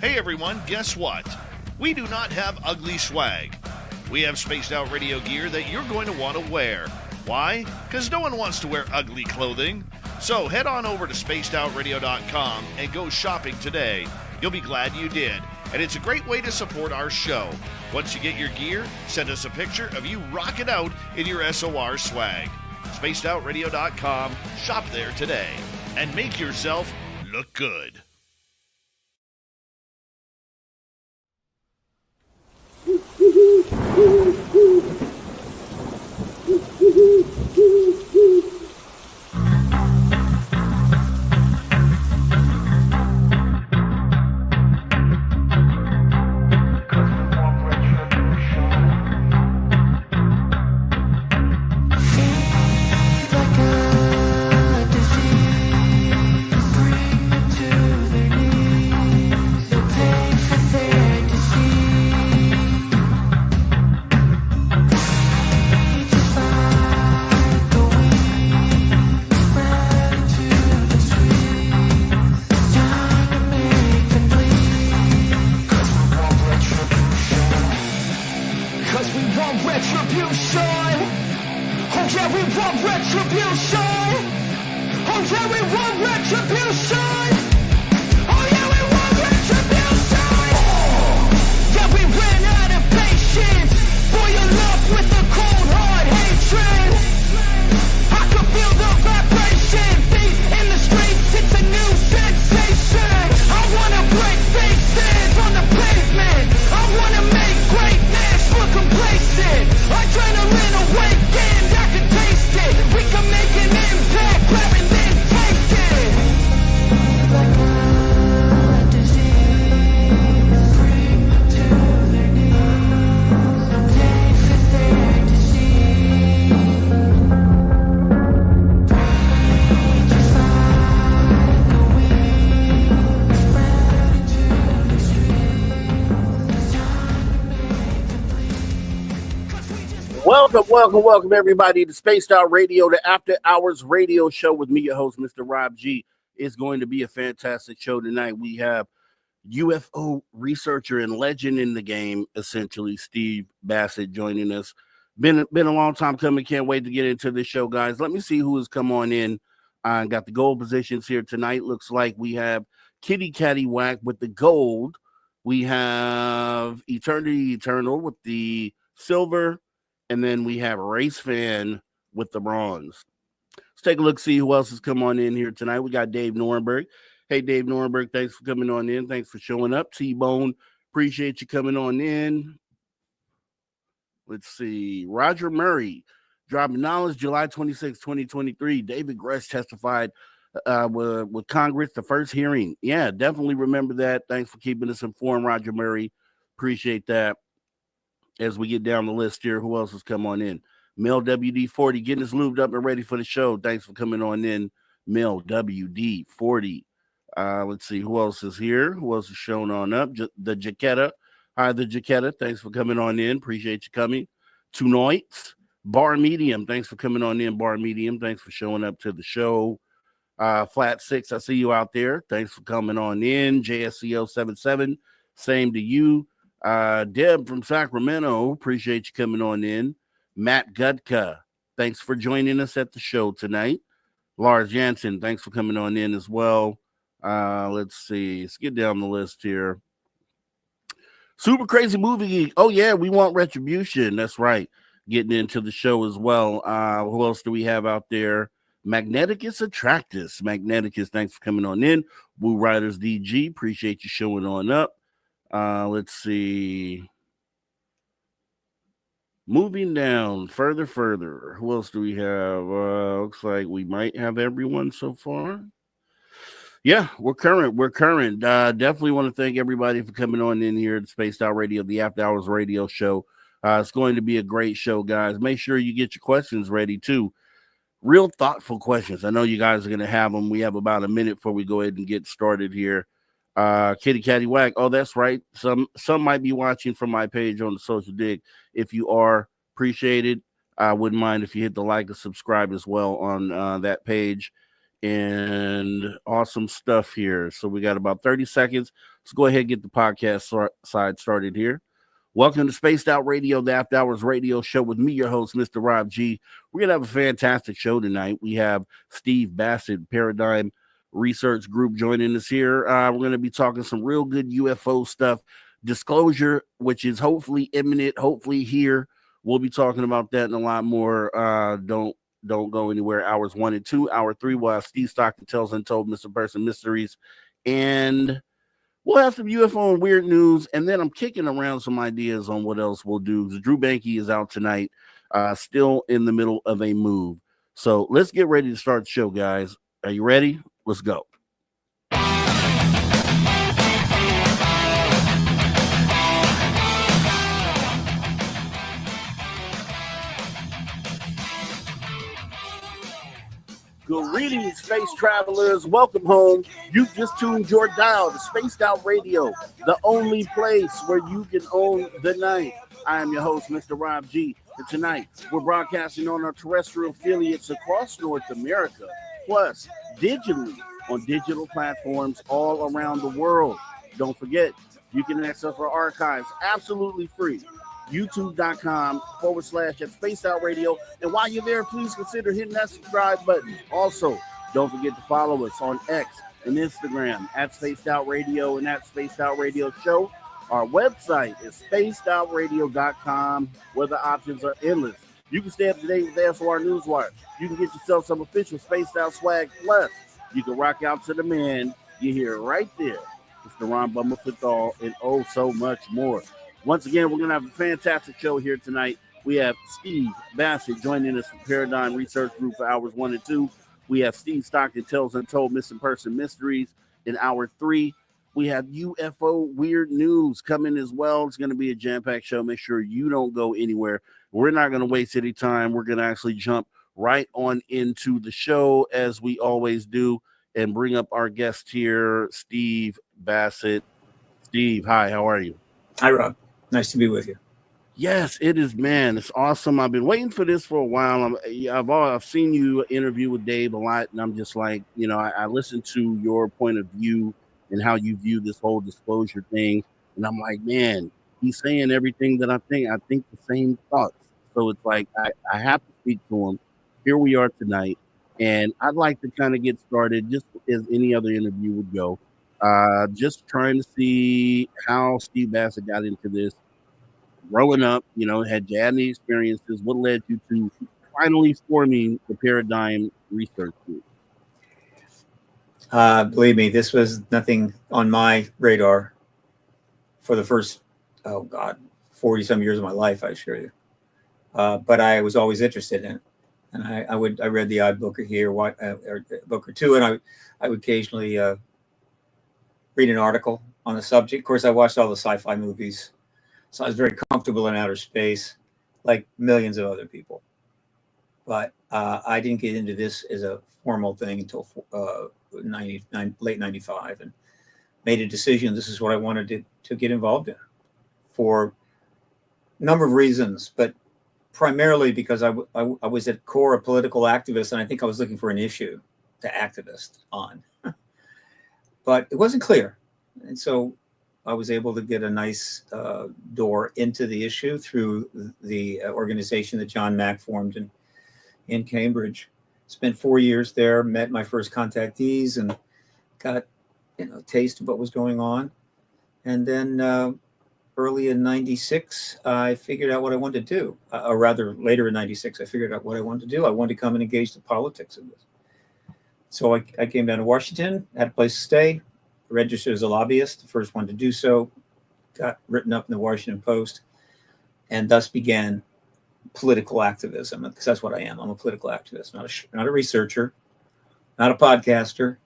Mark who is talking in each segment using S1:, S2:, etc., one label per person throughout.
S1: Hey everyone, guess what? We do not have ugly swag. We have spaced out radio gear that you're going to want to wear. Why? Because no one wants to wear ugly clothing. So head on over to spacedoutradio.com and go shopping today. You'll be glad you did. And it's a great way to support our show. Once you get your gear, send us a picture of you rocking out in your SOR swag. spacedoutradio.com, shop there today, and make yourself look good.
S2: Welcome, everybody, to Spaced Out Radio, the After Hours radio show with me, your host, Mr. Rob G. It's going to be a fantastic show tonight. We have UFO researcher and legend in the game, essentially, Steve Bassett, joining us. Been a long time coming. Can't wait to get into this show, guys. Let me see who has come on in. Got the gold positions here tonight. Looks like we have Kitty Catty Whack with the gold. We have Eternity Eternal with the silver. And then we have Race Fan with the bronze. Let's take a look, see who else has come on in here tonight. We got Dave Norenberg. Hey, Dave Norenberg, thanks for coming on in. Thanks for showing up. T-Bone, appreciate you coming on in. Let's see. Roger Murray, dropping knowledge, July 26, 2023. David Grush testified with Congress, the first hearing. Yeah, definitely remember that. Thanks for keeping us informed, Roger Murray. Appreciate that. As we get down the list here, who else has come on in? Mel WD40 getting us lubed up and ready for the show. Thanks for coming on in, Mel WD40. Let's see who else is here. Who else is showing on up? The Jaquetta. Hi, the Jaquetta. Thanks for coming on in. Appreciate you coming. Tonight, Bar Medium. Thanks for coming on in, Bar Medium. Thanks for showing up to the show. Flat 6, I see you out there. Thanks for coming on in. JSCO77. Same to you. Deb from Sacramento, appreciate you coming on in. Matt Gudka, thanks for joining us at the show tonight. Lars Jansen, thanks for coming on in as well. Let's see. Let's get down the list here. Super Crazy Movie Geek. Oh, yeah, we want Retribution. That's right. Getting into the show as well. Who else do we have out there? Magneticus Attractus. Magneticus, thanks for coming on in. Woo Riders DG, appreciate you showing on up. Let's see. Moving down further. Who else do we have? Looks like we might have everyone so far. Yeah, we're current. Definitely want to thank everybody for coming on in here to Spaced Out Radio, the After Hours radio show. It's going to be a great show, guys. Make sure you get your questions ready, too. Real thoughtful questions. I know you guys are going to have them. We have about a minute before we go ahead and get started here. Kitty Catty Whack. Oh, that's right. Some might be watching from my page on the Social Dig. If you are, appreciate it. I wouldn't mind if you hit the like and subscribe as well on that page. and awesome stuff here. So we got about 30 seconds. Let's go ahead and get the podcast side started here. Welcome to Spaced Out Radio, the After Hours radio show with me, your host, Mr. Rob G. We're going to have a fantastic show tonight. We have Steve Bassett, Paradigm Research Group, joining us here. We're going to be talking some real good UFO stuff. Disclosure, which is hopefully imminent, hopefully here. We'll be talking about that and a lot more. Don't go anywhere. Hours 1 and 2. Hour 3, we'll have Steve Stockton Tells Untold Missing Person Mysteries. And we'll have some UFO and weird news, and then I'm kicking around some ideas on what else we'll do. Drew Banke is out tonight, still in the middle of a move. So let's get ready to start the show, guys. Are you ready? Let's go. Greetings, space travelers. Welcome home. You've just tuned your dial to Spaced Out Radio, the only place where you can own the night. I am your host, Mr. Rob G. And tonight, we're broadcasting on our terrestrial affiliates across North America, plus digitally on digital platforms all around the world. Don't forget, you can access our archives absolutely free. YouTube.com/at Spaced Out Radio. And while you're there, please consider hitting that subscribe button. Also, don't forget to follow us on X and Instagram at Spaced Out Radio and at Spaced Out Radio Show. Our website is spacedoutradio.com, where the options are endless. You can stay up to date with SOR Newswire. You can get yourself some official Spaced Out swag. Plus, you can rock out to the man. You hear it right there. It's the Ron Bummerfithall and oh so much more. Once again, we're going to have a fantastic show here tonight. We have Steve Bassett joining us from Paradigm Research Group for hours 1 and 2. We have Steve Stockton Tells Untold Missing Person Mysteries in hour 3. We have UFO weird news coming as well. It's going to be a jam-packed show. Make sure you don't go anywhere. We're not going to waste any time. We're going to actually jump right on into the show as we always do and bring up our guest here, Steve Bassett. Steve, hi, how are you?
S3: Hi, Rob. Nice to be with you.
S2: Yes, it is, man. It's awesome. I've been waiting for this for a while. I've seen you interview with Dave a lot, and I'm just like, I listened to your point of view and how you view this whole disclosure thing, and I'm like, man, he's saying everything that I think. I think the same thoughts. So it's like I have to speak to him. Here we are tonight, and I'd like to kind of get started just as any other interview would go. Just trying to see how Steve Bassett got into this. Growing up, had you had any experiences? What led you to finally forming the Paradigm Research Group?
S3: Believe me, this was nothing on my radar for the first, 40-some years of my life, I assure you. But I was always interested in it. And I read the odd book or here, or a book or two, and I would occasionally read an article on the subject. Of course, I watched all the sci-fi movies. So I was very comfortable in outer space, like millions of other people. But I didn't get into this as a formal thing until late 95, and made a decision. This is what I wanted to get involved in for a number of reasons, but primarily because I was at core a political activist, and I think I was looking for an issue to activist on. But it wasn't clear. And so I was able to get a nice door into the issue through the organization that John Mack formed in Cambridge. Spent 4 years there, met my first contactees, and got a taste of what was going on. And then early in 96, I figured out what I wanted to do. Or rather, later in 96, I figured out what I wanted to do. I wanted to come and engage the politics of this. So I came down to Washington, had a place to stay, registered as a lobbyist, the first one to do so, got written up in the Washington Post, and thus began political activism, because that's what I am. I'm a political activist, not a researcher, not a podcaster,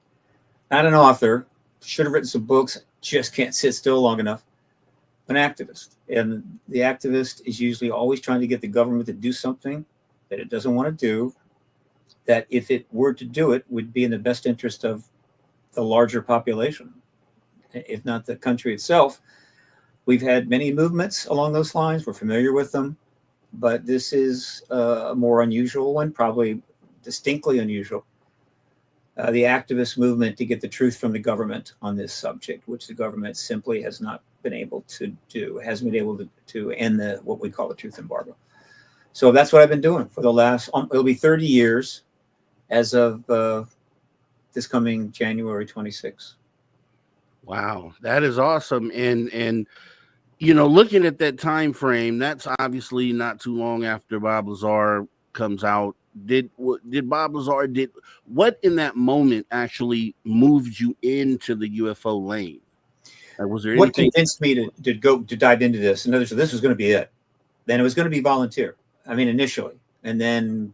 S3: not an author. Should have written some books, just can't sit still long enough. An activist. And the activist is usually always trying to get the government to do something that it doesn't want to do, that if it were to do it, would be in the best interest of the larger population, if not the country itself. We've had many movements along those lines. We're familiar with them, but this is a more unusual one, probably distinctly unusual. the activist movement to get the truth from the government on this subject, which the government simply has not been able to do, hasn't been able to end what we call the truth embargo. So that's what I've been doing for the last, it'll be 30 years as of this coming January 26th.
S2: Wow, that is awesome. And you know, looking at that time frame, that's obviously not too long after Bob Lazar comes out. Did Bob Lazar what in that moment actually moved you into the UFO lane? Was there
S3: What
S2: anything
S3: convinced me to dive into this? In other words, this was going to be it. Then it was going to be volunteer. I mean, initially, and then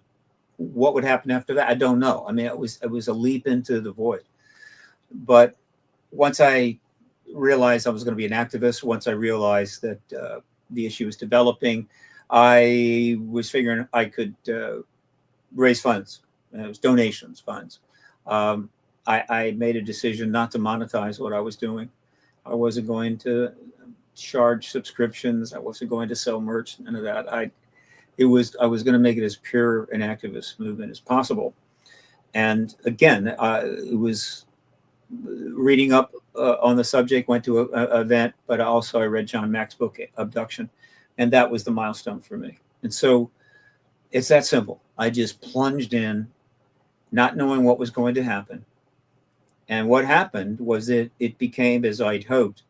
S3: what would happen after that? I don't know. I mean, it was a leap into the void. But once I realized I was going to be an activist, once I realized that the issue was developing, I was figuring I could raise funds. It was donations funds. I made a decision not to monetize what I was doing. I wasn't going to charge subscriptions. I wasn't going to sell merch. None of that. I was going to make it as pure an activist movement as possible. And again, it was reading up on the subject, went to an event, but also I read John Mack's book, Abduction, and that was the milestone for me. And so it's that simple. I just plunged in, not knowing what was going to happen. And what happened was that it became, as I'd hoped,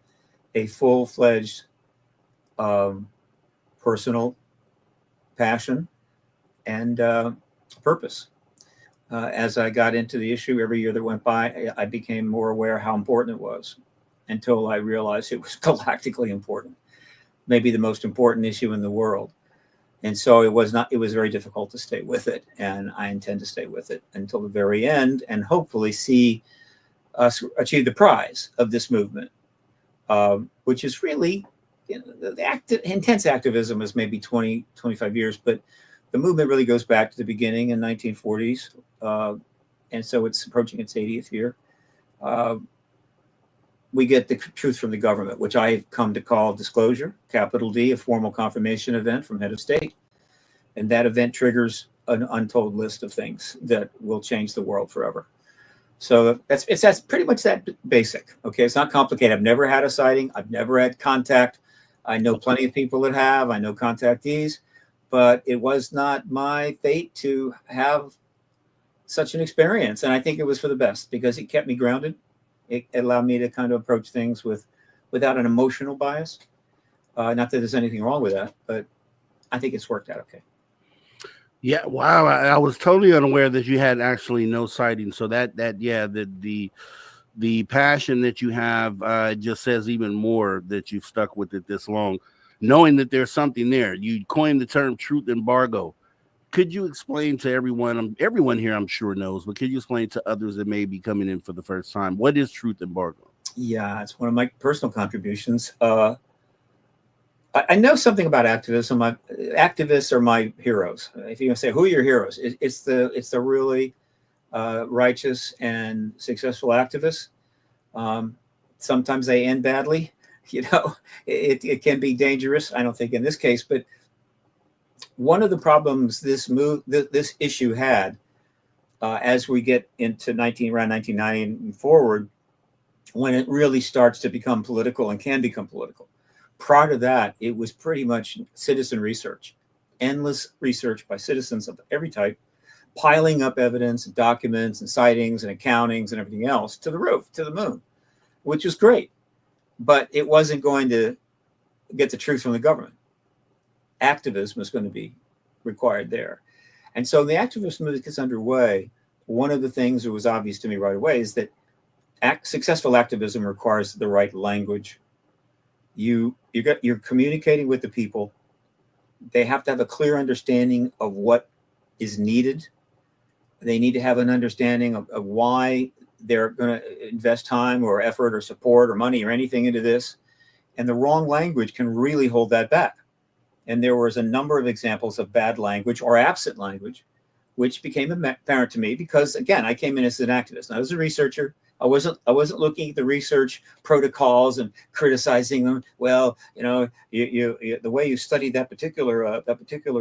S3: a full-fledged personal passion and purpose. As I got into the issue, every year that went by, I became more aware how important it was, until I realized it was galactically important, maybe the most important issue in the world. And so it was very difficult to stay with it. And I intend to stay with it until the very end, and hopefully see us achieve the prize of this movement, which is really, the intense activism is maybe 20, 25 years, but the movement really goes back to the beginning in 1940s. And so it's approaching its 80th year. We get the truth from the government, which I've come to call disclosure, capital D, a formal confirmation event from head of state. And that event triggers an untold list of things that will change the world forever. So that's pretty much that basic. Okay, it's not complicated. I've never had a sighting. I've never had contact. I know plenty of people that have. I know contactees, but it was not my fate to have such an experience. And I think it was for the best, because it kept me grounded. It allowed me to kind of approach things without an emotional bias. Not that there's anything wrong with that, but I think it's worked out okay.
S2: Yeah, wow. I was totally unaware that you had actually no sighting. So the passion that you have just says even more that you've stuck with it this long, knowing that there's something there. You coined the term truth embargo. Could you explain to everyone here I'm sure knows, but could you explain to others that may be coming in for the first time, what is truth embargo?
S3: Yeah, it's one of my personal contributions. I know something about activism. Activists are my heroes. If you're going to say, who are your heroes? It's the really righteous and successful activists. Sometimes they end badly. It can be dangerous. I don't think in this case, but one of the problems this issue had, as we get into around 1990 and forward, when it really starts to become political and can become political. Prior to that, it was pretty much citizen research, endless research by citizens of every type, piling up evidence and documents and sightings and accountings and everything else to the roof, to the moon, which was great. But it wasn't going to get the truth from the government. Activism was going to be required there. And so the activist movement gets underway. One of the things that was obvious to me right away is that successful activism requires the right language. You're communicating with the people. They have to have a clear understanding of what is needed. They need to have an understanding of why they're going to invest time or effort or support or money or anything into this. And the wrong language can really hold that back. And there was a number of examples of bad language or absent language, which became apparent to me because, again, I came in as an activist. I was a researcher. I wasn't looking at the research protocols and criticizing them. Well, the way you studied that particular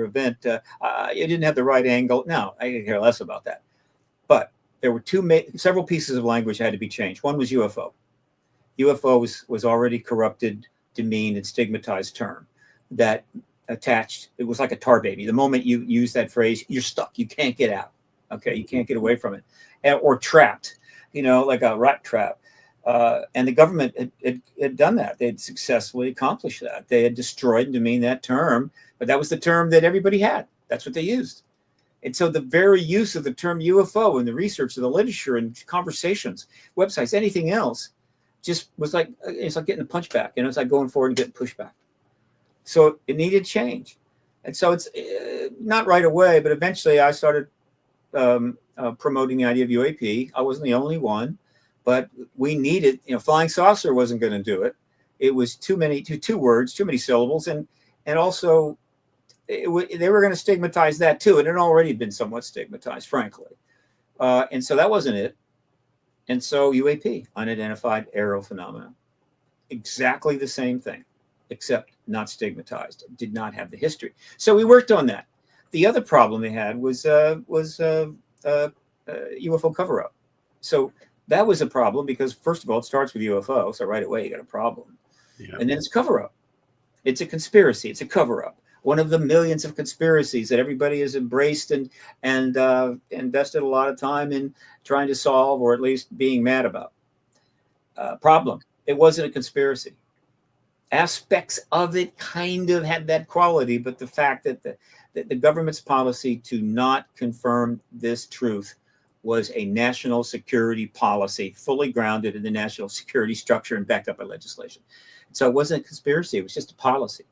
S3: event, you didn't have the right angle. No, I could care less about that. But there were several pieces of language that had to be changed. One was UFO. UFO was already corrupted, demeaned, and stigmatized term that attached. It was like a tar baby. The moment you use that phrase, you're stuck. You can't get out. Okay, you can't get away from it, or trapped. Like a rat trap. And the government had done that. They had successfully accomplished that. They had destroyed and demeaned that term, but that was the term that everybody had. That's what they used. And so the very use of the term UFO in the research of the literature and conversations, websites, anything else, just was like, it's like getting a punchback. It's like going forward and getting pushback. So it needed change. And so it's not right away, but eventually I started promoting the idea of UAP. I wasn't the only one, but we needed, flying saucer wasn't going to do it. It was two words, too many syllables. And also they were going to stigmatize that too. And it had already been somewhat stigmatized, frankly. And so that wasn't it. And so UAP, unidentified aerial phenomena, exactly the same thing, except not stigmatized, did not have the history. So we worked on that. The other problem they had was UFO cover-up. So that was a problem because, first of all, it starts with UFO. So right away, you got a problem. Yeah. And then it's cover-up. It's a conspiracy. It's a cover-up. One of the millions of conspiracies that everybody has embraced and invested a lot of time in trying to solve, or at least being mad about. Problem. It wasn't a conspiracy. Aspects of it kind of had that quality, but the fact that the government's policy to not confirm this truth was a national security policy, fully grounded in the national security structure and backed up by legislation. So it wasn't a conspiracy. It was just a policy.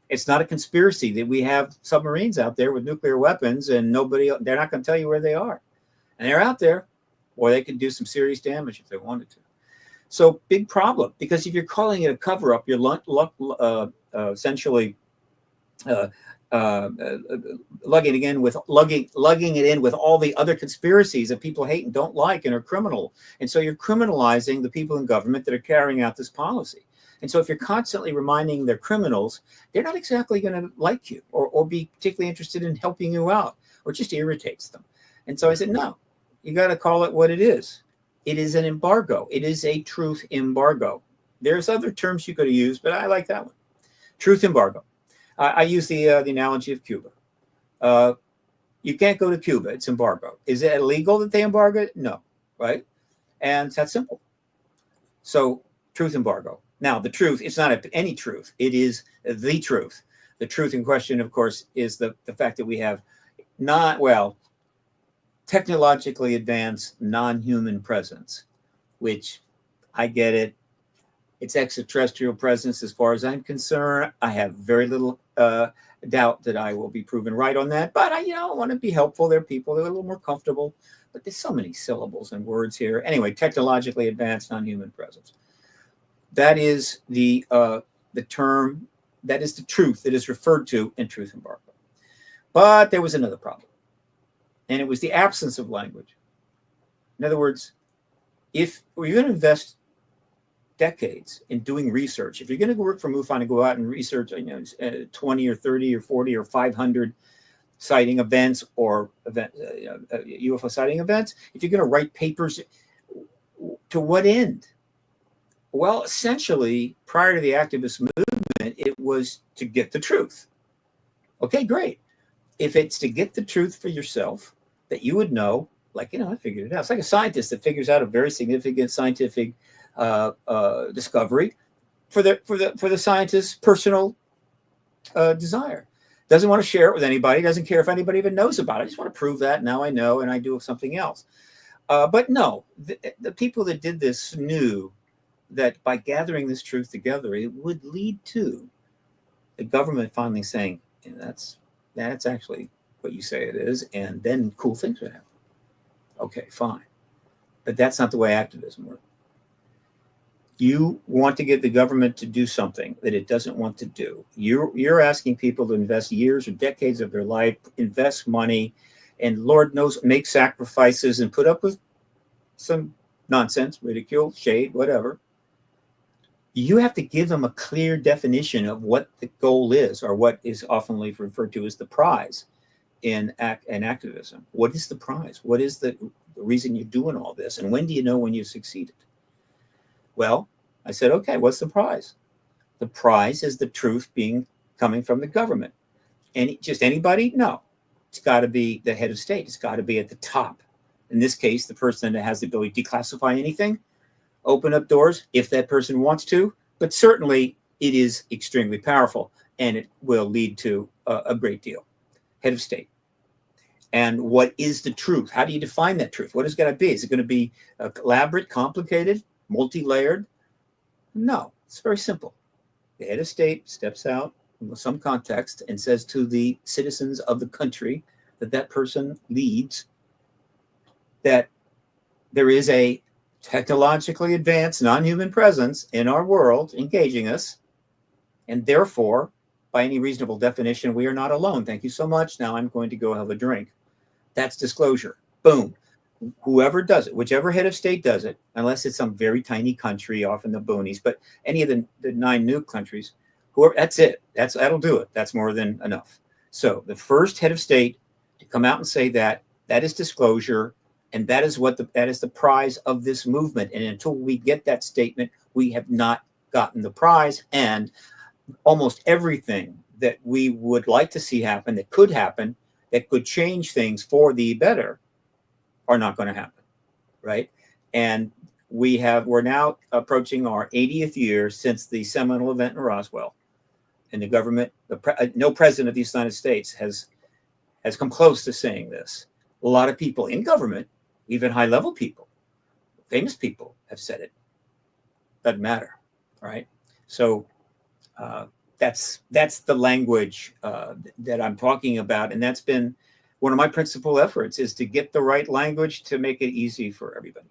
S3: It's not a conspiracy that we have submarines out there with nuclear weapons and they're not going to tell you where they are. And they're out there, or they could do some serious damage if they wanted to. So big problem, because if you're calling it a cover-up, you're essentially lugging it in with all the other conspiracies that people hate and don't like and are criminal. And so you're criminalizing the people in government that are carrying out this policy. And so if you're constantly reminding they're criminals, they're not exactly going to like you or be particularly interested in helping you out, or just irritates them. And so I said, no, you got to call it what it is. It is an embargo. It is a truth embargo. There's other terms you could have used, but I like that one. Truth embargo. I use the analogy of Cuba. You can't go to Cuba. It's embargo. Is it illegal that they embargo it? No, right? And it's that simple. So truth embargo. Now, the truth, it's not any truth. It is the truth. The truth in question, of course, is the fact that we have technologically advanced non-human presence, which I get it. It's extraterrestrial presence as far as I'm concerned. I have very little doubt that I will be proven right on that. But I want to be helpful. There are people that are a little more comfortable. But there's so many syllables and words here. Anyway, technologically advanced non-human presence. That is the term, that is the truth that is referred to in truth embargo. But there was another problem, and it was the absence of language. In other words, if you're going to invest decades in doing research, if you're going to work for MUFON and go out and research 20 or 30 or 40 or 500 sighting events or UFO sighting events, if you're going to write papers, to what end? Well, essentially, prior to the activist movement, it was to get the truth. Okay, great. If it's to get the truth for yourself, that you would know, I figured it out. It's like a scientist that figures out a very significant scientific discovery for the scientist's personal desire. Doesn't want to share it with anybody. Doesn't care if anybody even knows about it. I just want to prove that now I know, and I do something else. But no, the people that did this knew that by gathering this truth together, it would lead to the government finally saying, that's actually what you say it is, and then cool things would happen. Okay, fine. But that's not the way activism works. You want to get the government to do something that it doesn't want to do. You're asking people to invest years or decades of their life, invest money, and Lord knows, make sacrifices and put up with some nonsense, ridicule, shade, whatever. You have to give them a clear definition of what the goal is, or what is often referred to as the prize. in activism. What is the prize? What is the reason you're doing all this? And when do you know when you've succeeded? Well, I said, okay, what's the prize? The prize is the truth coming from the government. And just anybody? No. It's got to be the head of state. It's got to be at the top. In this case, the person that has the ability to declassify anything, open up doors if that person wants to, but certainly it is extremely powerful and it will lead to a great deal. Head of state. And what is the truth? How do you define that truth? What is it going to be? Is it going to be elaborate, complicated, multi-layered? No, it's very simple. The head of state steps out in some context and says to the citizens of the country that person leads that there is a technologically advanced non-human presence in our world engaging us, and therefore, by any reasonable definition, we are not alone. Thank you so much. Now I'm going to go have a drink. That's disclosure. Boom. Whoever does it, whichever head of state does it, unless it's some very tiny country off in the boonies, but any of the 9 nuke countries, whoever, that's it. That'll do it. That's more than enough. So the first head of state to come out and say that is disclosure, and that is the prize of this movement. And until we get that statement, we have not gotten the prize. And almost everything that we would like to see happen, that could change things for the better, are not going to happen, right? And we're now approaching our 80th year since the seminal event in Roswell, and the government, no president of the United States has come close to saying this. A lot of people in government, even high-level people, famous people, have said it. Doesn't matter, right? So that's the language that I'm talking about, and that's been one of my principal efforts, is to get the right language to make it easy for everybody.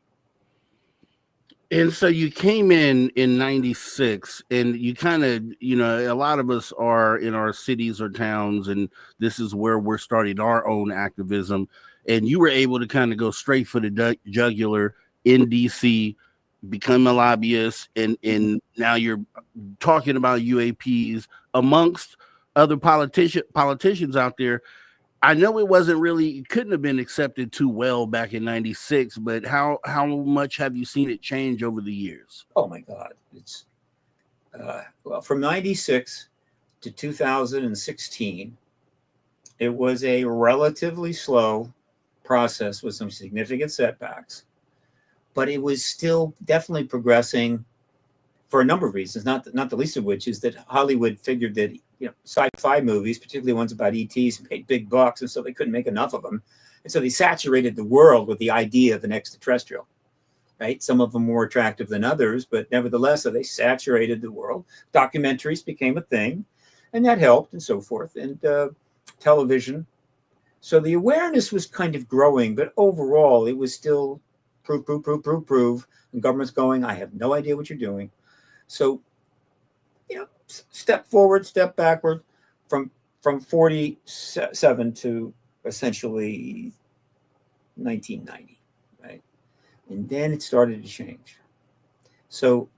S2: And so you came in 96, and you kind of, a lot of us are in our cities or towns, and this is where we're starting our own activism. And you were able to kind of go straight for the jugular in DC, become a lobbyist, and now you're talking about UAPs amongst other politicians out there. I know it couldn't have been accepted too well back in 96, but how much have you seen it change over the years?
S3: Oh my God. It's from 96 to 2016, it was a relatively slow process with some significant setbacks, but it was still definitely progressing for a number of reasons, not the least of which is that Hollywood figured that sci-fi movies, particularly ones about ETs, paid big bucks, and so they couldn't make enough of them. And so they saturated the world with the idea of an extraterrestrial, right? Some of them more attractive than others, but nevertheless, so they saturated the world. Documentaries became a thing, and that helped, and so forth, and television. So the awareness was kind of growing, but overall, it was still prove, and government's going, I have no idea what you're doing. So, step forward, step backward from 47 to essentially 1990, right? And then it started to change. So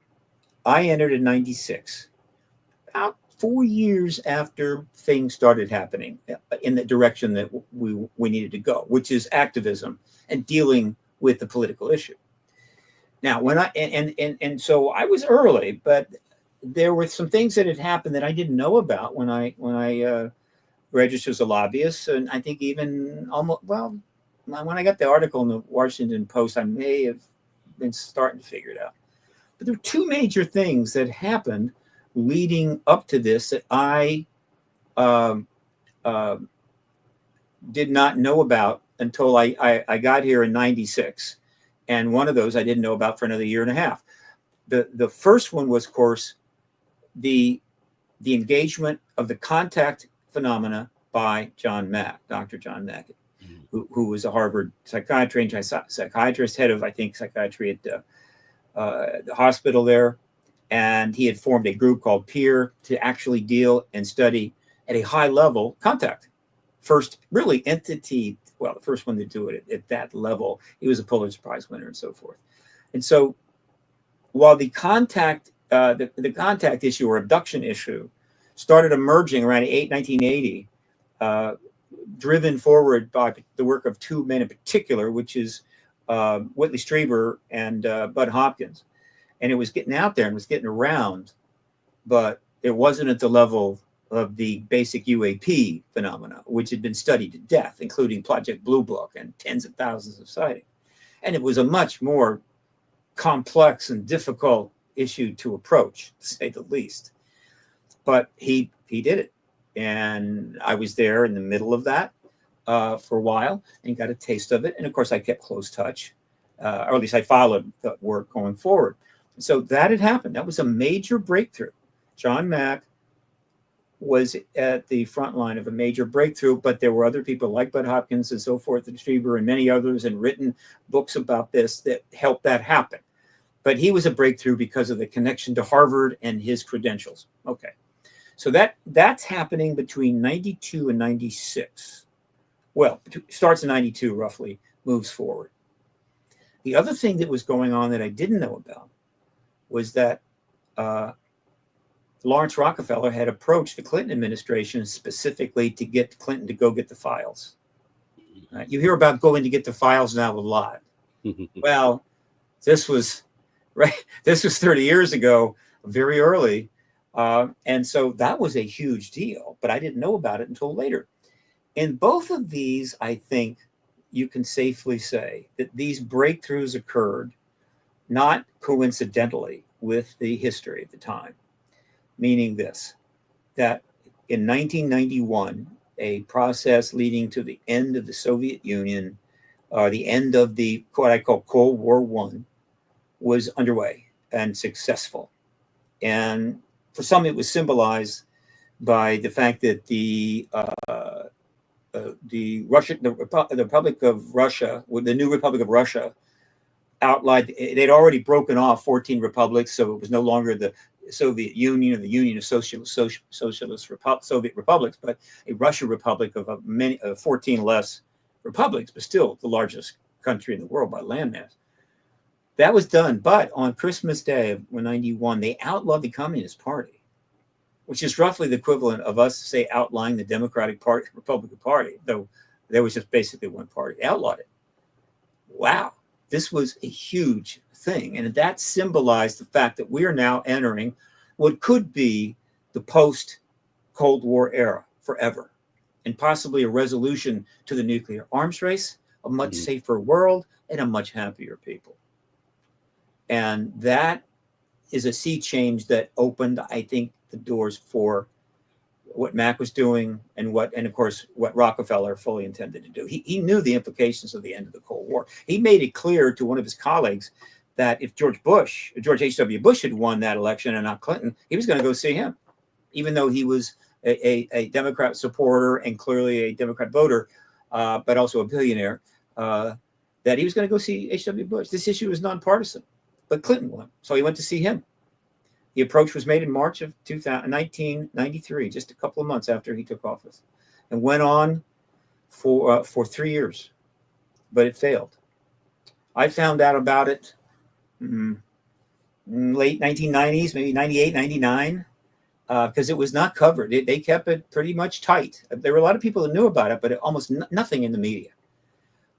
S3: I entered in 96, about 4 years after things started happening in the direction that we needed to go, which is activism and dealing with the political issue. Now, when and so I was early, but there were some things that had happened that I didn't know about when I registered as a lobbyist, and I think even when I got the article in the Washington Post, I may have been starting to figure it out. But there were 2 major things that happened leading up to this that I did not know about until I got here in 96. And one of those I didn't know about for another year and a half. The first one was, of course, the engagement of the contact phenomena by John Mack, Dr. John Mack, who was a Harvard trained psychiatrist, head of, I think, psychiatry at the hospital there. And he had formed a group called PEER to actually deal and study at a high level contact. First, really, entity, well, the first one to do it at that level. He was a Pulitzer Prize winner and so forth. And so while the contact issue or abduction issue started emerging around 1980, driven forward by the work of two men in particular, which is Whitley Strieber and Bud Hopkins. And it was getting out there and was getting around, but it wasn't at the level of the basic UAP phenomena, which had been studied to death, including Project Blue Book and tens of thousands of sightings. And it was a much more complex and difficult issue to approach, to say the least. But he did it. And I was there in the middle of that for a while and got a taste of it. And of course, I kept close touch, or at least I followed the work going forward. So that had happened. That was a major breakthrough. John Mack was at the front line of a major breakthrough, but there were other people like Bud Hopkins and so forth, and Strieber and many others, and written books about this that helped that happen. But he was a breakthrough because of the connection to Harvard and his credentials. Okay. So that's happening between 92 and 96. Well, starts in 92 roughly, moves forward. The other thing that was going on that I didn't know about was that Lawrence Rockefeller had approached the Clinton administration specifically to get Clinton to go get the files. You hear about going to get the files now a lot. Well, this was 30 years ago, very early. And so that was a huge deal, but I didn't know about it until later. In both of these, I think you can safely say that these breakthroughs occurred not coincidentally with the history at the time, meaning this, that in 1991, a process leading to the end of the Soviet Union, the end of the what I call Cold War I, was underway and successful. And for some, it was symbolized by the fact that the Republic of Russia, the new Republic of Russia, outlined, they'd already broken off 14 republics, so it was no longer the Soviet Union or the Union of Soviet Republics, but a Russian republic of many 14 less republics, but still the largest country in the world by landmass. That was done, but on Christmas Day of 91, they outlawed the Communist Party, which is roughly the equivalent of us, say, outlawing the Democratic Party, Republican Party, though there was just basically one party. They outlawed it. Wow, this was a huge thing, and that symbolized the fact that we are now entering what could be the post-Cold War era forever, and possibly a resolution to the nuclear arms race, a much safer world, and a much happier people. And that is a sea change that opened, I think, the doors for what Mack was doing and of course, what Rockefeller fully intended to do. He knew the implications of the end of the Cold War. He made it clear to one of his colleagues that if George H.W. Bush had won that election and not Clinton, he was going to go see him, even though he was a Democrat supporter and clearly a Democrat voter, but also a billionaire, that he was going to go see H.W. Bush. This issue was nonpartisan. But Clinton won, so he went to see him. The approach was made in March of 1993, just a couple of months after he took office, and went on for 3 years, but it failed. I found out about it late 1990s, maybe 98, 99, because it was not covered. They kept it pretty much tight. There were a lot of people that knew about it, but almost nothing in the media.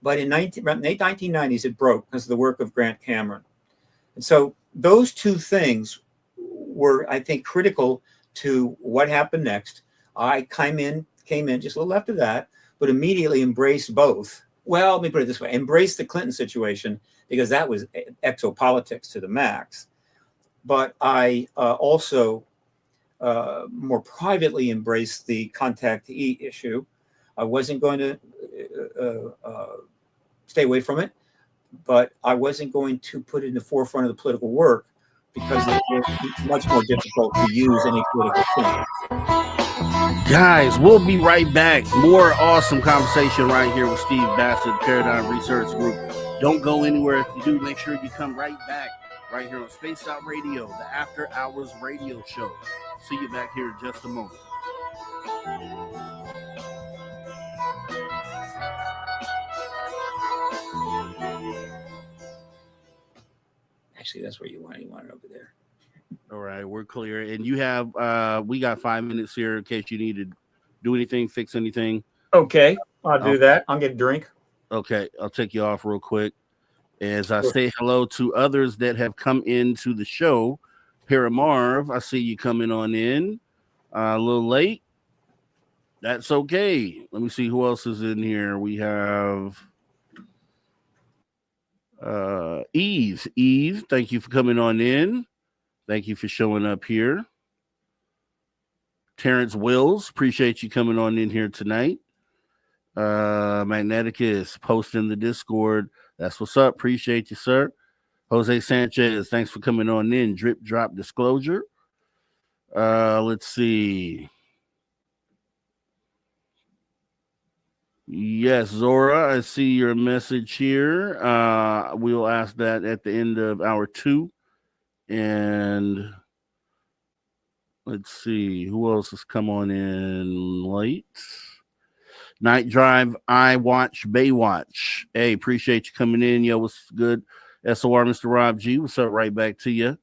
S3: But in late 1990s, it broke because of the work of Grant Cameron. And so those two things were, I think, critical to what happened next. I came in just a little after that, but immediately embraced both. Well, let me put it this way, embraced the Clinton situation because that was exopolitics to the max. But I also more privately embraced the contactee issue. I wasn't going to stay away from it, but I wasn't going to put it in the forefront of the political work because it was much more difficult to use any political thing.
S2: Guys, we'll be right back. More awesome conversation right here with Steve Bassett, Paradigm Research Group. Don't go anywhere. If you do, make sure you come right back right here on Spaced Out Radio, the After Hours Radio Show. See you back here in just a moment.
S3: Actually, that's where you want it over there.
S2: All right, we're clear. And you have, we got 5 minutes here in case you need to do anything, fix anything.
S3: Okay, I'll do that. I'll get a drink.
S2: Okay, I'll take you off real quick as I say hello to others that have come into the show. Paramarv, I see you coming on in a little late. That's okay. Let me see who else is in here. We have Eve. Eve, thank you for coming on in. Thank you for showing up here. Terrence Wills, appreciate you coming on in here tonight. Magneticus, posting the Discord. That's what's up. Appreciate you, sir. Jose Sanchez, thanks for coming on in. Drip Drop Disclosure. Let's see. Yes, Zora, I see your message here. We'll ask that at the end of hour 2. And let's see, who else has come on in late? Night Drive, I Watch, Baywatch. Hey, appreciate you coming in. Yo, what's good? SOR, Mr. Rob G. What's up? Right back to you.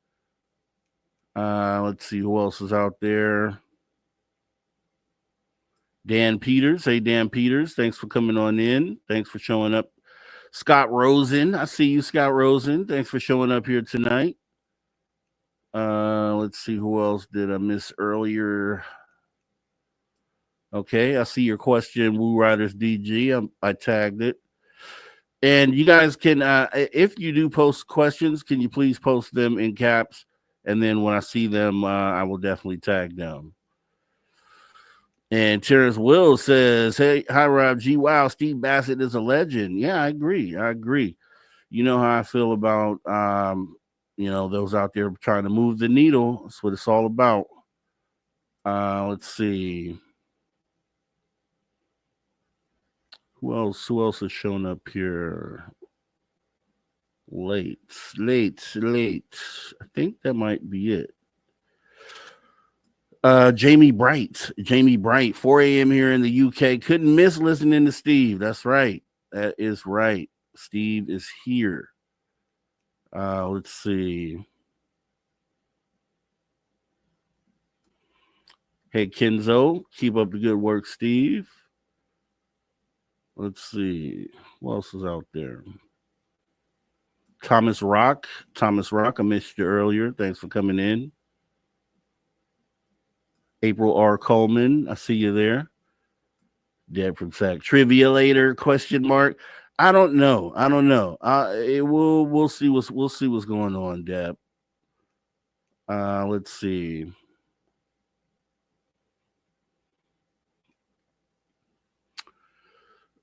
S2: Let's see who else is out there. Dan Peters. Hey, Dan Peters. Thanks for coming on in. Thanks for showing up. Scott Rosen. I see you, Scott Rosen. Thanks for showing up here tonight. Let's see who else did I miss earlier. Okay, I see your question, Woo Riders DG. I tagged it. And you guys can, if you do post questions, can you please post them in caps? And then when I see them, I will definitely tag them. And Terrence Will says, hey, hi, Rob G. Wow, Steve Bassett is a legend. Yeah, I agree. You know how I feel about, those out there trying to move the needle. That's what it's all about. Let's see. Who else is showing up here? Late. I think that might be it. Jamie Bright, 4 a.m. here in the UK. Couldn't miss listening to Steve. That's right. That is right. Steve is here. Let's see. Hey, Kenzo, keep up the good work, Steve. Let's see. Who else is out there? Thomas Rock, I missed you earlier. Thanks for coming in. April R. Coleman, I see you there. Deb from Sac. Trivia later? Question mark. I don't know. We'll see what's going on, Deb. Let's see.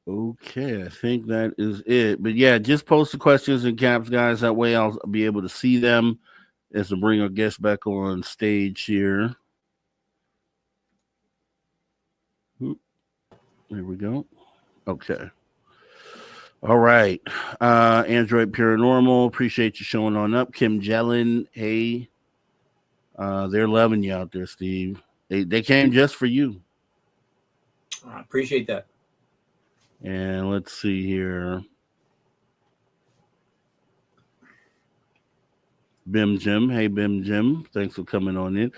S2: Okay, I think that is it. But yeah, just post the questions in caps, guys. That way I'll be able to see them as to bring our guests back on stage here. There we go. Okay. All right. Android Paranormal, appreciate you showing on up. Kim Jellin, hey. They're loving you out there, Steve. They came just for you.
S3: I appreciate that.
S2: And let's see here. Bim Jim. Hey, Bim Jim. Thanks for coming on in.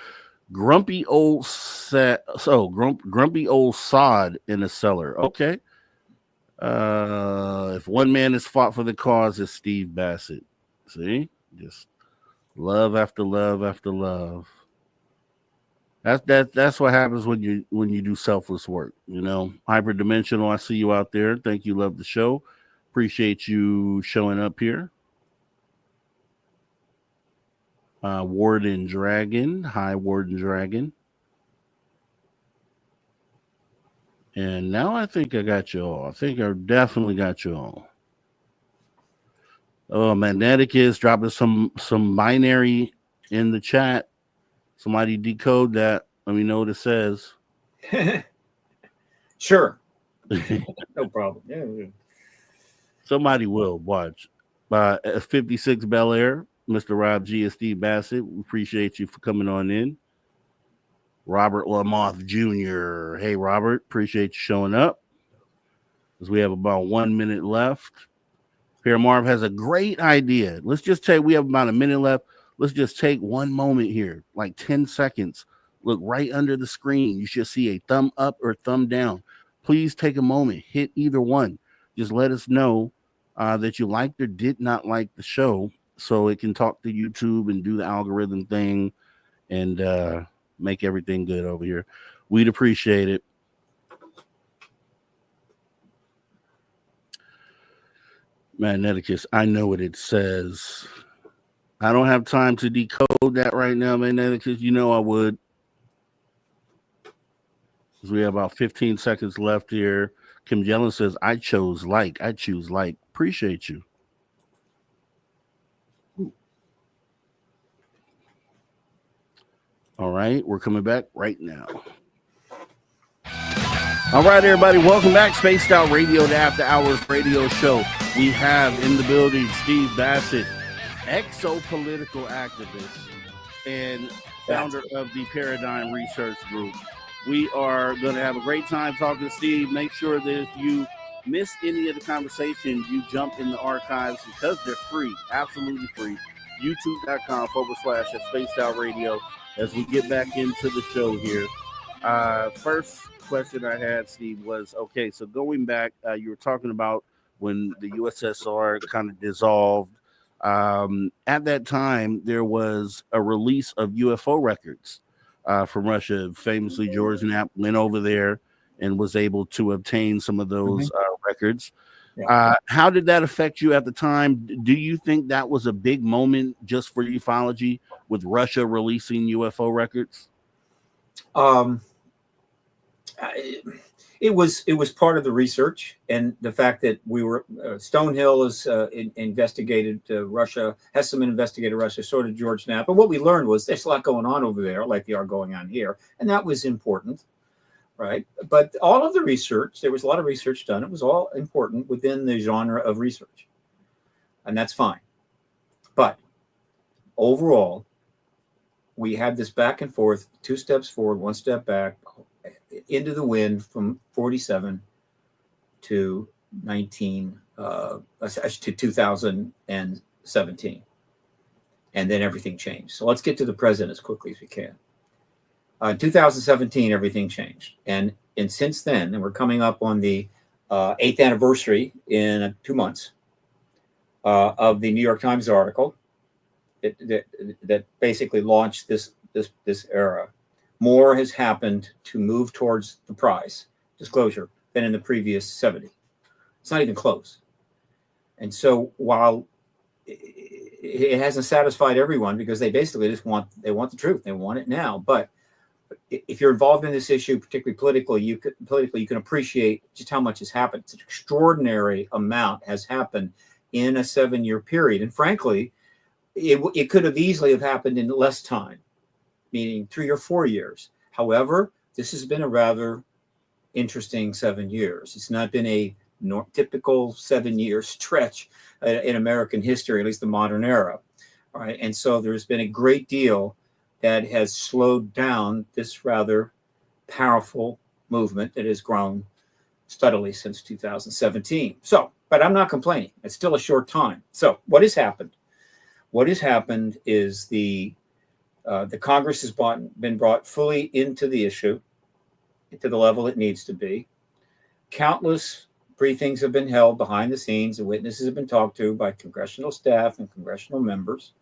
S2: Grumpy old grumpy old sod in the cellar. Okay. If one man has fought for the cause, it's Steve Bassett. See? Just love after love after love. That's what happens when you do selfless work, you know. Hyperdimensional, I see you out there. Thank you, love the show. Appreciate you showing up here. Warden Dragon. Hi, Warden Dragon. And now I think I got you all. I think I definitely got you all. Oh, Magneticus dropping some binary in the chat. Somebody decode that. Let me know what it says.
S3: Sure. No problem. Yeah.
S2: Somebody will watch. 56 Bel Air, Mr. Rob G and Steve Bassett. We appreciate you for coming on in. Robert Lamoth Jr. Hey, Robert. Appreciate you showing up. Because we have about 1 minute left. Pierre Marv has a great idea. Let's just take, we have about a minute left. Let's just take one moment here, like 10 seconds. Look right under the screen. You should see a thumb up or thumb down. please take a moment, hit either one. Just let us know that you liked or did not like the show, so it can talk to YouTube and do the algorithm thing and make everything good over here. We'd appreciate it. Magneticus, I know what it says. I don't have time to decode that right now, Magneticus. You know I would. Because we have about 15 seconds left here. Kim Jellin says, I choose like. Appreciate you. All right, we're coming back right now. All right, everybody, welcome back. Spaced Out Radio, the After Hours radio show. We have in the building Steve Bassett, exopolitical activist and founder of the Paradigm Research Group. We are going to have a great time talking to Steve. Make sure that if you miss any of the conversation, you jump in the archives because they're free, absolutely free. YouTube.com/Spaced Out Radio as we get back into the show here. First question I had, Steve, was, okay, so going back, you were talking about when the USSR kind of dissolved. At that time, there was a release of UFO records from Russia. Famously, George Knapp went over there and was able to obtain some of those records. Yeah. How did that affect you at the time? Do you think that was a big moment just for ufology with Russia releasing UFO records?
S3: It was part of the research, and the fact that we were Stonehill has investigated Russia, Hesselman investigated Russia, so did George Knapp. But what we learned was there's a lot going on over there, like they are going on here, and that was important, right? But all of the research, there was a lot of research done. It was all important within the genre of research, and that's fine. But overall, we had this back and forth, 2 steps forward, 1 step back, into the wind from 47 to 2017, and then everything changed. So let's get to the present as quickly as we can. 2017, everything changed, and since then, and we're coming up on the 8th anniversary in 2 months of the New York Times article that basically launched this era. More has happened to move towards the prize disclosure than in the previous 70. It's not even close. And so while it hasn't satisfied everyone, because they basically just want the truth, they want it now. But if you're involved in this issue, particularly politically, you can appreciate just how much has happened. It's an extraordinary amount has happened in a 7-year period. And frankly, it could have easily have happened in less time, meaning 3 or 4 years. However, this has been a rather interesting 7 years. It's not been a typical 7-year stretch in American history, at least the modern era. All right. And so there's been a great deal that has slowed down this rather powerful movement that has grown steadily since 2017. So, but I'm not complaining. It's still a short time. So what has happened? What has happened is the Congress has been brought fully into the issue, to the level it needs to be. Countless briefings have been held behind the scenes, and witnesses have been talked to by congressional staff and congressional members.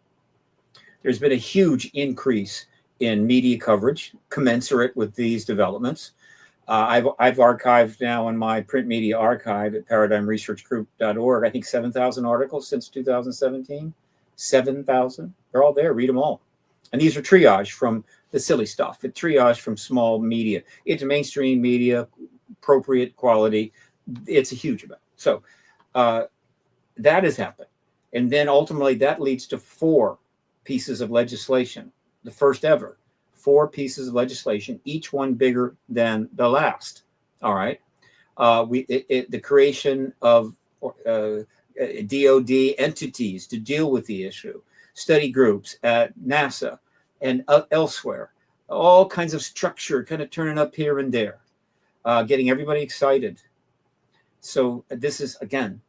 S3: There's been a huge increase in media coverage commensurate with these developments. I've archived now in my print media archive at paradigmresearchgroup.org, I think 7,000 articles since 2017. 7,000. They're all there. Read them all. And these are triage from the silly stuff. It's triage from small media. It's mainstream media, appropriate quality. It's a huge amount. So that has happened. And then ultimately that leads to 4 pieces of legislation, the first ever. 4 pieces of legislation, each one bigger than the last. All right. The creation of DOD entities to deal with the issue, study groups at NASA and elsewhere, all kinds of structure kind of turning up here and there, getting everybody excited. So this is, again,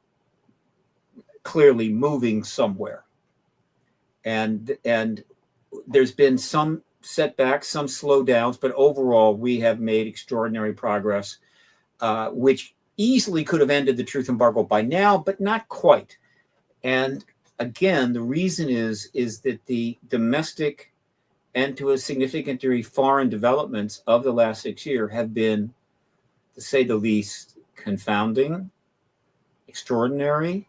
S3: clearly moving somewhere. And there's been some setbacks, some slowdowns, but overall we have made extraordinary progress. which easily could have ended the truth embargo by now, but not quite. And again, the reason is that the domestic and to a significant degree foreign developments of the last 6 years have been, to say the least, confounding, extraordinary,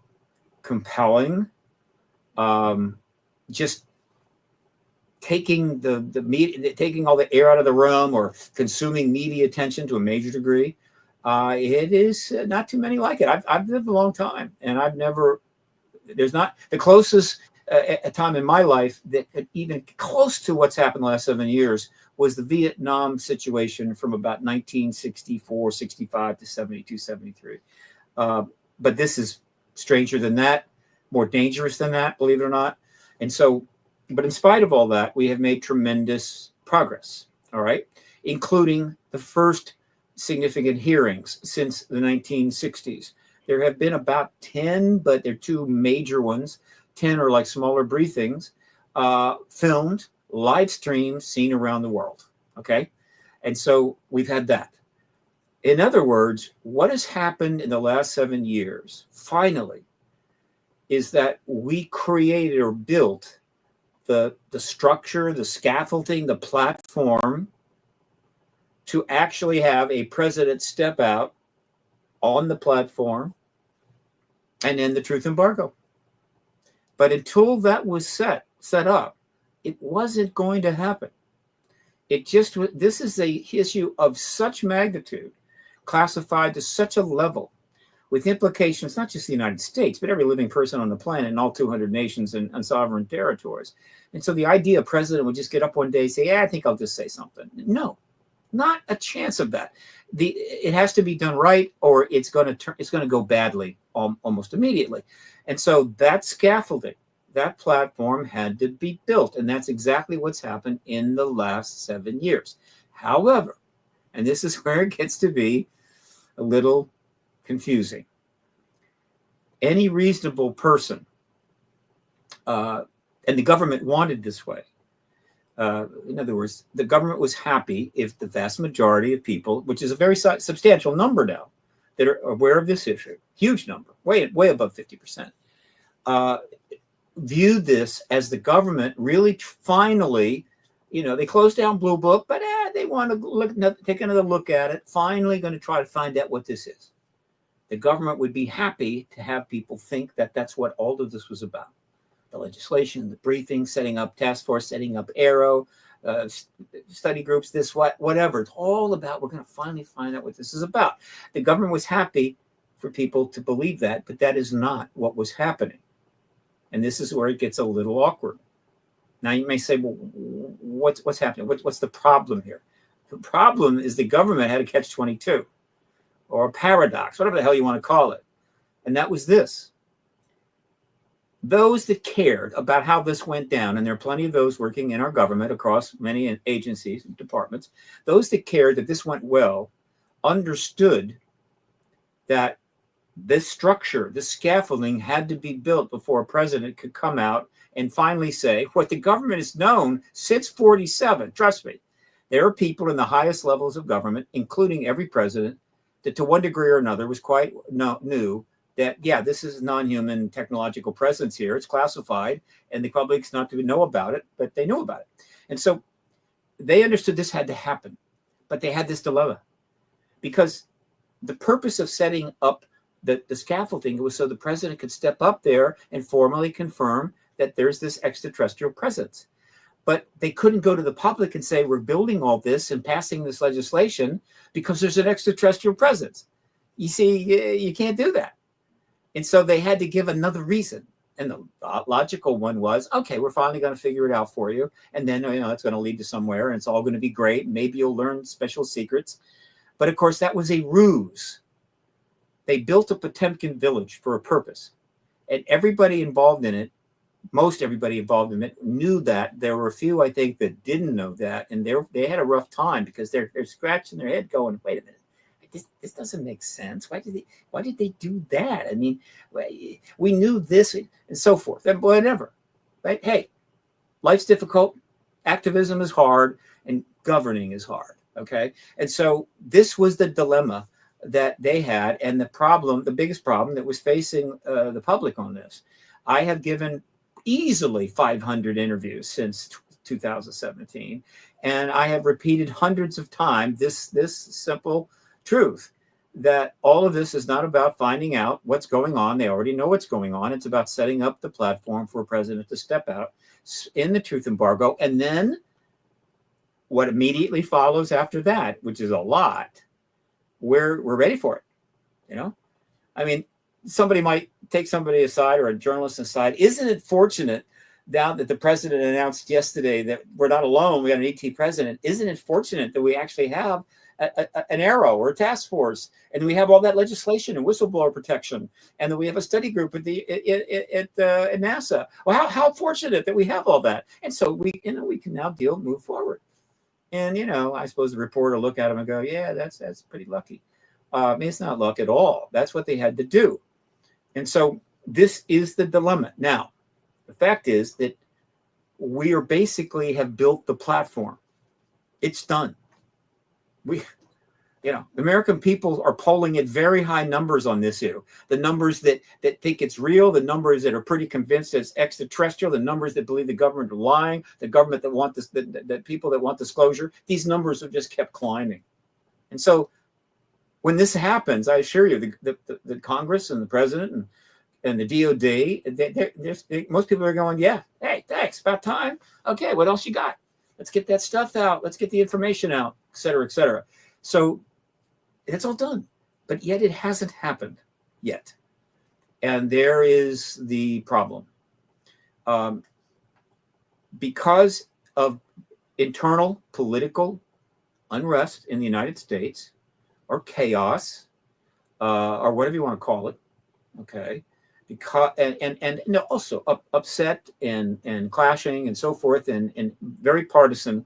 S3: compelling, just taking the media, taking all the air out of the room, or consuming media attention to a major degree. It is not too many like it. I've lived a long time, and there's not the closest a time in my life that even close to what's happened the last 7 years was the Vietnam situation from about 1964, 65 to 72, 73. But this is stranger than that, more dangerous than that, believe it or not. And so, but in spite of all that, we have made tremendous progress, all right, including the first significant hearings since the 1960s. There have been about 10, but they're two major ones. 10 are like smaller briefings, filmed, live streamed, seen around the world, okay? And so we've had that. In other words, what has happened in the last 7 years, finally, is that we created or built the structure, the scaffolding, the platform to actually have a president step out on the platform and end the truth embargo. But until that was set up, it wasn't going to happen. This is a issue of such magnitude, classified to such a level, with implications not just the United States, but every living person on the planet and all 200 nations and sovereign territories. And so the idea a president would just get up one day and say, yeah, I think I'll just say something. No, not a chance of that. It has to be done right, or it's going to go badly almost immediately. And so that scaffolding, that platform had to be built. And that's exactly what's happened in the last 7 years. However, and this is where it gets to be a little confusing. Any reasonable person, and the government wanted this way. In other words, the government was happy if the vast majority of people, which is a very substantial number now, that are aware of this issue, huge number, way above 50%, viewed this as the government really finally, they closed down Blue Book, but they want to take another look at it, finally going to try to find out what this is. The government would be happy to have people think that that's what all of this was about. The legislation, the briefing, setting up task force, setting up ARROW, study groups, whatever. It's all about, we're going to finally find out what this is about. The government was happy for people to believe that, but that is not what was happening. And this is where it gets a little awkward. Now you may say, well, what's happening? What's the problem here? The problem is the government had a catch-22 or a paradox, whatever the hell you want to call it. And that was this. Those that cared about how this went down, and there are plenty of those working in our government across many agencies and departments, those that cared that this went well, understood that this structure, this scaffolding had to be built before a president could come out and finally say what the government has known since 47. Trust me, there are people in the highest levels of government, including every president, that to one degree or another was quite knew that, yeah, this is non-human technological presence here. It's classified, and the public's not to know about it, but they know about it. And so they understood this had to happen, but they had this dilemma. Because the purpose of setting up the scaffolding was so the president could step up there and formally confirm that there's this extraterrestrial presence. But they couldn't go to the public and say, we're building all this and passing this legislation because there's an extraterrestrial presence. You see, you can't do that. And so they had to give another reason. And the logical one was, okay, we're finally going to figure it out for you. And then, it's going to lead to somewhere and it's all going to be great. Maybe you'll learn special secrets. But of course, that was a ruse. They built a Potemkin village for a purpose. And everybody involved in it, most everybody involved in it, knew that. There were a few, I think, that didn't know that. And they had a rough time because they're scratching their head going, wait a minute. This doesn't make sense. Why did they do that? I mean, we knew this and so forth, and whatever. Right? Hey, life's difficult, activism is hard, and governing is hard. Okay, and so this was the dilemma that they had, and the biggest problem that was facing the public on this. I have given easily 500 interviews since 2017, and I have repeated hundreds of times this simple truth, that all of this is not about finding out what's going on. They already know what's going on. It's about setting up the platform for a president to step out in the truth embargo. And then what immediately follows after that, which is a lot, we're ready for it. I mean, somebody might take somebody aside, or a journalist aside. Isn't it fortunate now that the president announced yesterday that we're not alone, we got an ET president? Isn't it fortunate that we actually have an arrow or a task force, and we have all that legislation and whistleblower protection, and that we have a study group at NASA? Well, how fortunate that we have all that, and so we can now move forward. And I suppose the reporter will look at him and go, "Yeah, that's pretty lucky." I mean, it's not luck at all. That's what they had to do, and so this is the dilemma. Now, the fact is that we are basically have built the platform. It's done. The American people are polling at very high numbers on this issue. The numbers that think it's real, the numbers that are pretty convinced it's extraterrestrial, the numbers that believe the government are lying, the government that want this, the people that want disclosure. These numbers have just kept climbing. And so when this happens, I assure you, the Congress and the president and the DOD, most people are going, "Yeah, hey, thanks, about time. Okay, what else you got? Let's get that stuff out. Let's get the information out, et cetera, et cetera." So it's all done, but yet it hasn't happened yet. And there is the problem. Because of internal political unrest in the United States, or chaos, or whatever you want to call it, okay? Because and also upset and clashing and so forth, and very partisan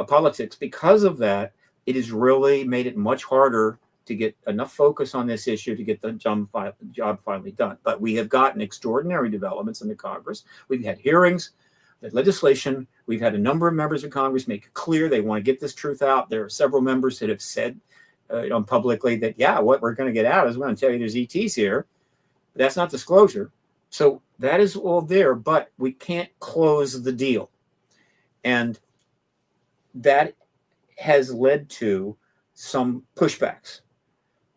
S3: politics. Because of that, it has really made it much harder to get enough focus on this issue to get the job finally done. But we have gotten extraordinary developments in the Congress. We've had hearings, the legislation. We've had a number of members of Congress make it clear they want to get this truth out. There are several members that have said publicly that, yeah, what we're going to get out is we're going to tell you there's ETs here. But that's not disclosure. So that is all there, but we can't close the deal. And that has led to some pushbacks.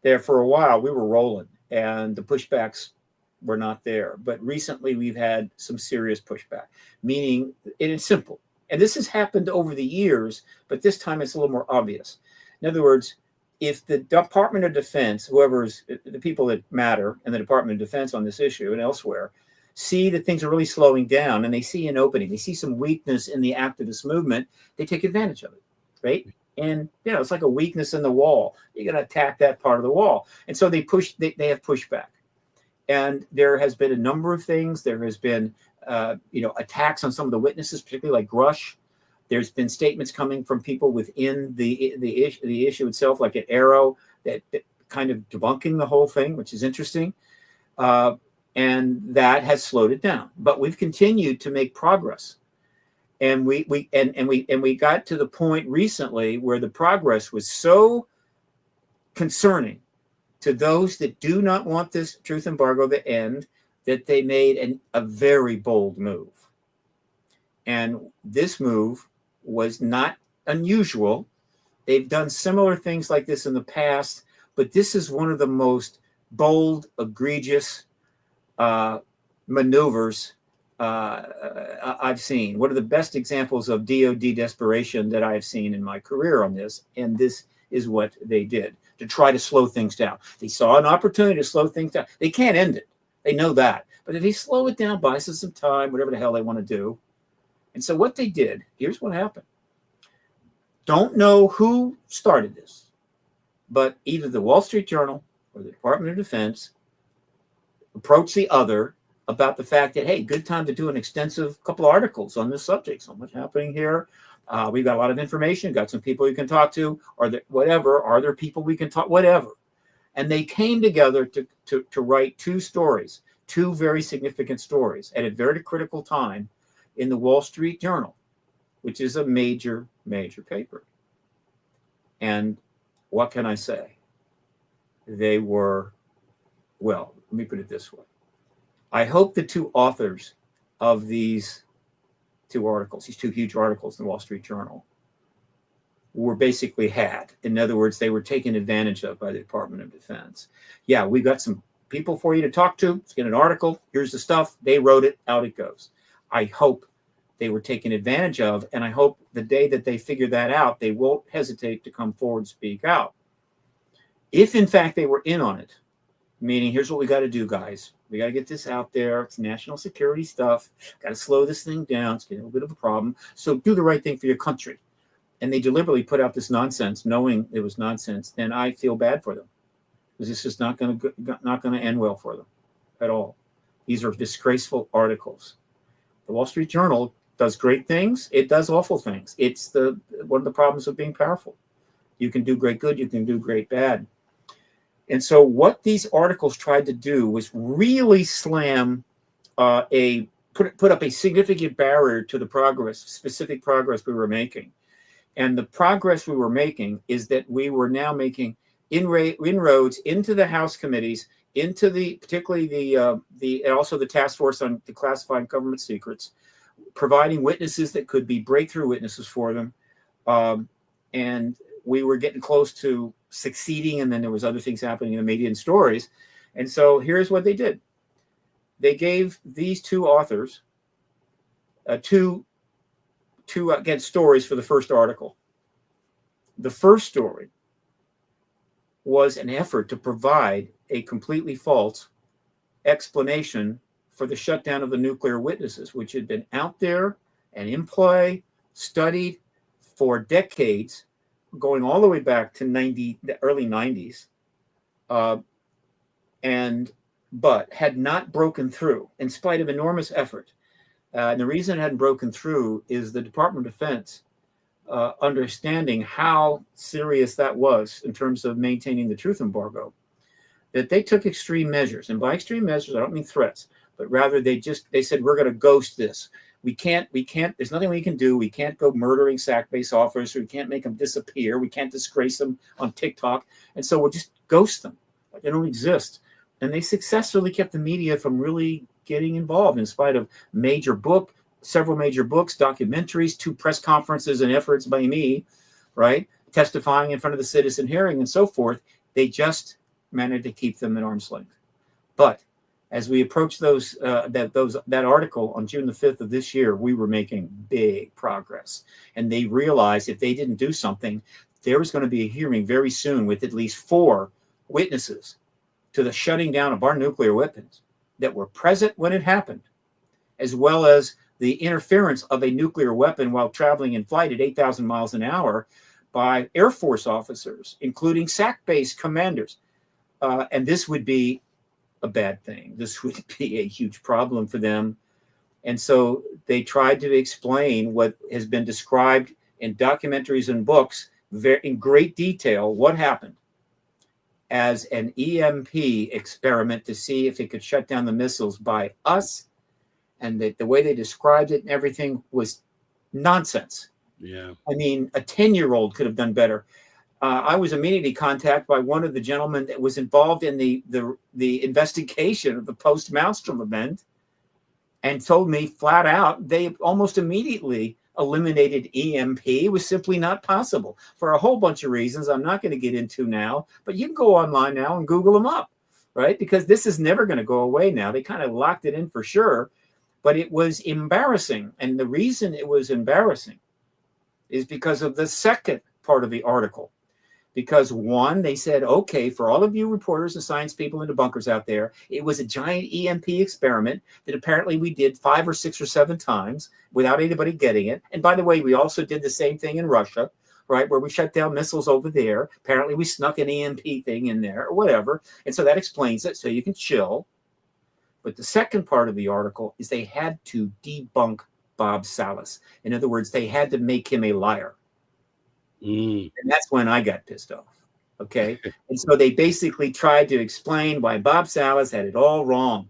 S3: There for a while, we were rolling, and the pushbacks were not there. But recently, we've had some serious pushback, meaning it is simple. And this has happened over the years, but this time it's a little more obvious. In other words, if the Department of Defense, whoever's the people that matter in the Department of Defense on this issue and elsewhere, see that things are really slowing down, and they see an opening, they see some weakness in the activist movement, they take advantage of it, right? And it's like a weakness in the wall. You're going to attack that part of the wall, and so they have pushback. And there has been a number of things. There has been attacks on some of the witnesses, particularly like Grush. There's been statements coming from people within the issue itself, like at Arrow, that kind of debunking the whole thing, which is interesting. And that has slowed it down. But we've continued to make progress. And we got to the point recently where the progress was so concerning to those that do not want this truth embargo to end, that they made a very bold move. And this move was not unusual. They've done similar things like this in the past, but this is one of the most bold, egregious maneuvers I've seen. One of the best examples of DOD desperation that I've seen in my career on this, and this is what they did to try to slow things down. They saw an opportunity to slow things down. They can't end it. They know that. But if they slow it down, buy some time, whatever the hell they want to do. And so what they did, here's what happened. Don't know who started this, but either the Wall Street Journal or the Department of Defense approached the other about the fact that, hey, good time to do an extensive couple of articles on this subject. So much happening here. We've got a lot of information, got some people you can talk to, or whatever. Are there people we can talk, whatever. And they came together to write two stories, two very significant stories at a very critical time in the Wall Street Journal, which is a major, major paper. And what can I say? they were, well, let me put it this way. I hope the two authors of these two articles, these two huge articles in the Wall Street Journal, were basically had. In other words, they were taken advantage of by the Department of Defense. Yeah, we've got some people for you to talk to. Let's get an article. Here's the stuff. They wrote it. Out it goes. I hope they were taken advantage of, and I hope the day that they figure that out, they won't hesitate to come forward and speak out. If, in fact, they were in on it, meaning, here's what we got to do, guys. We got to get this out there. It's national security stuff. Got to slow this thing down. It's getting a little bit of a problem. So do the right thing for your country. And they deliberately put out this nonsense, knowing it was nonsense. Then I feel bad for them, because this is not going to end well for them at all. These are disgraceful articles. The Wall Street Journal does great things. It does awful things. It's one of the problems of being powerful. You can do great good. You can do great bad. And so what these articles tried to do was really slam put up a significant barrier to the specific progress we were making. And the progress we were making is that we were now making inroads into the House committees, into particularly the and also the task force on declassifying government secrets, providing witnesses that could be breakthrough witnesses for them. And we were getting close to succeeding, and then there was other things happening in the media and stories. And so here's what they did. They gave these two authors two stories for the first article. The first story was an effort to provide a completely false explanation for the shutdown of the nuclear witnesses, which had been out there and in play, studied for decades, going all the way back to the early 90s, but had not broken through in spite of enormous effort. And the reason it hadn't broken through is the Department of Defense understanding how serious that was in terms of maintaining the truth embargo, that they took extreme measures. And by extreme measures, I don't mean threats, but rather they said, we're going to ghost this. We can't, there's nothing we can do. We can't go murdering SAC-based officers. We can't make them disappear. We can't disgrace them on TikTok. And so we'll just ghost them. Like they don't exist. And they successfully kept the media from really getting involved in spite of several major books, documentaries, 2 press conferences and efforts by me, right? Testifying in front of the citizen hearing and so forth. They just managed to keep them at arm's length. But as we approached that article on June the 5th of this year, we were making big progress. And they realized if they didn't do something, there was going to be a hearing very soon with at least 4 witnesses to the shutting down of our nuclear weapons that were present when it happened, as well as the interference of a nuclear weapon while traveling in flight at 8,000 miles an hour by Air Force officers, including SAC-based commanders. And this would be a bad thing. This would be a huge problem for them. And so they tried to explain what has been described in documentaries and books in great detail, what happened, as an EMP experiment to see if it could shut down the missiles by us. And that the way they described it and everything was nonsense.
S2: Yeah.
S3: I mean, a 10-year-old could have done better. I was immediately contacted by one of the gentlemen that was involved in the investigation of the post-Malmstrom event, and told me flat out they almost immediately eliminated EMP. It was simply not possible for a whole bunch of reasons I'm not going to get into now, but you can go online now and Google them up, right? Because this is never going to go away now. They kind of locked it in for sure, but it was embarrassing. And the reason it was embarrassing is because of the second part of the article. Because one, they said, okay, for all of you reporters and science people in the bunkers out there, it was a giant EMP experiment that apparently we did 5 or 6 or 7 times without anybody getting it. And by the way, we also did the same thing in Russia, right, where we shut down missiles over there. Apparently we snuck an EMP thing in there or whatever. And so that explains it, so you can chill. But the second part of the article is they had to debunk Bob Salas. In other words, they had to make him a liar. And that's when I got pissed off. Okay. And so they basically tried to explain why Bob Salas had it all wrong.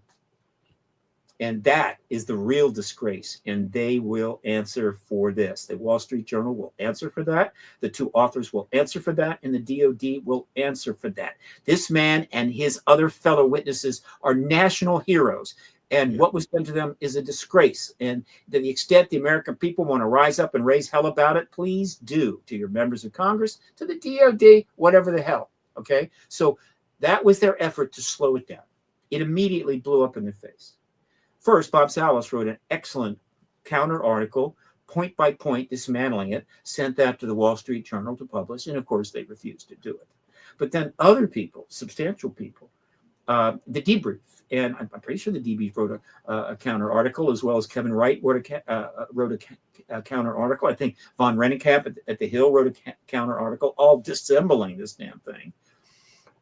S3: And that is the real disgrace. And they will answer for this. The Wall Street Journal will answer for that. The two authors will answer for that. And the DOD will answer for that. This man and his other fellow witnesses are national heroes. And what was done to them is a disgrace. And to the extent the American people want to rise up and raise hell about it, please do, to your members of Congress, to the DOD, whatever the hell. Okay? So that was their effort to slow it down. It immediately blew up in their face. First, Bob Salas wrote an excellent counter article, point by point, dismantling it, sent that to the Wall Street Journal to publish, and of course they refused to do it. But then other people, substantial people, the Debrief, and I'm pretty sure the Debrief wrote a counter article, as well as Kevin Wright wrote a counter article. I think Von Rennenkamp at the Hill wrote a counter article, all dissembling this damn thing.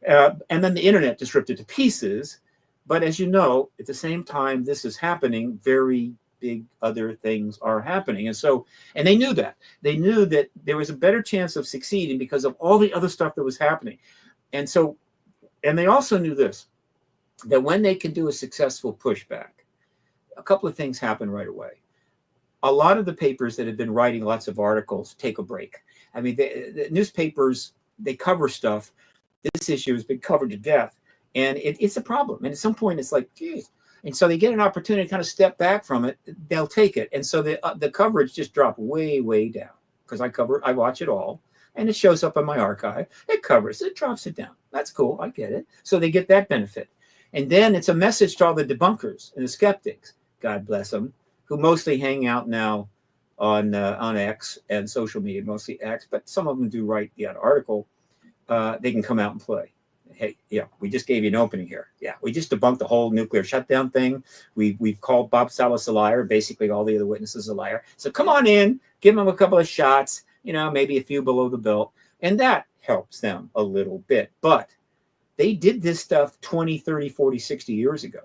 S3: And then the internet just ripped it to pieces. But as you know, at the same time this is happening, very big other things are happening. And they knew that. They knew that there was a better chance of succeeding because of all the other stuff that was happening. And they also knew this, that when they can do a successful pushback, a couple of things happen right away. A lot of the papers that have been writing lots of articles take a break. I mean, the newspapers, they cover stuff. This issue has been covered to death. And it's a problem. And at some point, it's like, geez. And so they get an opportunity to kind of step back from it. They'll take it. And so the coverage just dropped way, way down because I watch it all. And it shows up in my archive. It covers it, drops it down. That's cool. I get it. So they get that benefit. And then it's a message to all the debunkers and the skeptics, God bless them, who mostly hang out now on X and social media, mostly X. But some of them do write the article. They can come out and play. Hey, yeah, we just gave you an opening here. Yeah, we just debunked the whole nuclear shutdown thing. We've called Bob Salas a liar, basically all the other witnesses a liar. So come on in, give them a couple of shots, maybe a few below the belt. And that helps them a little bit. But they did this stuff 20, 30, 40, 60 years ago.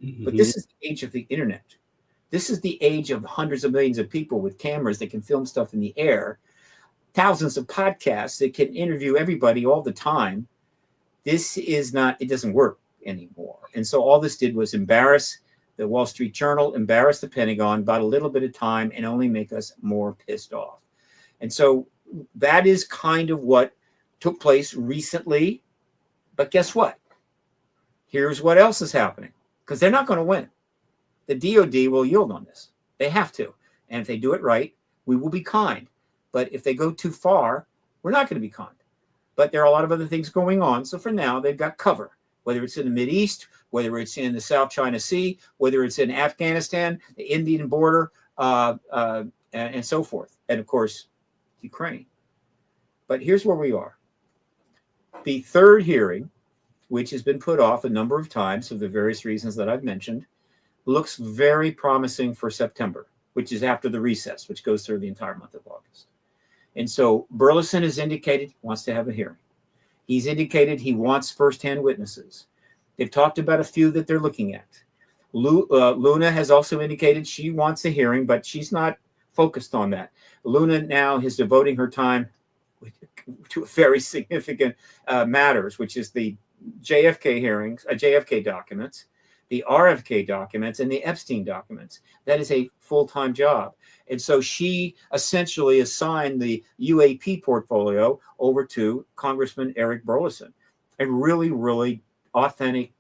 S3: Mm-hmm. But this is the age of the internet. This is the age of hundreds of millions of people with cameras that can film stuff in the air, thousands of podcasts that can interview everybody all the time. It doesn't work anymore. And so all this did was embarrass the Wall Street Journal, embarrass the Pentagon, about a little bit of time, and only make us more pissed off. And so that is kind of what took place recently. But guess what? Here's what else is happening, because they're not going to win. The DOD will yield on this. They have to. And if they do it right, we will be kind. But if they go too far, we're not going to be kind. But there are a lot of other things going on. So for now, they've got cover, whether it's in the Mideast, whether it's in the South China Sea, whether it's in Afghanistan, the Indian border, and so forth. And of course, Ukraine. But here's where we are. The third hearing, which has been put off a number of times for the various reasons that I've mentioned, looks very promising for September, which is after the recess, which goes through the entire month of August. And so Burleson has indicated he wants to have a hearing. He's indicated he wants firsthand witnesses. They've talked about a few that they're looking at. Luna has also indicated she wants a hearing, but she's not focused on that. Luna now is devoting her time to very significant matters, which is the JFK hearings, JFK documents, the RFK documents, and the Epstein documents. That is a full-time job. And so she essentially assigned the UAP portfolio over to Congressman Eric Burleson, a really, really authentic,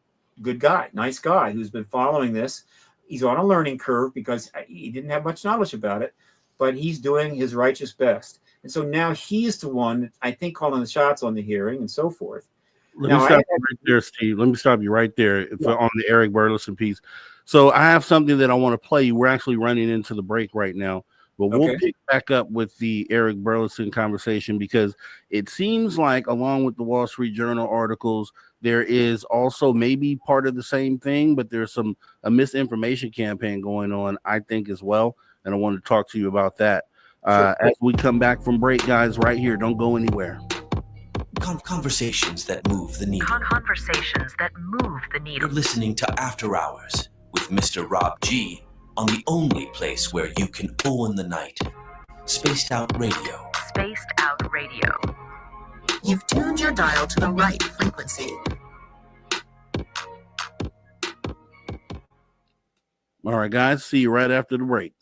S3: good guy, nice guy who's been following this. He's on a learning curve because he didn't have much knowledge about it, but he's doing his righteous best. And so now he's the one, I think, calling the shots on the hearing and so forth.
S2: Let me stop you right there, Steve. Let me stop you right there on the Eric Burleson piece. So I have something that I want to play. We're actually running into the break right now, but we'll pick back up with the Eric Burleson conversation because it seems like, along with the Wall Street Journal articles, there is also maybe part of the same thing, but there's a misinformation campaign going on, I think, as well. And I want to talk to you about that as we come back from break, guys. Right here, don't go anywhere.
S4: Conversations that move the needle.
S5: Conversations that move the needle.
S4: You're listening to After Hours with Mr. Rob G on the only place where you can own the night. Spaced Out Radio.
S5: Spaced Out Radio.
S6: You've tuned your dial to the right frequency.
S2: All right, guys. See you right after the break.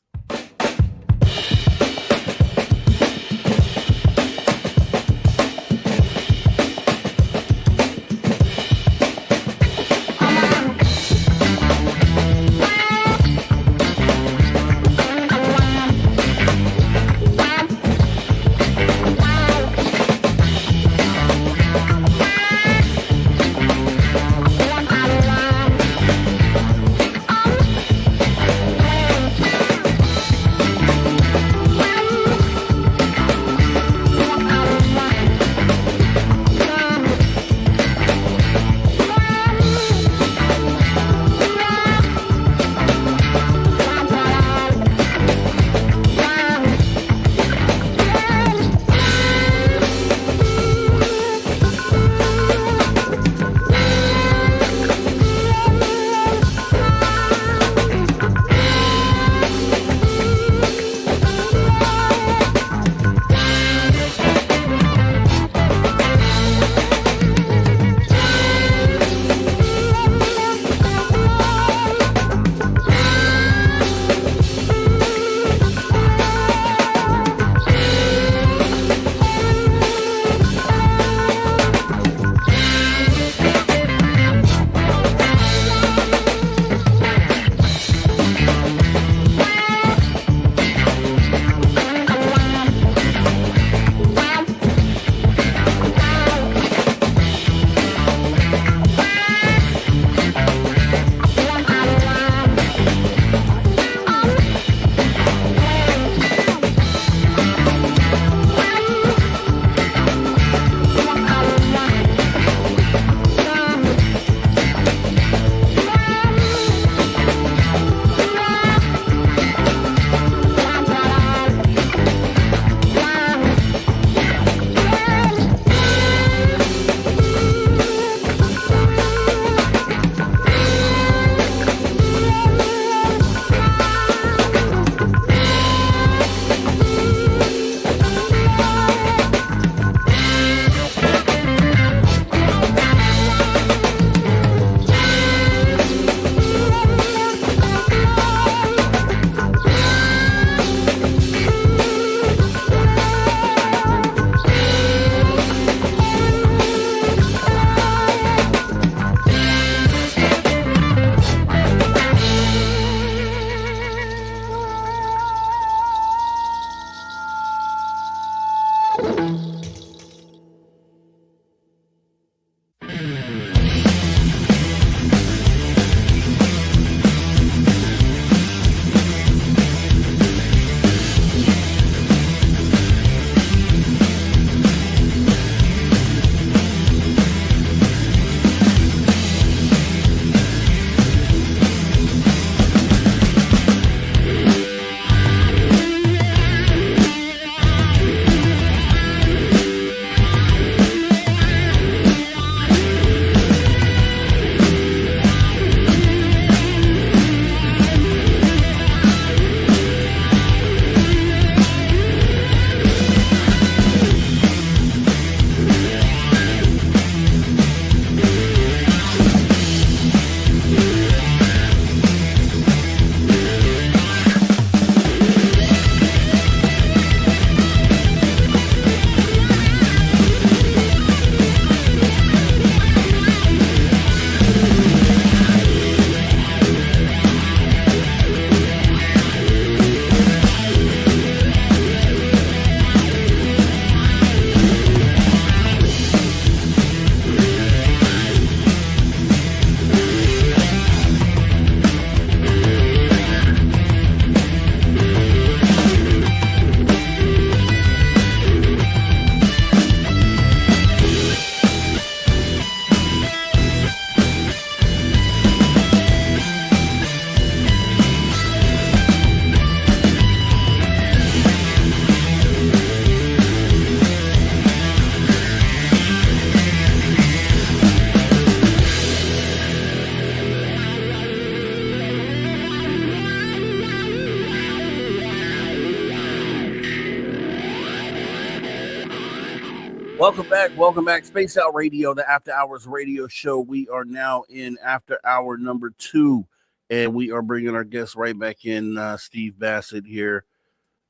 S2: Welcome back. Space Out Radio, the After Hours radio show. We are now in After Hour number 2. and we are bringing our guest right back in, Steve Bassett here,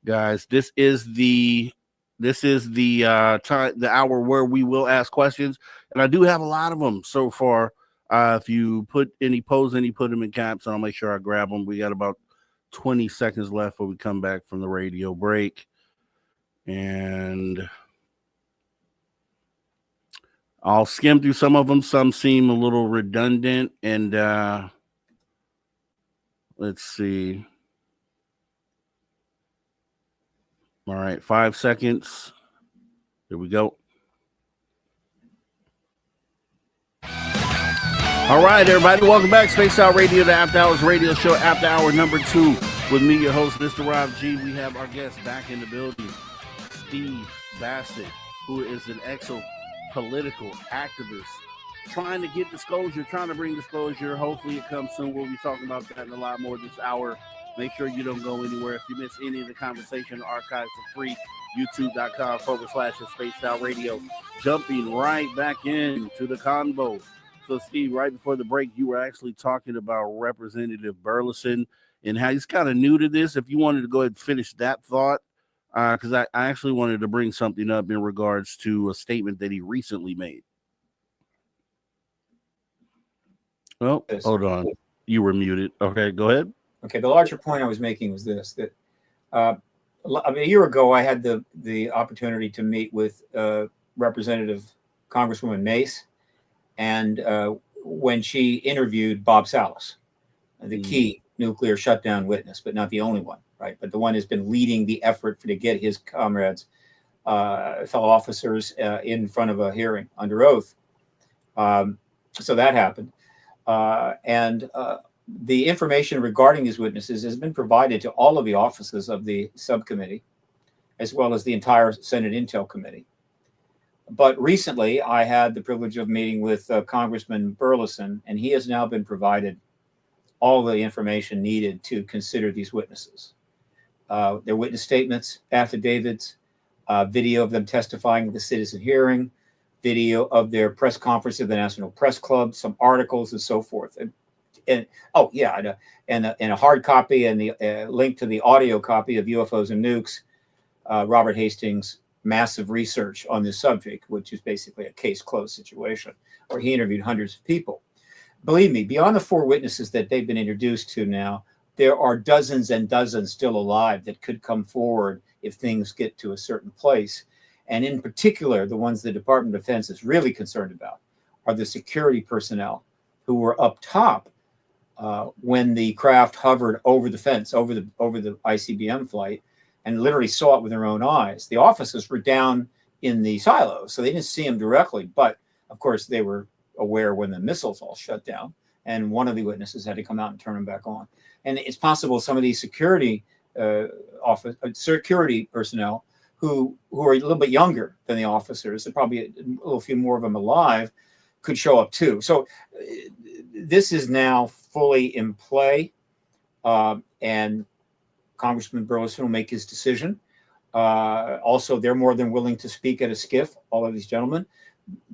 S2: guys. This is the time, the hour where we will ask questions, and I do have a lot of them so far. If you put put them in caps, and I'll make sure I grab them. We got about 20 seconds left before we come back from the radio break, and I'll skim through some of them. Some seem a little redundant, and let's see. All right, 5 seconds. Here we go. All right, everybody, welcome back. Space Out Radio, the After Hours radio show, After Hour number 2, with me, your host, Mr. Rob G. We have our guest back in the building, Steve Bassett, who is an exopolitical activist, trying to get disclosure, trying to bring disclosure. Hopefully it comes soon. We'll be talking about that and a lot more this hour. Make sure you don't go anywhere. If you miss any of the conversation, archive for free, youtube.com/Spaced Out Radio. Jumping right back into the convo. So, Steve, right before the break, you were actually talking about Representative Burleson and how he's kind of new to this. If you wanted to go ahead and finish that thought, because I actually wanted to bring something up in regards to a statement that he recently made. Oh, hold on. You were muted. Okay, go ahead.
S3: Okay, the larger point I was making was this, that a year ago, I had the opportunity to meet with Representative Congresswoman Mace, and when she interviewed Bob Salas, the key nuclear shutdown witness, but not the only one, right? But the one who's been leading the effort to get his comrades, fellow officers in front of a hearing under oath. So that happened. And the information regarding these witnesses has been provided to all of the offices of the subcommittee, as well as the entire Senate Intel Committee. But recently, I had the privilege of meeting with Congressman Burleson, and he has now been provided all the information needed to consider these witnesses. Their witness statements, affidavits, video of them testifying at the citizen hearing, video of their press conference at the National Press Club, some articles, and so forth. And a hard copy and the link to the audio copy of UFOs and Nukes, Robert Hastings' massive research on this subject, which is basically a case closed situation, where he interviewed hundreds of people. Believe me, beyond the 4 witnesses that they've been introduced to now, there are dozens and dozens still alive that could come forward if things get to a certain place. And in particular, the ones the Department of Defense is really concerned about are the security personnel who were up top when the craft hovered over the fence, over the ICBM flight, and literally saw it with their own eyes. The officers were down in the silos, so they didn't see them directly. But of course, they were aware when the missiles all shut down, and one of the witnesses had to come out and turn them back on. And it's possible some of these security personnel who are a little bit younger than the officers, and probably a little few more of them alive, could show up too. So this is now fully in play, and Congressman Burleson will make his decision. Also, they're more than willing to speak at a SCIF, all of these gentlemen.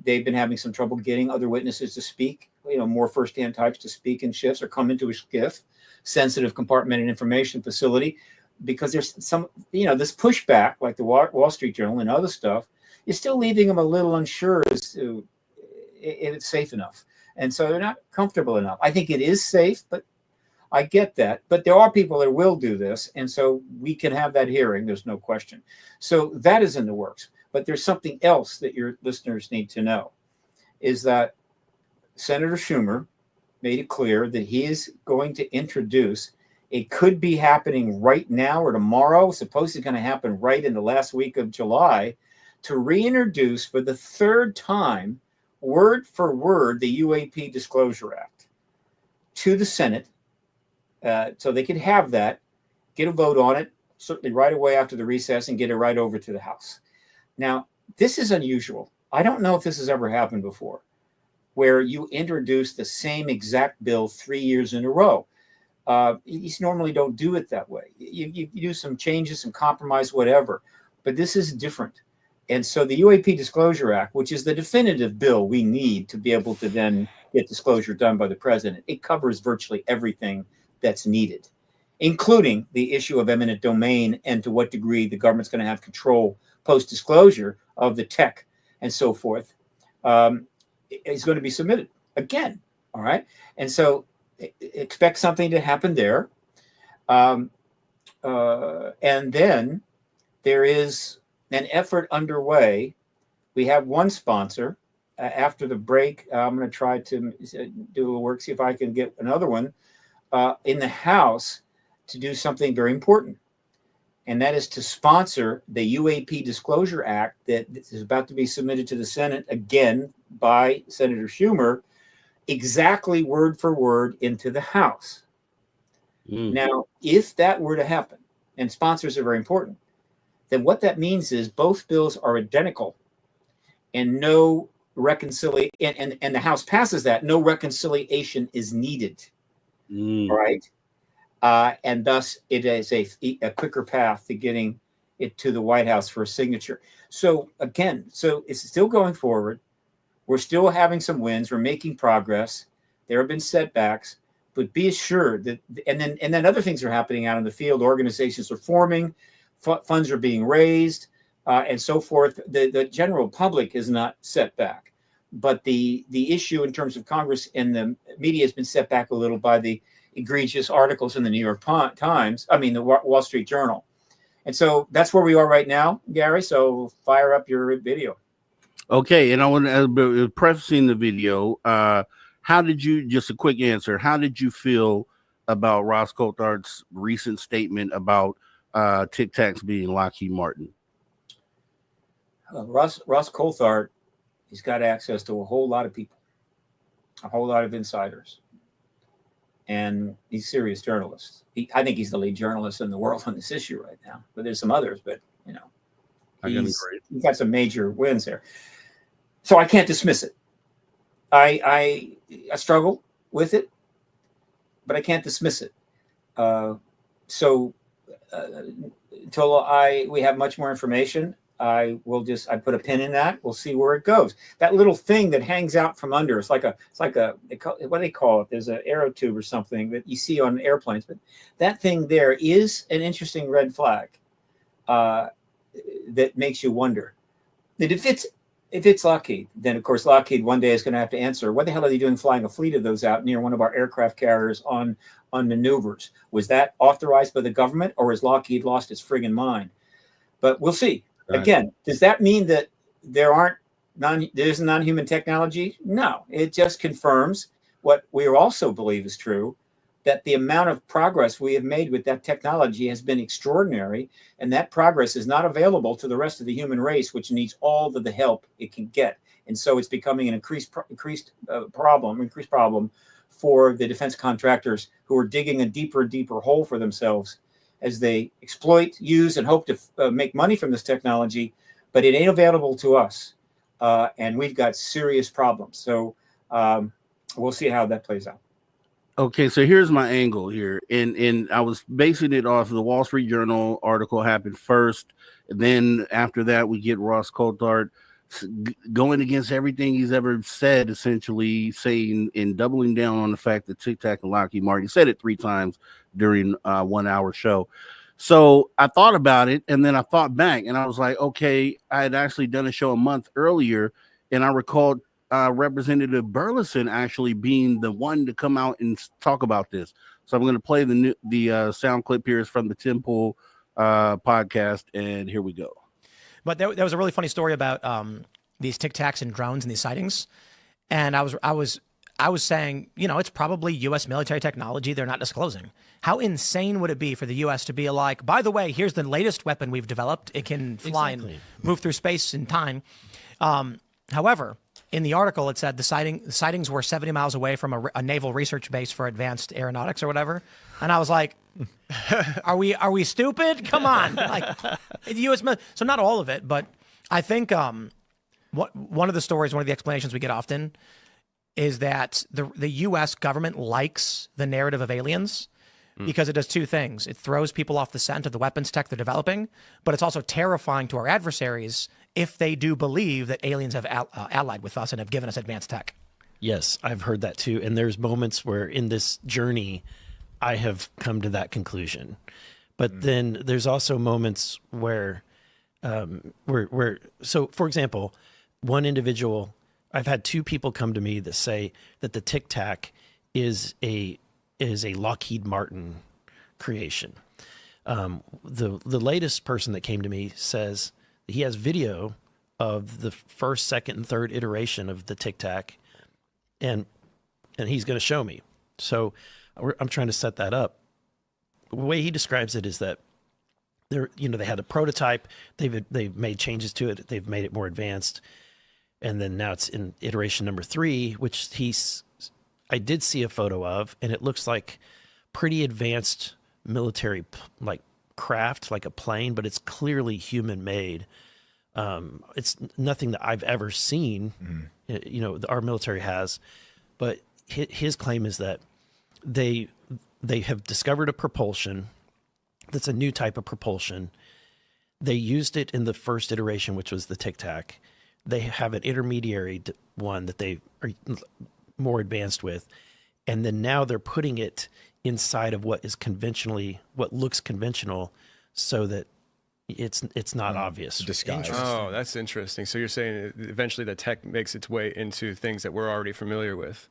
S3: They've been having some trouble getting other witnesses to speak, more firsthand types to speak in shifts or come into a SCIF, sensitive compartmented information facility, because there's some, this pushback, like the Wall Street Journal and other stuff, is still leaving them a little unsure as to if it's safe enough. And so they're not comfortable enough. I think it is safe, but I get that. But there are people that will do this. And so we can have that hearing. There's no question. So that is in the works. But there's something else that your listeners need to know, is that Senator Schumer made it clear that he is going to introduce, it could be happening right now or tomorrow, supposed it's going to happen right in the last week of July, to reintroduce for the 3rd time, word for word, the UAP Disclosure Act to the Senate, so they could have that, get a vote on it, certainly right away after the recess, and get it right over to the House. Now, this is unusual. I don't know if this has ever happened before, where you introduce the same exact bill 3 years in a row. You normally don't do it that way. You do some changes, some compromise, whatever. But this is different. And so the UAP Disclosure Act, which is the definitive bill we need to be able to then get disclosure done by the president. It covers virtually everything that's needed, including the issue of eminent domain and to what degree the government's going to have control post-disclosure of the tech and so forth. Is going to be submitted again. All right. And so expect something to happen there. And then there is an effort underway. We have one sponsor. After the break, I'm going to try to do a little work, see if I can get another one in the House to do something very important. And that is to sponsor the UAP Disclosure Act that is about to be submitted to the Senate again by Senator Schumer, exactly word for word into the House. Now, if that were to happen, and sponsors are very important, then what that means is both bills are identical and no reconciliation, and the House passes that, no reconciliation is needed. Right? And thus it is a quicker path to getting it to the White House for a signature. So again, it's still going forward. We're still having some wins. We're making progress. There have been setbacks, but be assured that, and then other things are happening out in the field. Organizations are forming, funds are being raised, and so forth. The general public is not set back, but the issue in terms of Congress and the media has been set back a little by the egregious articles in the New York Times. I mean, the Wall Street Journal. And so that's where we are right now, Gary. So fire up your video.
S2: Okay, and I want to prefacing the video. How did you? Just a quick answer. How did you feel about Ross Coulthard's recent statement about Tic Tacs being Lockheed Martin?
S3: Ross Coulthard, he's got access to a whole lot of people, a whole lot of insiders, and he's a serious journalist. I think he's the lead journalist in the world on this issue right now. But there's some others, but he's got some major wins there. So I can't dismiss it. I struggle with it, but I can't dismiss it. Until we have much more information, I put a pin in that. We'll see where it goes. That little thing that hangs out from under, it's like a what do they call it? There's an arrow tube or something that you see on airplanes, but that thing there is an interesting red flag that makes you wonder that if it's Lockheed, then of course Lockheed one day is going to have to answer, what the hell are they doing flying a fleet of those out near one of our aircraft carriers on maneuvers? Was that authorized by the government, or has Lockheed lost its friggin' mind? But we'll see. Right. Again, does that mean that there's non-human technology? No, it just confirms what we also believe is true, that the amount of progress we have made with that technology has been extraordinary, and that progress is not available to the rest of the human race, which needs all of the help it can get. And so it's becoming an increased problem for the defense contractors who are digging a deeper and deeper hole for themselves as they exploit, use, and hope to make money from this technology, but it ain't available to us, and we've got serious problems. So we'll see how that plays out.
S2: Okay, so here's my angle here, and I was basing it off of the Wall Street Journal article happened first, and then after that we get Ross Coulthard going against everything he's ever said, essentially saying and doubling down on the fact that Tic Tac and Lockheed Martin, he said it 3 times during a 1 hour show. So I thought about it, and then I thought back, and I was like, okay, I had actually done a show a month earlier, and I recalled Representative Burleson actually being the one to come out and talk about this. So I'm going to play the sound clip here is from the Tim Pool podcast, and here we go.
S7: But there was a really funny story about these Tic Tacs and drones and these sightings, and I was saying, it's probably U.S. military technology they're not disclosing. How insane would it be for the U.S. to be like, by the way, here's the latest weapon we've developed. It can fly and move through space and time. However, in the article, it said the sightings were 70 miles away from a naval research base for advanced aeronautics or whatever. And I was like, are we stupid? Come on. Like the U.S. So not all of it, but I think one of the stories, one of the explanations we get often is that the U.S. government likes the narrative of aliens because it does 2 things. It throws people off the scent of the weapons tech they're developing, but it's also terrifying to our adversaries if they do believe that aliens have allied with us and have given us advanced tech.
S8: Yes, I've heard that too. And there's moments where in this journey, I have come to that conclusion. But then there's also moments where, so for example, one individual, I've had two people come to me that say that the Tic Tac is a Lockheed Martin creation. The latest person that came to me says he has video of the first, second, and third iteration of the Tic Tac, and he's going to show me. So I'm trying to set that up. The way he describes it is that they had a prototype, they've made changes to it, they've made it more advanced, and then now it's in iteration number 3, which I did see a photo of, and it looks like pretty advanced military like craft, like a plane, but it's clearly human made. It's nothing that I've ever seen, our military has, but his claim is that they have discovered a propulsion that's a new type of propulsion. They used it in the first iteration, which was the Tic Tac. They have an intermediary one that they are more advanced with, and then now they're putting it inside of what looks conventional, so that it's not obvious.
S9: Disguise. Oh, that's interesting. So you're saying eventually the tech makes its way into things that we're already familiar with.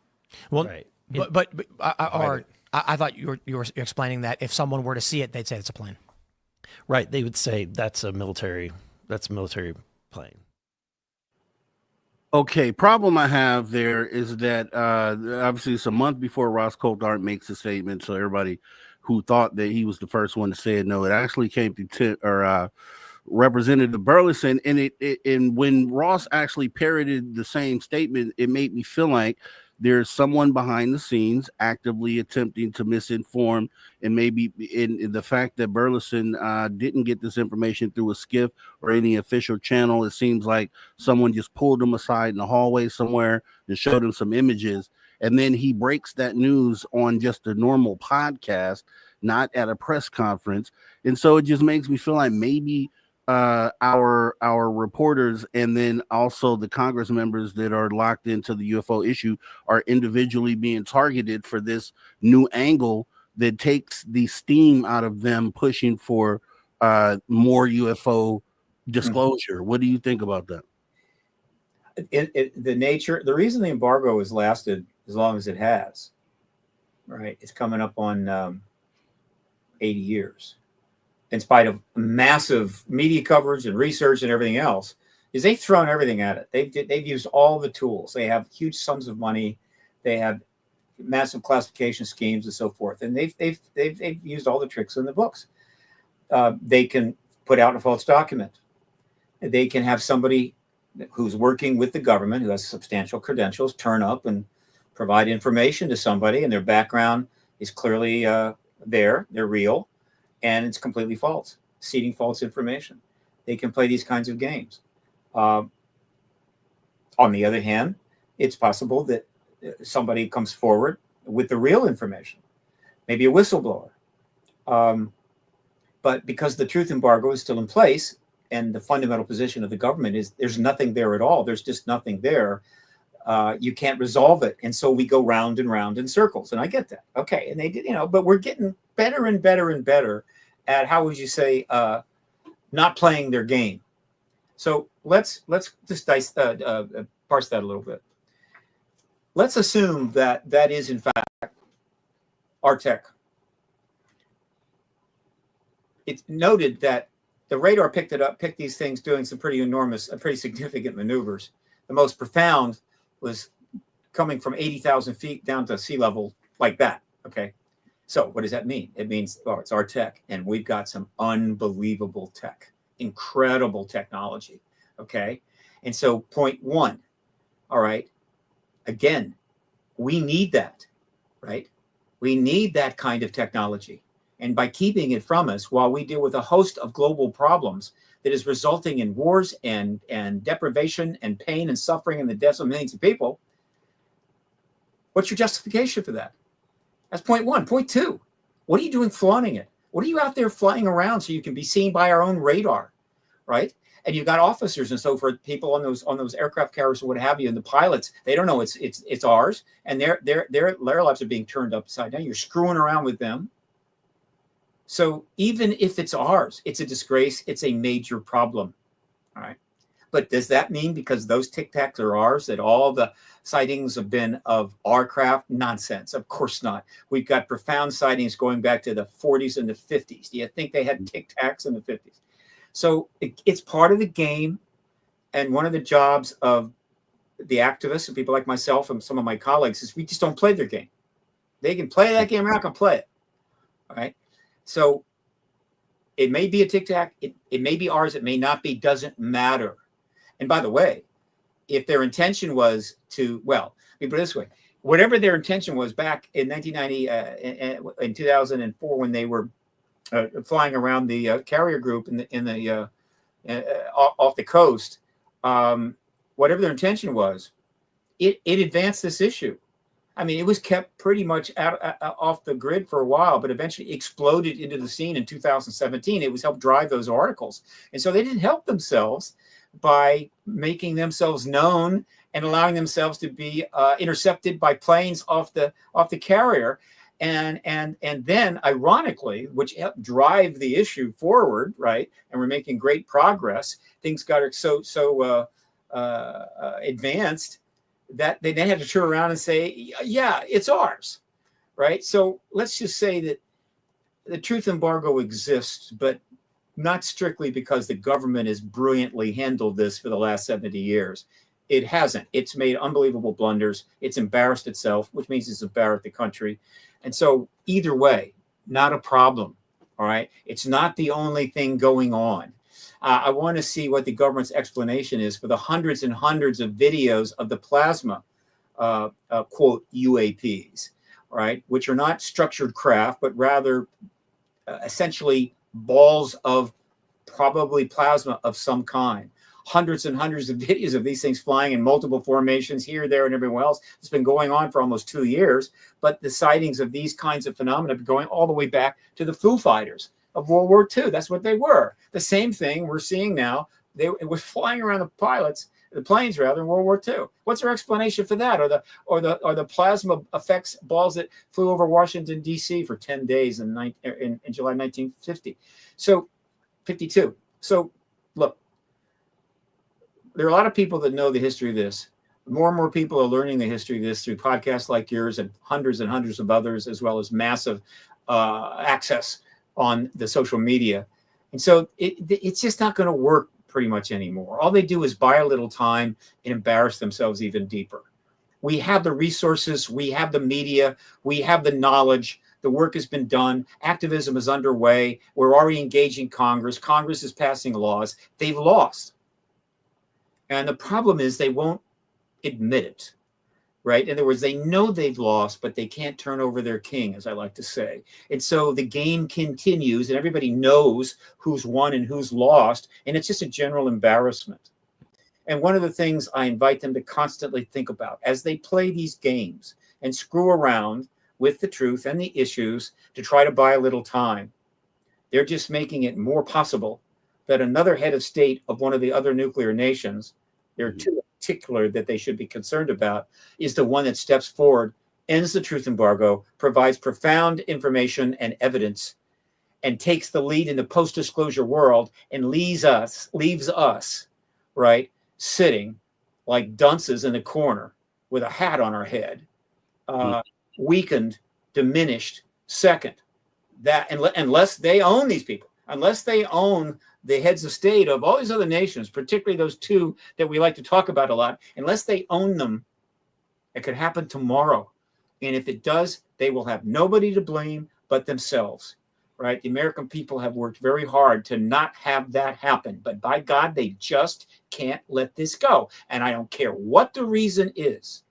S7: Well,
S8: right.
S7: but I thought you were explaining that if someone were to see it, they'd say it's a plane.
S8: Right. They would say that's a military plane.
S2: Okay, problem I have there is that obviously it's a month before Ross Coulthart makes a statement, so everybody who thought that he was the first one to say it, no, it actually came through Representative Burleson, and when Ross actually parroted the same statement, it made me feel like there's someone behind the scenes actively attempting to misinform, and maybe in the fact that Burleson didn't get this information through a skiff or any official channel. It seems like someone just pulled him aside in the hallway somewhere and showed him some images. And then he breaks that news on just a normal podcast, not at a press conference. And so it just makes me feel like maybe our reporters, and then also the Congress members that are locked into the UFO issue, are individually being targeted for this new angle that takes the steam out of them pushing for more UFO disclosure. What do you think about that?
S3: The reason the embargo has lasted as long as it has, right? It's coming up on 80 years. In spite of massive media coverage and research and everything else, is they've thrown everything at it. They've used all the tools. They have huge sums of money. They have massive classification schemes and so forth. And they've used all the tricks in the books. They can put out a false document. They can have somebody who's working with the government, who has substantial credentials, turn up and provide information to somebody, and their background is clearly they're real. And it's completely false, seeding false information. They can play these kinds of games. On the other hand, it's possible that somebody comes forward with the real information, maybe a whistleblower. But because the truth embargo is still in place, and the fundamental position of the government is there's nothing there at all, there's just nothing there, you can't resolve it. And so we go round and round in circles. And I get that. Okay. And they did, but we're getting better and better and better at, how would you say, not playing their game. So let's just parse that a little bit. Let's assume that is in fact our tech. It's noted that the radar picked these things doing some pretty significant maneuvers. The most profound was coming from 80,000 feet down to sea level like that. Okay. So what does that mean? It means, it's our tech, and we've got some unbelievable tech, incredible technology. Okay. And so point one, all right, again, we need that, right? We need that kind of technology. And by keeping it from us while we deal with a host of global problems that is resulting in wars and deprivation and pain and suffering and the deaths of millions of people, what's your justification for that? That's point one. Point two, what are you doing flaunting it? What are you out there flying around so you can be seen by our own radar, right? And you've got officers and so forth, people on those aircraft carriers or what have you, and the pilots, they don't know it's ours, and their lives are being turned upside down. You're screwing around with them. So even if it's ours, it's a disgrace. It's a major problem. All right. But does that mean because those Tic Tacs are ours that all the sightings have been of our craft? Nonsense. Of course not. We've got profound sightings going back to the 40s and the 50s. Do you think they had Tic Tacs in the 50s? So it's part of the game. And one of the jobs of the activists and people like myself and some of my colleagues is we just don't play their game. They can play that game. We're not going to play it. All right. So it may be a Tic Tac. It may be ours. It may not be. Doesn't matter. And by the way, if their intention was to, well, let me put it this way, whatever their intention was back in 1990, in 2004, when they were flying around the carrier group off the coast, whatever their intention was, it advanced this issue. I mean, it was kept pretty much off the grid for a while, but eventually exploded into the scene in 2017. It was helped drive those articles. And so they didn't help themselves by making themselves known and allowing themselves to be intercepted by planes off the carrier. And then, ironically, which helped drive the issue forward, right? And we're making great progress. Things got so advanced that they then had to turn around and say, yeah, it's ours, right? So let's just say that the truth embargo exists, but not strictly because the government has brilliantly handled this for the last 70 years. It hasn't. It's made unbelievable blunders. It's embarrassed itself, which means it's embarrassed the country. And so either way, not a problem, all right? It's not the only thing going on. I want to see what the government's explanation is for the hundreds and hundreds of videos of the plasma, quote, UAPs, right, which are not structured craft, but rather essentially balls of probably plasma of some kind. Hundreds and hundreds of videos of these things flying in multiple formations here, there, and everywhere else. It's been going on for almost 2 years, but the sightings of these kinds of phenomena have been going all the way back to the Foo Fighters of World War II. That's what they were. The same thing we're seeing now. It was flying around the planes rather, in World War II. What's their explanation for that? Or the plasma effects balls that flew over Washington, D.C. for 10 days in July 1950. So 52. So look, there are a lot of people that know the history of this. More and more people are learning the history of this through podcasts like yours and hundreds of others, as well as massive access on the social media. And so it's just not going to work pretty much anymore. All they do is buy a little time and embarrass themselves even deeper. We have the resources, we have the media, we have the knowledge. The work has been done. Activism is underway. We're already engaging Congress. Congress is passing laws. They've lost. And the problem is they won't admit it, right? In other words, they know they've lost, but they can't turn over their king, as I like to say. And so the game continues, and everybody knows who's won and who's lost, and it's just a general embarrassment. And one of the things I invite them to constantly think about as they play these games and screw around with the truth and the issues to try to buy a little time, they're just making it more possible that another head of state of one of the other nuclear nations, there are two in particular that they should be concerned about, is the one that steps forward, ends the truth embargo, provides profound information and evidence, and takes the lead in the post-disclosure world and leaves us, right, sitting like dunces in the corner with a hat on our head, weakened, diminished, second. That unless they own these people, unless they own the heads of state of all these other nations, particularly those two that we like to talk about a lot, unless they own them, it could happen tomorrow. And if it does, they will have nobody to blame but themselves, right? The American people have worked very hard to not have that happen. But by God, they just can't let this go. And I don't care what the reason is.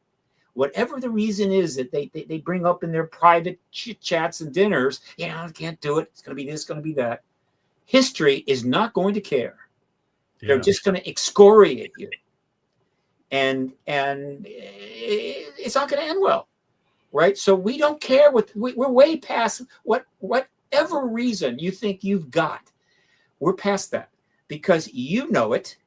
S3: Whatever the reason is that they bring up in their private chats and dinners, I can't do it. It's going to be this, going to be that. History is not going to care. Yeah. They're just going to excoriate you. And it's not going to end well, right? So we don't care we're way past whatever reason you think you've got. We're past that because you know it.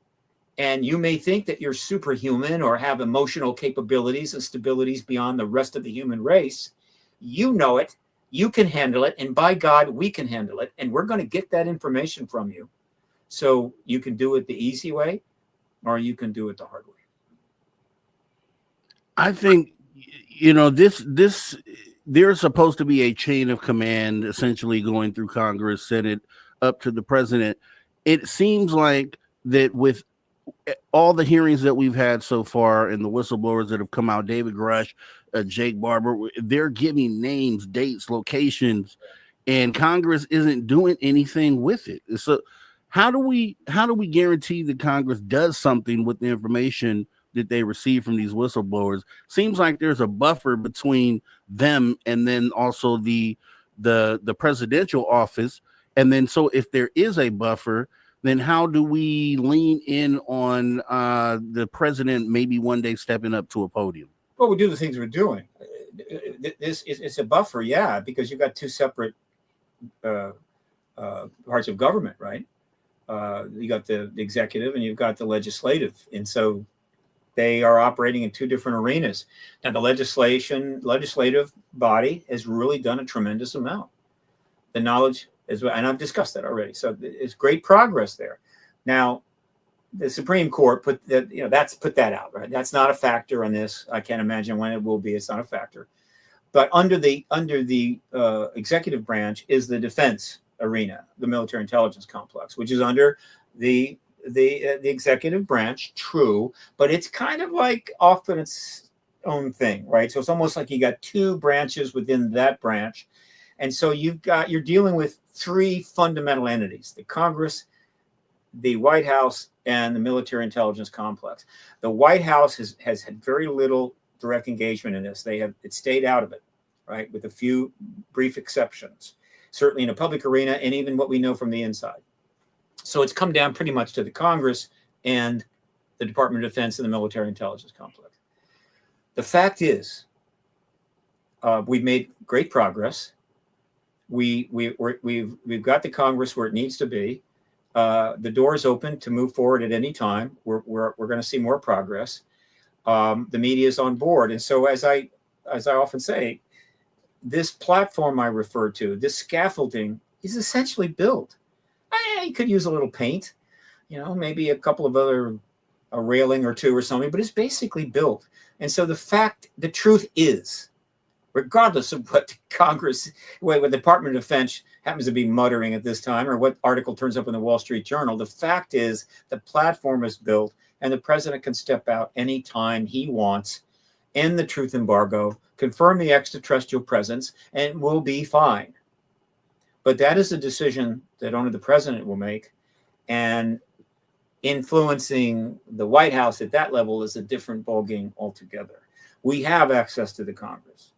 S3: And you may think that you're superhuman or have emotional capabilities and stabilities beyond the rest of the human race. You know it. You can handle it. And by God, we can handle it. And we're going to get that information from you. So you can do it the easy way, or you can do it the hard way.
S2: I think, there's supposed to be a chain of command essentially going through Congress, Senate, up to the president. It seems like that with all the hearings that we've had so far and the whistleblowers that have come out, David Grush, Jake Barber, they're giving names, dates, locations, and Congress isn't doing anything with it. So how do we guarantee that Congress does something with the information that they receive from these whistleblowers? Seems like there's a buffer between them and then also the presidential office. And then so if there is a buffer, then how do we lean in on the president maybe one day stepping up to a podium?
S3: Well, we do the things we're doing. It's a buffer, yeah, because you've got two separate parts of government, right? You got the executive and you've got the legislative. And so they are operating in two different arenas. Now, the legislative body has really done a tremendous amount. The knowledge is, and I've discussed that already. So it's great progress there. Now, the Supreme Court put that out, right? That's not a factor on this. I can't imagine when it will be. It's not a factor. But under the executive branch is the defense arena, the military intelligence complex, which is under the executive branch. True, but it's kind of like off in its own thing, right? So it's almost like you got two branches within that branch. And so you're dealing with three fundamental entities: the Congress, the White House, and the military intelligence complex. The White House has had very little direct engagement in this. It stayed out of it, right, with a few brief exceptions, certainly in a public arena and even what we know from the inside. So it's come down pretty much to the Congress and the Department of Defense and the military intelligence complex. The fact is, we've made great progress. We've got the Congress where it needs to be. The door is open to move forward at any time. We're going to see more progress. The media is on board, and so as I often say, this platform I refer to, this scaffolding, is essentially built. You could use a little paint, maybe a couple of a railing or two or something, but it's basically built. And so the truth is, regardless of what the Department of Defense happens to be muttering at this time, or what article turns up in the Wall Street Journal, the fact is the platform is built, and the president can step out anytime he wants, end the truth embargo, confirm the extraterrestrial presence, and we'll be fine. But that is a decision that only the president will make, and influencing the White House at that level is a different ballgame altogether. We have access to the Congress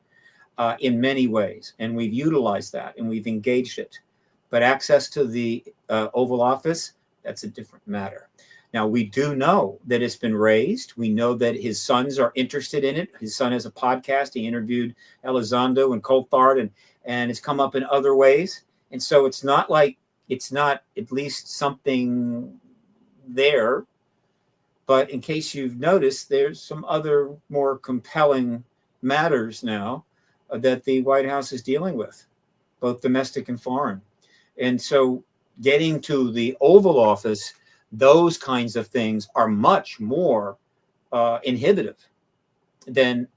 S3: in many ways, and we've utilized that and we've engaged it. But access to the Oval Office, that's a different matter. Now, we do know that it's been raised. We know that his sons are interested in it. His son has a podcast. He interviewed Elizondo and Coulthard, and it's come up in other ways. And so it's not like it's not at least something there. But in case you've noticed, there's some other more compelling matters now that the White House is dealing with, both domestic and foreign. And so getting to the Oval Office, those kinds of things are much more inhibitive than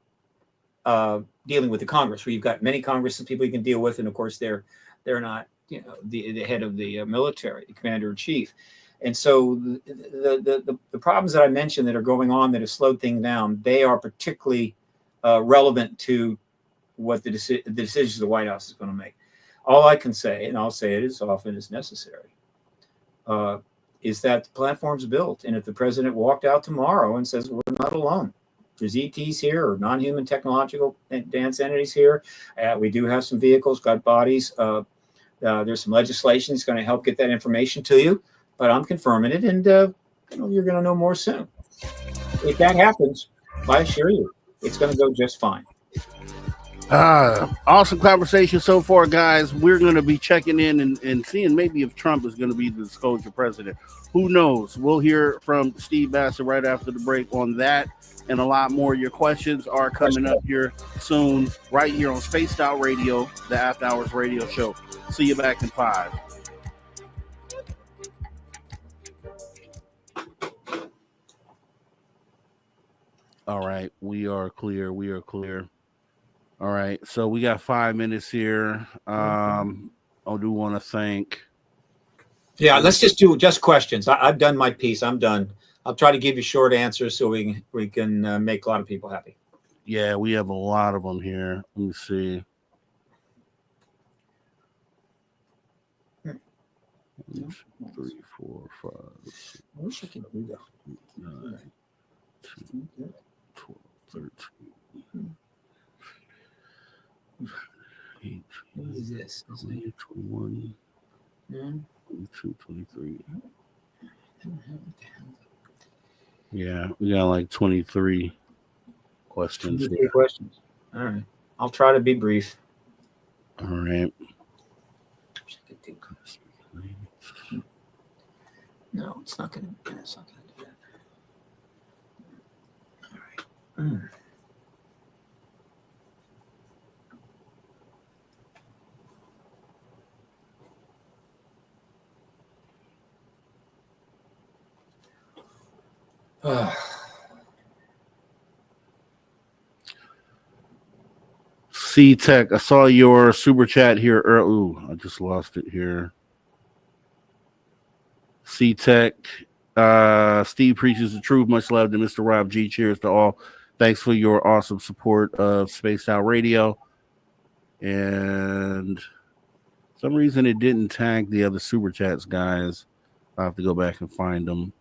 S3: dealing with the Congress, where you've got many Congress people you can deal with. And of course, they're not, the head of the military, the commander in chief. And so the problems that I mentioned that are going on that have slowed things down, they are particularly relevant to what the decisions the White House is going to make. All I can say, and I'll say it as often as necessary, is that the platform's built. And if the president walked out tomorrow and says, we're not alone, there's ETs here or non-human technological advanced entities here. We do have some vehicles, got bodies. There's some legislation that's going to help get that information to you. But I'm confirming it, and you're going to know more soon. If that happens, I assure you, it's going to go just fine.
S2: Awesome conversation so far, guys. We're going to be checking in and seeing maybe if Trump is going to be the disclosure president. Who knows? We'll hear from Steve Bassett right after the break on that and a lot more. Your questions are coming up here soon, right here on Spaced Out Radio, the After Hours Radio Show. See you back in 5. All right, we are clear. We are clear. All right, so we got 5 minutes here. I do want to thank.
S3: Yeah, let's just do just questions. I've done my piece. I'm done. I'll try to give you short answers so we can make a lot of people happy.
S2: Yeah, we have a lot of them here. Let me see.
S3: Yeah.
S2: 3, 4, 5. Six,
S3: I wish I could do that.
S2: 9, 10, 12, 13. 18,
S3: What is this?
S2: 20, 21, 22, 23. Yeah, we got like 23 questions.
S3: 23 questions. All right. I'll try to be brief.
S2: All right.
S3: No, it's not going to do that. All right.
S2: C-Tech, I saw your super chat here. Ooh, I just lost it here. C-Tech, Steve preaches the truth. Much love to Mr. Rob G. Cheers to all. Thanks for your awesome support of Spaced Out Radio. And for some reason it didn't tag the other super chats, guys. I'll have to go back and find them.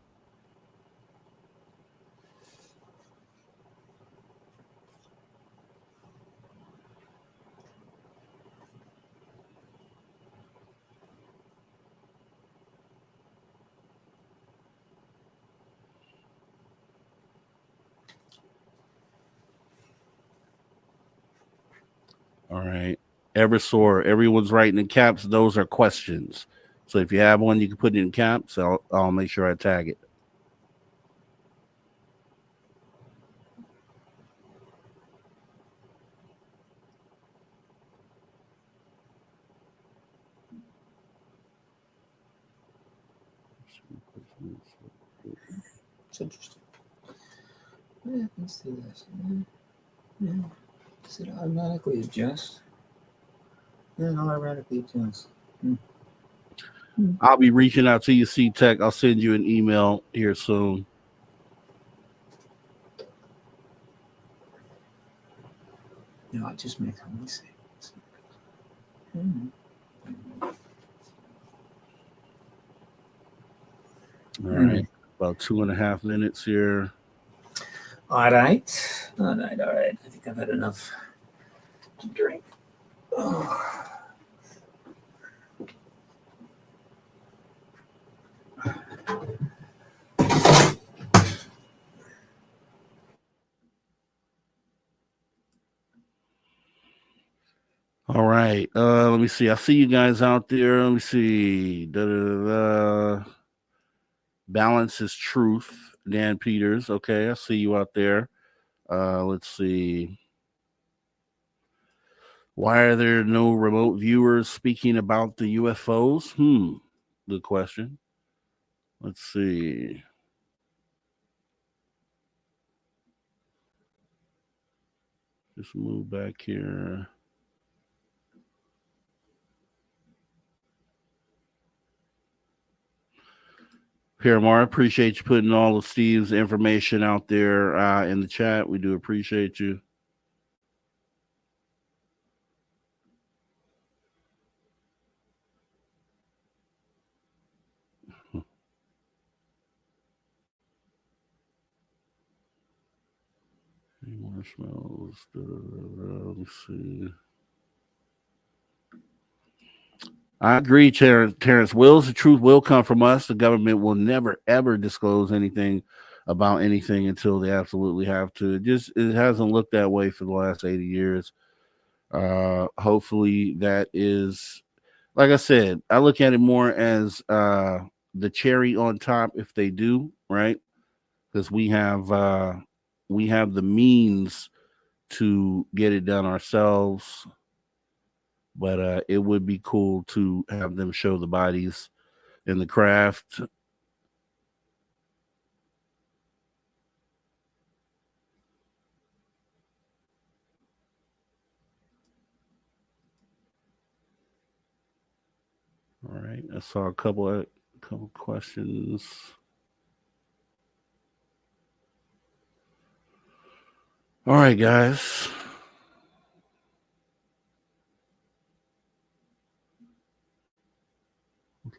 S2: All right. Eversore, everyone's writing in caps. Those are questions. So if you have one, you can put it in caps. I'll make sure I tag it.
S3: It's interesting. Yeah, let's do this. Yeah. Does it automatically adjust? Yeah, it automatically adjusts.
S2: I'll be reaching out to you, C-Tech. I'll send you an email here soon.
S3: No, it just makes me see.
S2: All right. About 2.5 minutes here.
S3: All right. I think I've had enough to drink. Oh.
S2: All right. Let me see. I see you guys out there. Let me see. Balance is truth. Dan Peters. Okay, I see you out there. Let's see. Why are there no remote viewers speaking about the UFOs? Good question. Let's see. Just move back here. Paramar, appreciate you putting all of Steve's information out there in the chat. We do appreciate you. Marshmallows. Let me see. I agree, Terrence. Wills, the truth will come from us. The government will never, ever disclose anything about anything until they absolutely have to. It hasn't looked that way for the last 80 years. Hopefully that is, like I said, I look at it more as the cherry on top if they do, right? Because we have the means to get it done ourselves. But it would be cool to have them show the bodies in the craft. All right, I saw a couple questions. All right, guys.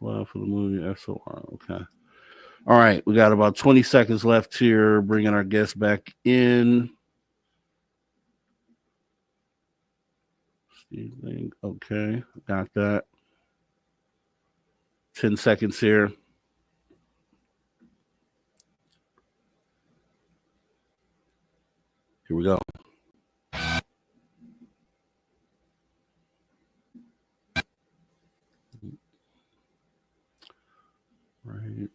S2: Love for the movie SOR. Okay. All right, we got about 20 seconds left here, bringing our guests back in. Steve, okay, got that. 10 seconds here. Here we go. Right.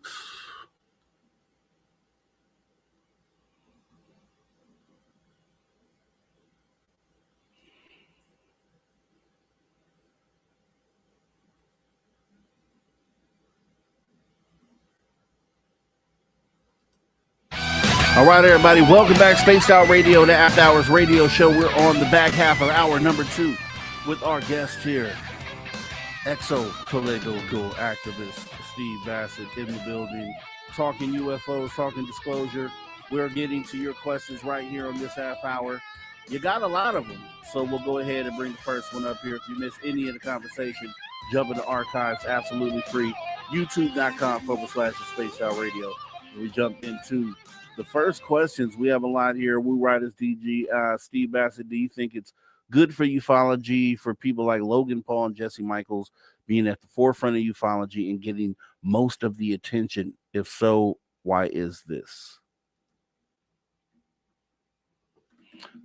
S2: All right, everybody, welcome back. Spaced Out Radio, the After Hours radio show. We're on the back half of hour number 2 with our guest here, exopolitical activist Steve Bassett in the building, talking UFOs, talking disclosure. We're getting to your questions right here on this half hour. You got a lot of them, so we'll go ahead and bring the first one up here. If you missed any of the conversation, jump in the archives, absolutely free. YouTube.com/The Spaced Out Radio. We jumped into the first questions. We have a lot here. Woo Riders DG, Steve Bassett, do you think it's good for ufology for people like Logan Paul and Jesse Michaels being at the forefront of ufology and getting most of the attention? If so, why is this?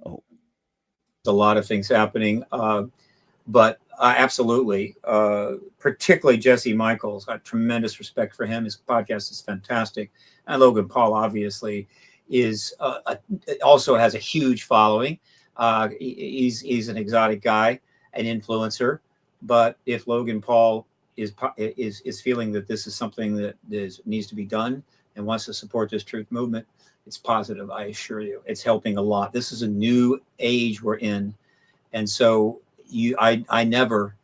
S3: Oh, a lot of things happening, but absolutely, particularly Jesse Michaels. I have tremendous respect for him. His podcast is fantastic. And Logan Paul, obviously, is also has a huge following. He's an exotic guy, an influencer. But if Logan Paul is feeling that this is something that needs to be done and wants to support this truth movement, it's positive. I assure you, it's helping a lot. This is a new age we're in, and so I never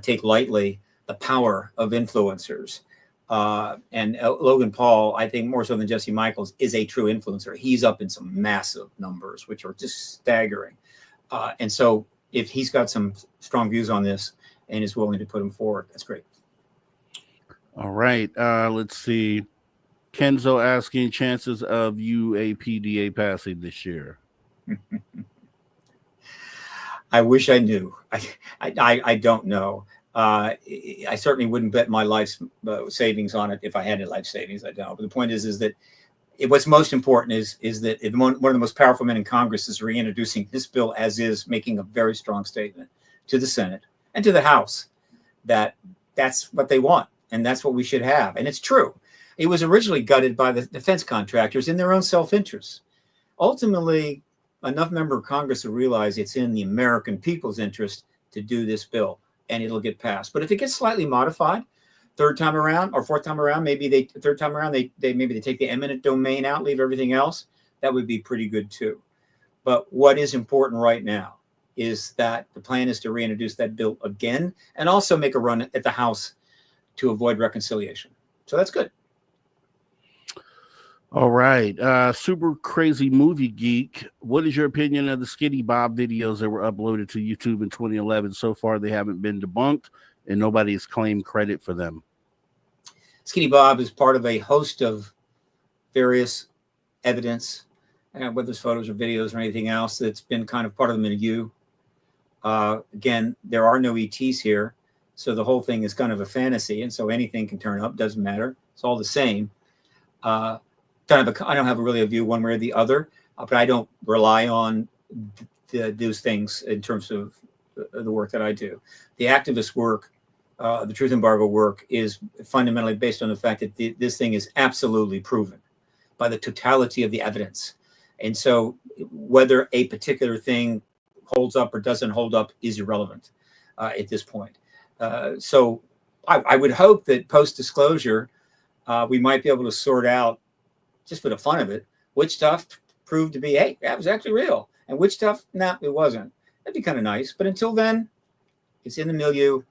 S3: take lightly the power of influencers. And Logan Paul, I think more so than Jesse Michaels, is a true influencer. He's up in some massive numbers, which are just staggering. And so if he's got some strong views on this and is willing to put them forward, that's great.
S2: All right. Let's see. Kenzo asking chances of UAPDA passing this year.
S3: I wish I knew. I don't know. I certainly wouldn't bet my life savings on it if I had any life savings. I don't. But the point is that what's most important is that one of the most powerful men in Congress is reintroducing this bill as is, making a very strong statement to the Senate and to the House that that's what they want and that's what we should have. And it's true. It was originally gutted by the defense contractors in their own self-interest. Ultimately, enough member of Congress to realize it's in the American people's interest to do this bill, and it'll get passed. But if it gets slightly modified, third time around or fourth time around, maybe they take the eminent domain out, leave everything else. That would be pretty good too. But what is important right now is that the plan is to reintroduce that bill again and also make a run at the House to avoid reconciliation. So that's good.
S2: All right. Super Crazy Movie Geek. What is your opinion of the Skinny Bob videos that were uploaded to YouTube in 2011? So far, they haven't been debunked, and nobody has claimed credit for them.
S3: Skinny Bob is part of a host of various evidence, whether it's photos or videos or anything else, that's been kind of part of the milieu. Again, there are no ETs here, so the whole thing is kind of a fantasy, and so anything can turn up. Doesn't matter. It's all the same. I don't have really a view one way or the other, but I don't rely on those things in terms of the work that I do. The activist work, the truth embargo work, is fundamentally based on the fact that this thing is absolutely proven by the totality of the evidence. And so whether a particular thing holds up or doesn't hold up is irrelevant at this point. So I would hope that post-disclosure, we might be able to sort out, just for the fun of it, which stuff proved to be, hey, that was actually real, and which stuff, nah, it wasn't. That'd be kind of nice. But until then, it's in the milieu.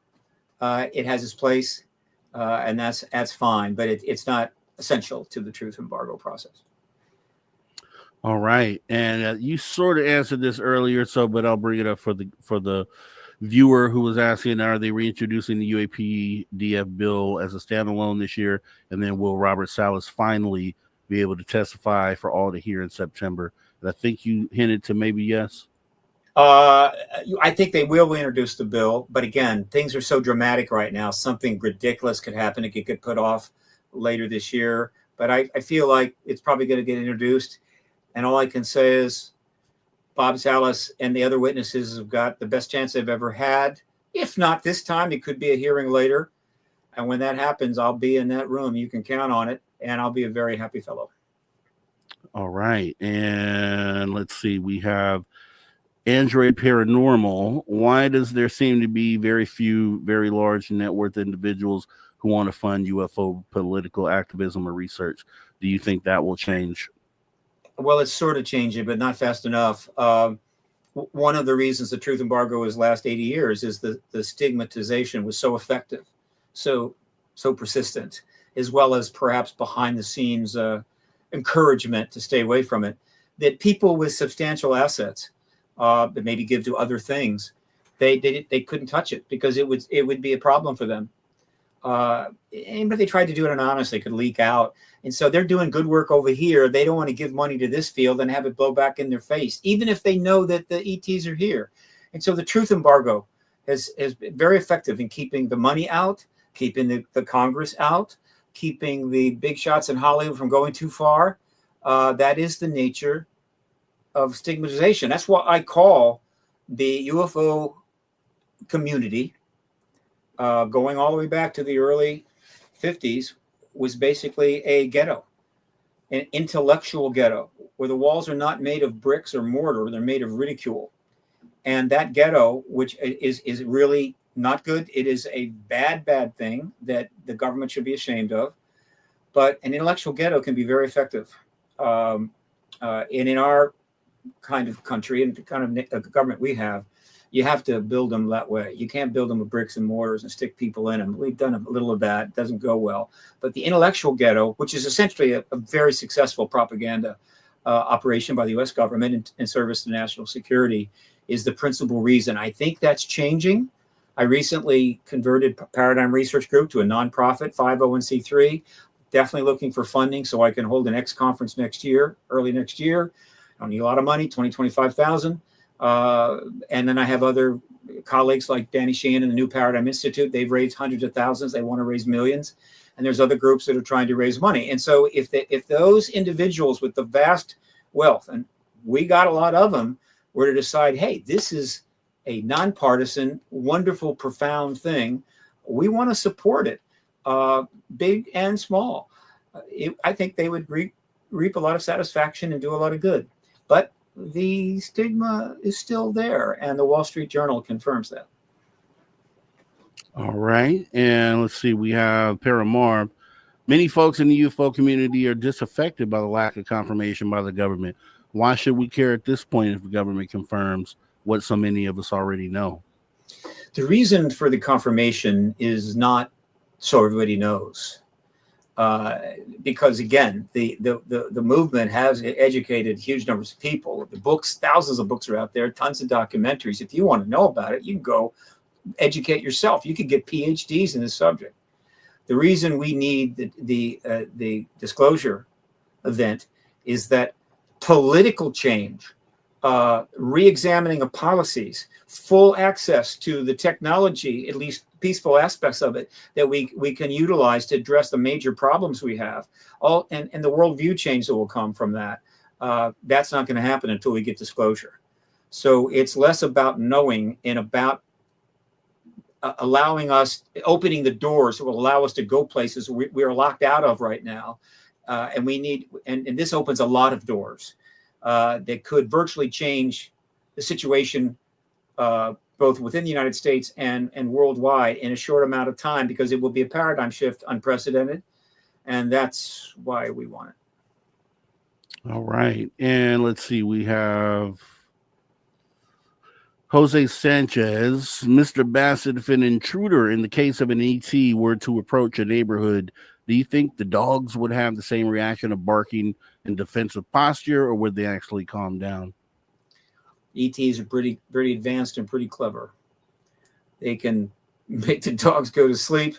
S3: It has its place, and that's fine. But it's not essential to the truth embargo process.
S2: All right, and you sort of answered this earlier, but I'll bring it up for the viewer who was asking, are they reintroducing the UAPDF bill as a standalone this year? And then will Robert Salas finally be able to testify for all to hear in September? And I think you hinted to maybe yes.
S3: I think they will introduce the bill, but again, things are so dramatic right now. Something ridiculous could happen. It could get put off later this year, but I feel like it's probably going to get introduced. And all I can say is Bob Salas and the other witnesses have got the best chance they've ever had. If not this time, it could be a hearing later. And when that happens, I'll be in that room. You can count on it. And I'll be a very happy fellow.
S2: All right. And let's see. We have Android Paranormal. Why does there seem to be very few very large net worth individuals who want to fund UFO political activism or research? Do you think that will change?
S3: Well, it's sort of changing, but not fast enough. One of the reasons the truth embargo has lasted 80 years is the stigmatization was so effective, so persistent, as well as perhaps behind the scenes encouragement to stay away from it, that people with substantial assets that maybe give to other things, they couldn't touch it because it would be a problem for them. But they tried to do it anonymously, it could leak out. And so they're doing good work over here. They don't want to give money to this field and have it blow back in their face, even if they know that the ETs are here. And so the truth embargo has been very effective in keeping the money out, keeping the Congress out, keeping the big shots in Hollywood from going too far. That is the nature of stigmatization. That's what I call the UFO community, going all the way back to the early 50s, was basically a ghetto, an intellectual ghetto, where the walls are not made of bricks or mortar, they're made of ridicule. And that ghetto, which is really not good, it is a bad thing that the government should be ashamed of. But an intellectual ghetto can be very effective. And in our kind of country and the kind of government we have, you have to build them that way. You can't build them with bricks and mortars and stick people in them. We've done a little of that. It doesn't go well. But the intellectual ghetto, which is essentially a very successful propaganda operation by the U.S. government in service to national security, is the principal reason. I think that's changing. I recently converted Paradigm Research Group to a nonprofit, 501c3. Definitely looking for funding so I can hold an X conference next year, early next year. I don't need a lot of money, $25,000. And then I have other colleagues like Danny Sheehan and the New Paradigm Institute. They've raised hundreds of thousands. They want to raise millions. And there's other groups that are trying to raise money. And so if those individuals with the vast wealth, and we got a lot of them, were to decide, hey, this is a nonpartisan, wonderful, profound thing, we want to support it, big and small. I think they would reap a lot of satisfaction and do a lot of good. But the stigma is still there, and the Wall Street Journal confirms that.
S2: All right. And let's see, we have Paramar. Many folks in the UFO community are disaffected by the lack of confirmation by the government. Why should we care at this point if the government confirms what so many of us already know?
S3: The reason for the confirmation is not so everybody knows. Because again, the movement has educated huge numbers of people. The books, thousands of books are out there, tons of documentaries. If you want to know about it, you can go educate yourself. You could get PhDs in this subject. The reason we need the disclosure event is that political change, re-examining of policies, full access to the technology, at least peaceful aspects of it, that we can utilize to address the major problems we have, and the worldview change that will come from that. That's not going to happen until we get disclosure. So it's less about knowing and about allowing us, opening the doors that will allow us to go places we are locked out of right now. And we need, and this opens a lot of doors that could virtually change the situation both within the United States and worldwide in a short amount of time, because it will be a paradigm shift, unprecedented. And that's why we want it.
S2: All right. And let's see, we have Jose Sanchez. Mr. Bassett, if an intruder in the case of an ET were to approach a neighborhood, do you think the dogs would have the same reaction of barking in defensive posture, or would they actually calm down?
S3: ETs are pretty advanced and pretty clever. They can make the dogs go to sleep.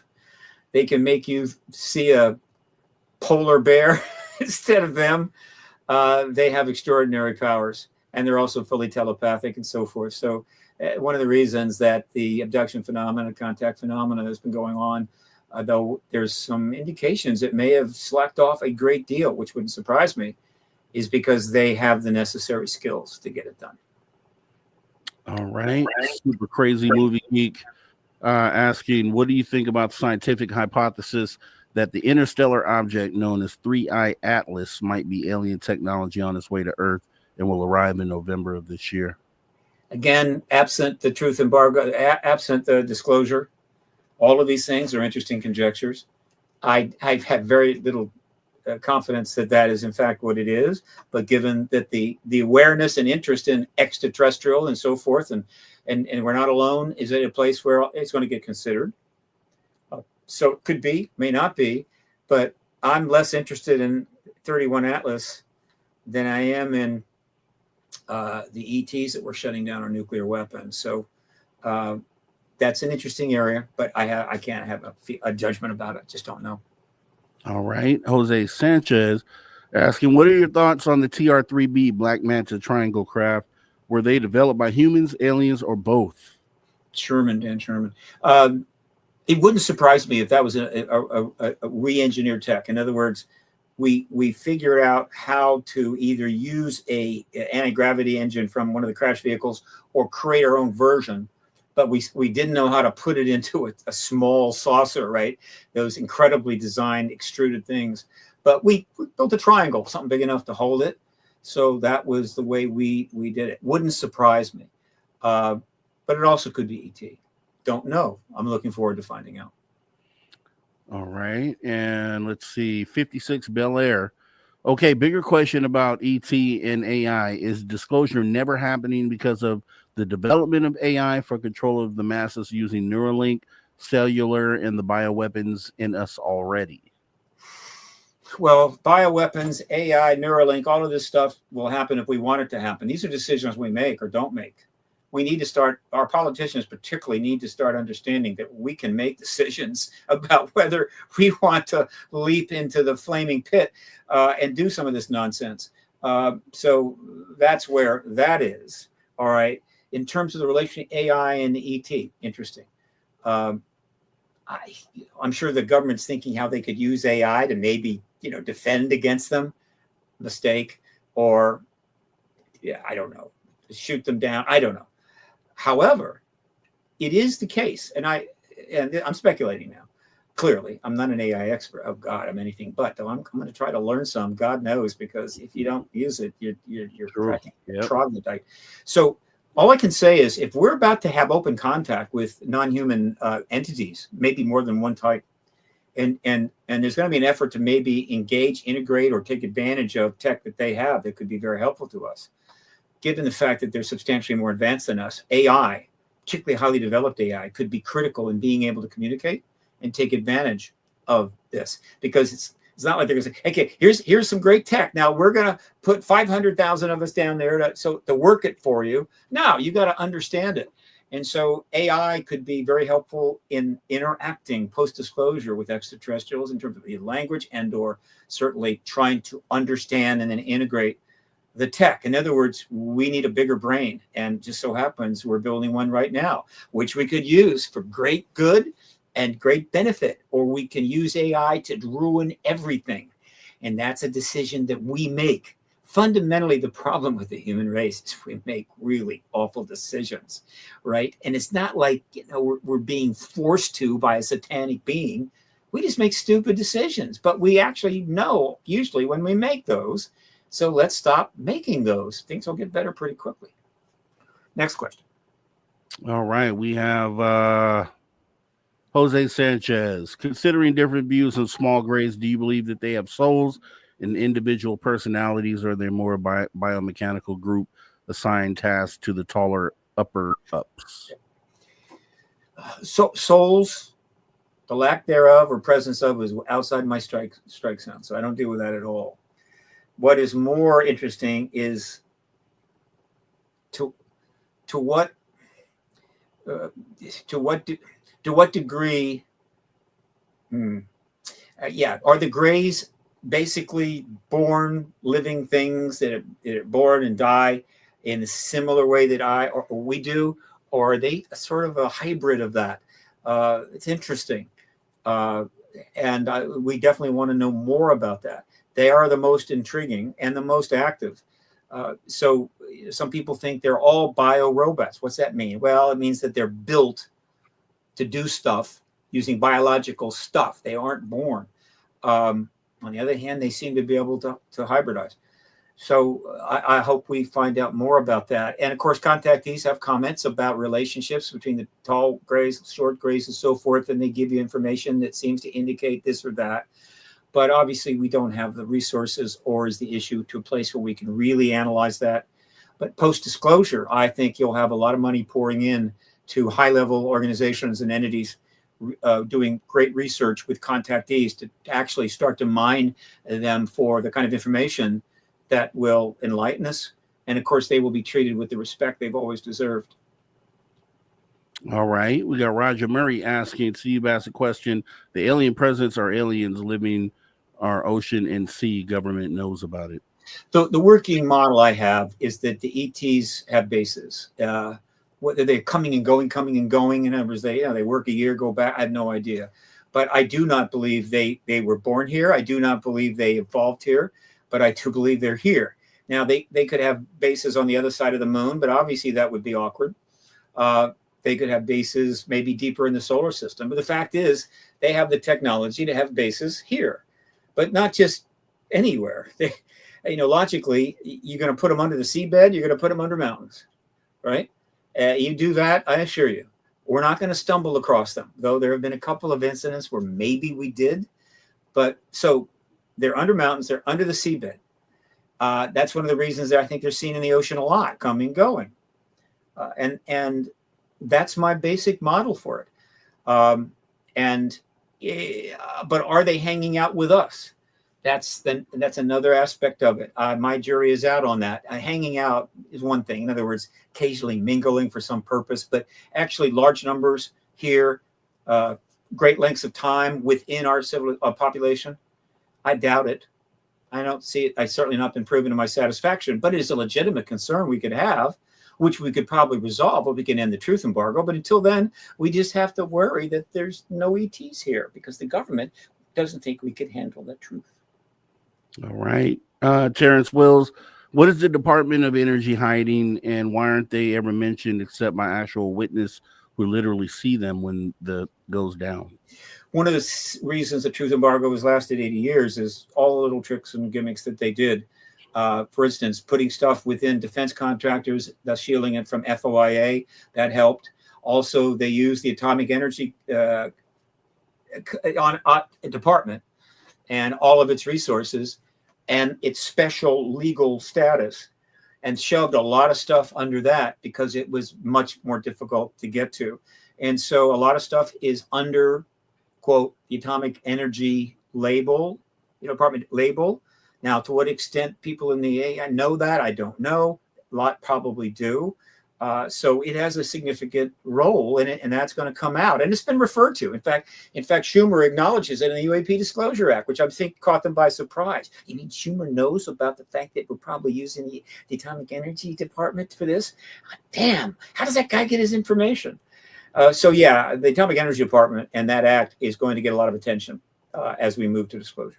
S3: They can make you see a polar bear instead of them. They have extraordinary powers, and they're also fully telepathic and so forth. So one of the reasons that the abduction phenomena, contact phenomena has been going on, though there's some indications it may have slacked off a great deal, which wouldn't surprise me, is because they have the necessary skills to get it done.
S2: All right. Super crazy movie geek asking, what do you think about the scientific hypothesis that the interstellar object known as 3I Atlas might be alien technology on its way to Earth and will arrive in November of this year?
S3: Again, absent the truth embargo, absent the disclosure, all of these things are interesting conjectures. I've had very little confidence that that is in fact what it is, but given that the awareness and interest in extraterrestrial and so forth, and we're not alone, is it a place where it's going to get considered? So it could be, may not be, but I'm less interested in 31 Atlas than I am in the ETs that were shutting down our nuclear weapons. So that's an interesting area, but I can't have a judgment about it. Just don't know.
S2: All right. Jose Sanchez asking, what are your thoughts on the TR-3B Black Manta Triangle craft? Were they developed by humans, aliens, or both?
S3: Dan Sherman. It wouldn't surprise me if that was a re-engineered tech. In other words, we figured out how to either use an anti-gravity engine from one of the crash vehicles or create our own version. But we didn't know how to put it into a small saucer, right? Those incredibly designed, extruded things. But we built a triangle, something big enough to hold it. So that was the way we did it. Wouldn't surprise me. But it also could be ET. Don't know. I'm looking forward to finding out.
S2: All right. And let's see, 56 Bel Air. Okay, bigger question about ET and AI. Is disclosure never happening because of the development of AI for control of the masses using Neuralink, cellular, and the bioweapons in us already?
S3: Well, bioweapons, AI, Neuralink, all of this stuff will happen if we want it to happen. These are decisions we make or don't make. We need to start, our politicians particularly need to start understanding that we can make decisions about whether we want to leap into the flaming pit and do some of this nonsense. So that's where that is. All right. In terms of the relation to AI and the ET, interesting. I'm sure the government's thinking how they could use AI to maybe, defend against them, mistake, or I don't know, shoot them down. I don't know. However, it is the case, and I'm speculating now. Clearly, I'm not an AI expert. Oh God, I'm anything but. Though I'm going to try to learn some. God knows, because if you don't use it, you're troglodyte. So all I can say is, if we're about to have open contact with non-human entities, maybe more than one type, and there's going to be an effort to maybe engage, integrate, or take advantage of tech that they have that could be very helpful to us. Given the fact that they're substantially more advanced than us, AI, particularly highly developed AI, could be critical in being able to communicate and take advantage of this. Because it's not like they're going to say, okay, here's some great tech. Now we're going to put 500,000 of us down there to work it for you. No, you got to understand it. And so AI could be very helpful in interacting post-disclosure with extraterrestrials in terms of the language and or certainly trying to understand and then integrate the tech. In other words, we need a bigger brain, and just so happens we're building one right now, which we could use for great good and great benefit, or we can use AI to ruin everything. And that's a decision that we make fundamentally, the problem with the human race is we make really awful decisions, right? And it's not like, we're being forced to by a satanic being. We just make stupid decisions, but we actually know usually when we make those. So let's stop making those. Things will get better pretty quickly. Next question.
S2: All right. We have Jose Sanchez. Considering different views on small grays, do you believe that they have souls and individual personalities, or they're more biomechanical group assigned tasks to the taller upper ups?
S3: So souls, the lack thereof or presence of, is outside my strike zone. So I don't deal with that at all. What is more interesting is to what degree are the grays basically born living things that are born and die in a similar way that or we do, or are they sort of a hybrid of that? It's interesting, and we definitely want to know more about that. They are the most intriguing and the most active. So some people think they're all bio-robots. What's that mean? Well, it means that they're built to do stuff using biological stuff. They aren't born. On the other hand, they seem to be able to hybridize. So I hope we find out more about that. And of course, contactees have comments about relationships between the tall grays, short grays, and so forth, and they give you information that seems to indicate this or that. But obviously, we don't have the resources, or is the issue to a place where we can really analyze that. But post-disclosure, I think you'll have a lot of money pouring in to high-level organizations and entities doing great research with contactees to actually start to mine them for the kind of information that will enlighten us. And of course, they will be treated with the respect they've always deserved.
S2: All right. We got Roger Murray asking, to you, Bassett, question. The alien presence are aliens living our ocean and sea. Government knows about it.
S3: The working model I have is that the ETs have bases. Whether they're coming and going, in other words, they work a year, go back, I have no idea. But I do not believe they were born here. I do not believe they evolved here, but I do believe they're here. Now, they could have bases on the other side of the moon, but obviously that would be awkward. They could have bases maybe deeper in the solar system. But the fact is, they have the technology to have bases here, but not just anywhere. Logically, you're going to put them under the seabed, you're going to put them under mountains, right? You do that, I assure you, we're not going to stumble across them, though there have been a couple of incidents where maybe we did. But so they're under mountains, they're under the seabed. That's one of the reasons that I think they're seen in the ocean a lot, coming, going. And that's my basic model for it. But are they hanging out with us? That's another aspect of it. My jury is out on that. Hanging out is one thing. In other words, occasionally mingling for some purpose, but actually large numbers here, great lengths of time within our civil population, I doubt it. I don't see it. It's certainly not been proven to my satisfaction, but it is a legitimate concern we could have, which we could probably resolve if we can end the truth embargo. But until then, we just have to worry that there's no ETs here because the government doesn't think we could handle the truth.
S2: All right. Terrence Wills, what is the Department of Energy hiding, and why aren't they ever mentioned except by actual witness who literally see them when the goes down?
S3: One of the reasons the truth embargo has lasted 80 years is all the little tricks and gimmicks that they did. For instance, putting stuff within defense contractors, thus shielding it from FOIA, that helped. Also, they used the Atomic Energy Department and all of its resources and its special legal status and shoved a lot of stuff under that because it was much more difficult to get to. And so a lot of stuff is under, quote, the Atomic Energy label, department label. Now, to what extent people in the AI know that, I don't know. A lot probably do. So it has a significant role in it, and that's going to come out. And it's been referred to. In fact, Schumer acknowledges it in the UAP Disclosure Act, which I think caught them by surprise. You mean Schumer knows about the fact that we're probably using the Atomic Energy Department for this? Damn, how does that guy get his information? So yeah, the Atomic Energy Department and that act is going to get a lot of attention as we move to disclosure.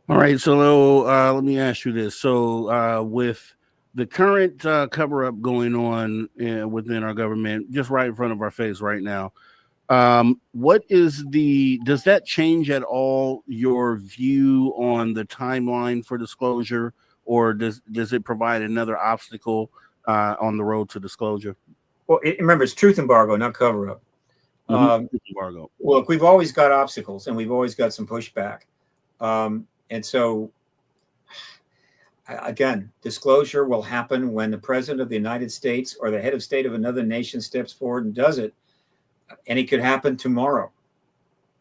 S2: All right, so let me ask you this. So, with the current cover up going on within our government, just right in front of our face right now, does that change at all your view on the timeline for disclosure, or does it provide another obstacle on the road to disclosure?
S3: Well, remember, it's truth embargo, not cover up.
S2: Embargo.
S3: Look, we've always got obstacles and we've always got some pushback. And so, again, disclosure will happen when the president of the United States or the head of state of another nation steps forward and does it. And it could happen tomorrow.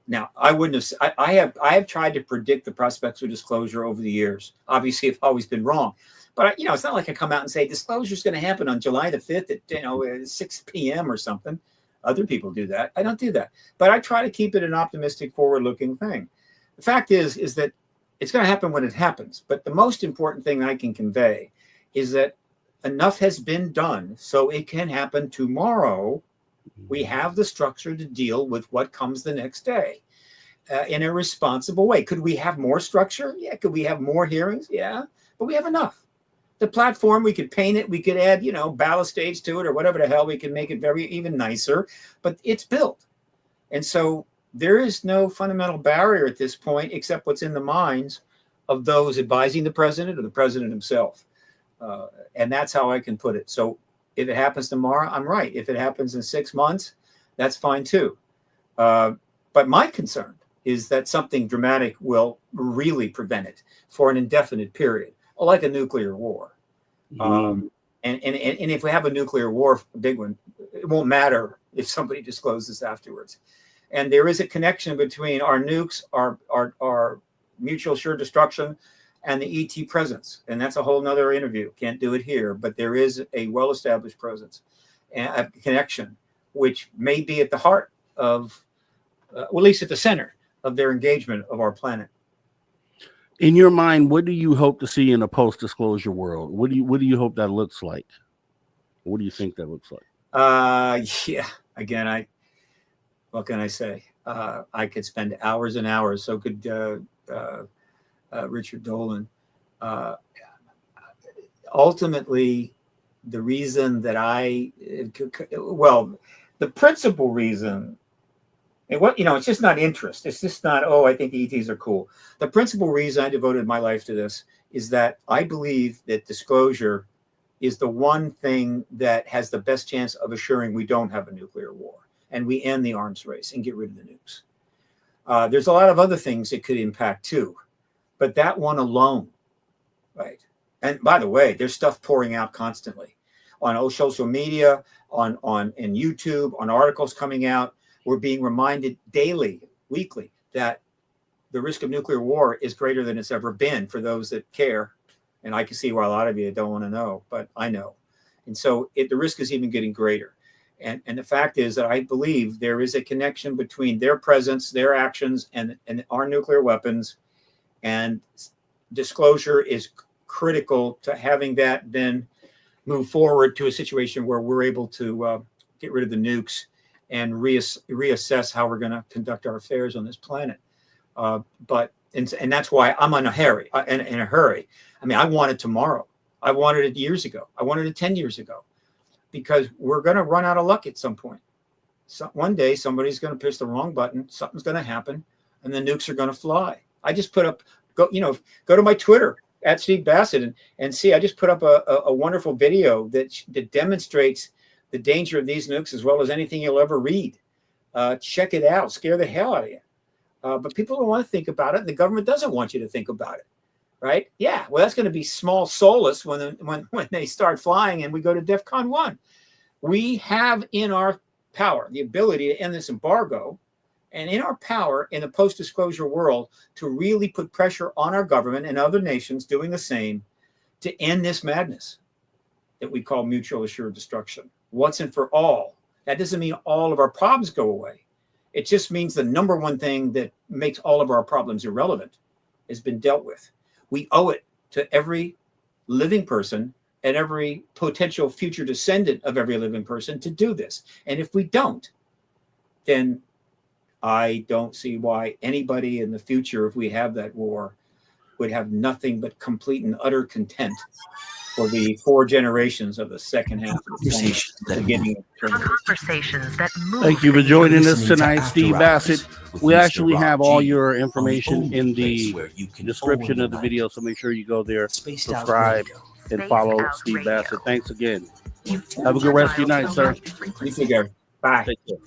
S3: Now, I wouldn't have. I have tried to predict the prospects of disclosure over the years. Obviously, I've always been wrong. But it's not like I come out and say disclosure is going to happen on July the 5th at 6 p.m. or something. Other people do that. I don't do that. But I try to keep it an optimistic, forward-looking thing. The fact is that it's going to happen when it happens. But the most important thing I can convey is that enough has been done so it can happen tomorrow. We have the structure to deal with what comes the next day in a responsible way. Could we have more structure? Yeah. Could we have more hearings? Yeah. But we have enough. The platform, we could paint it. We could add, ballast stage to it or whatever the hell. We can make it even nicer. But it's built. And so there is no fundamental barrier at this point except what's in the minds of those advising the president or the president himself. And that's how I can put it. So if it happens tomorrow, I'm right. If it happens in 6 months, that's fine too. But my concern is that something dramatic will really prevent it for an indefinite period, like a nuclear war. And if we have a nuclear war, a big one, it won't matter if somebody discloses afterwards. And there is a connection between our nukes, our mutual assured destruction, and the ET presence. And that's a whole nother interview. Can't do it here, but there is a well-established presence and a connection, which may be at the heart of, at least at the center of their engagement of our planet.
S2: In your mind, what do you hope to see in a post-disclosure world? What do you hope that looks like? What do you think that looks like?
S3: Yeah. Again, what can I say? I could spend hours and hours. So could Richard Dolan. Ultimately, the reason that the principal reason, it's just not interest. It's just not, I think the ETs are cool. The principal reason I devoted my life to this is that I believe that disclosure is the one thing that has the best chance of assuring we don't have a nuclear war and we end the arms race and get rid of the nukes. There's a lot of other things it could impact too, but that one alone, right? And by the way, there's stuff pouring out constantly on social media, on YouTube, on articles coming out. We're being reminded daily, weekly, that the risk of nuclear war is greater than it's ever been for those that care. And I can see why a lot of you don't want to know, but I know. And so the risk is even getting greater. And the fact is that I believe there is a connection between their presence, their actions, and our nuclear weapons. And disclosure is critical to having that then move forward to a situation where we're able to get rid of the nukes and reassess how we're going to conduct our affairs on this planet. But that's why I'm in a hurry. In a hurry. I mean, I want it tomorrow. I wanted it years ago. I wanted it 10 years ago, because we're going to run out of luck at some point. So one day somebody's going to push the wrong button. Something's going to happen, and the nukes are going to fly. I just put up, go to my Twitter at Steve Bassett and see. I just put up a wonderful video that demonstrates the danger of these nukes as well as anything you'll ever read. Check it out. Scare the hell out of you. But people don't want to think about it, and the government doesn't want you to think about it, right? Yeah, well, that's going to be small solace when they start flying and we go to DEFCON 1. We have in our power the ability to end this embargo, and in our power in the post-disclosure world to really put pressure on our government and other nations doing the same to end this madness that we call mutual assured destruction. Once and for all. That doesn't mean all of our problems go away. It just means the number one thing that makes all of our problems irrelevant has been dealt with. We owe it to every living person and every potential future descendant of every living person to do this. And if we don't, then I don't see why anybody in the future, if we have that war, would have nothing but complete and utter contempt for the 4 generations of the second half of the 20th, beginning of the 20th.
S5: Conversations that move.
S2: Thank you for
S5: the
S2: joining
S5: needle.
S2: us tonight, Steve Bassett. We actually have all your information in the description of the video, so make sure you go there, subscribe, and follow Steve Bassett. Thanks again. Have a good rest of your night, sir.
S3: You too, Gary. Bye.
S2: Take care.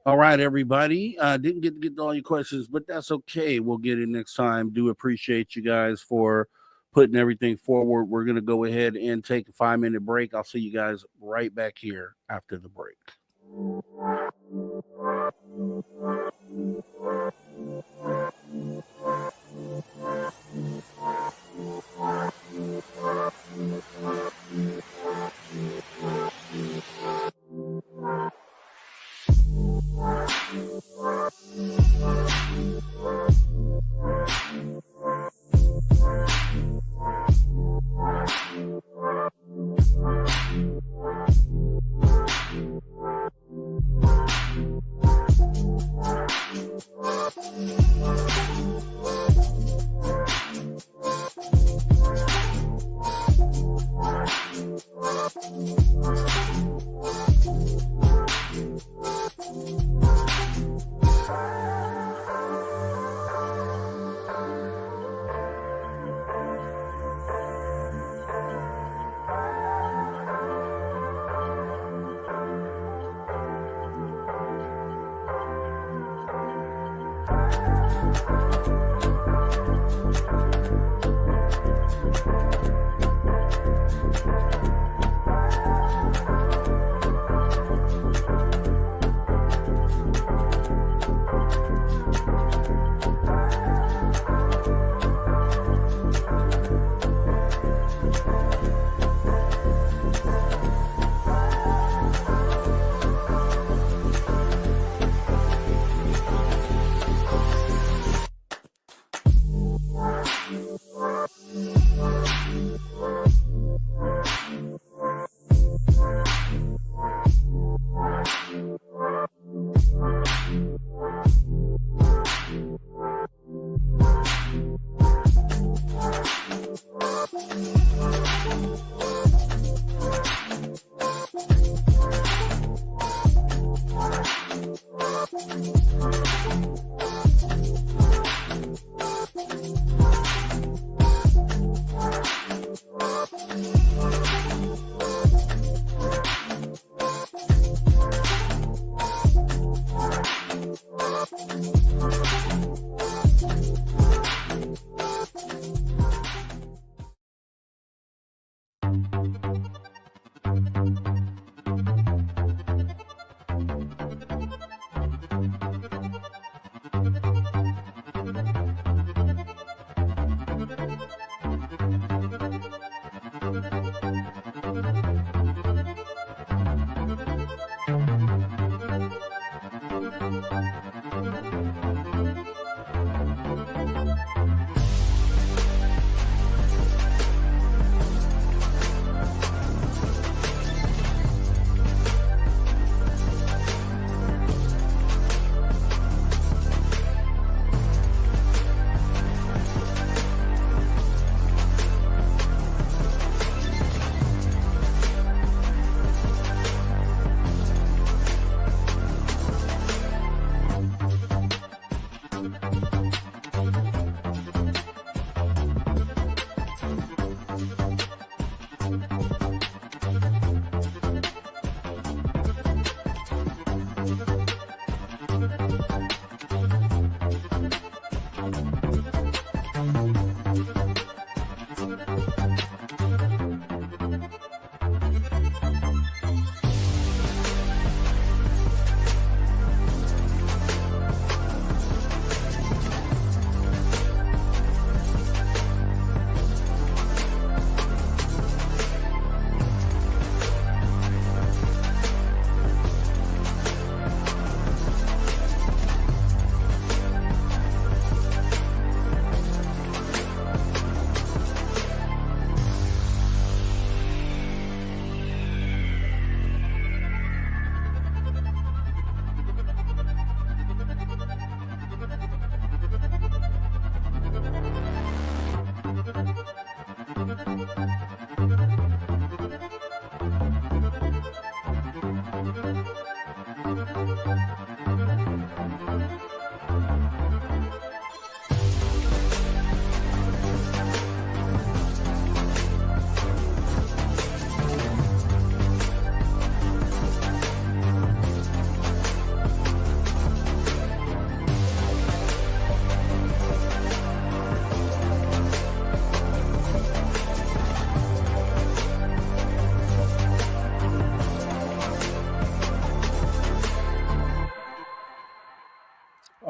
S2: All right, everybody. Didn't get to get to all your questions, but that's okay. We'll get it next time. Do appreciate you guys for putting everything forward. We're going to go ahead and take a 5-minute break. I'll see you guys right back here after the break.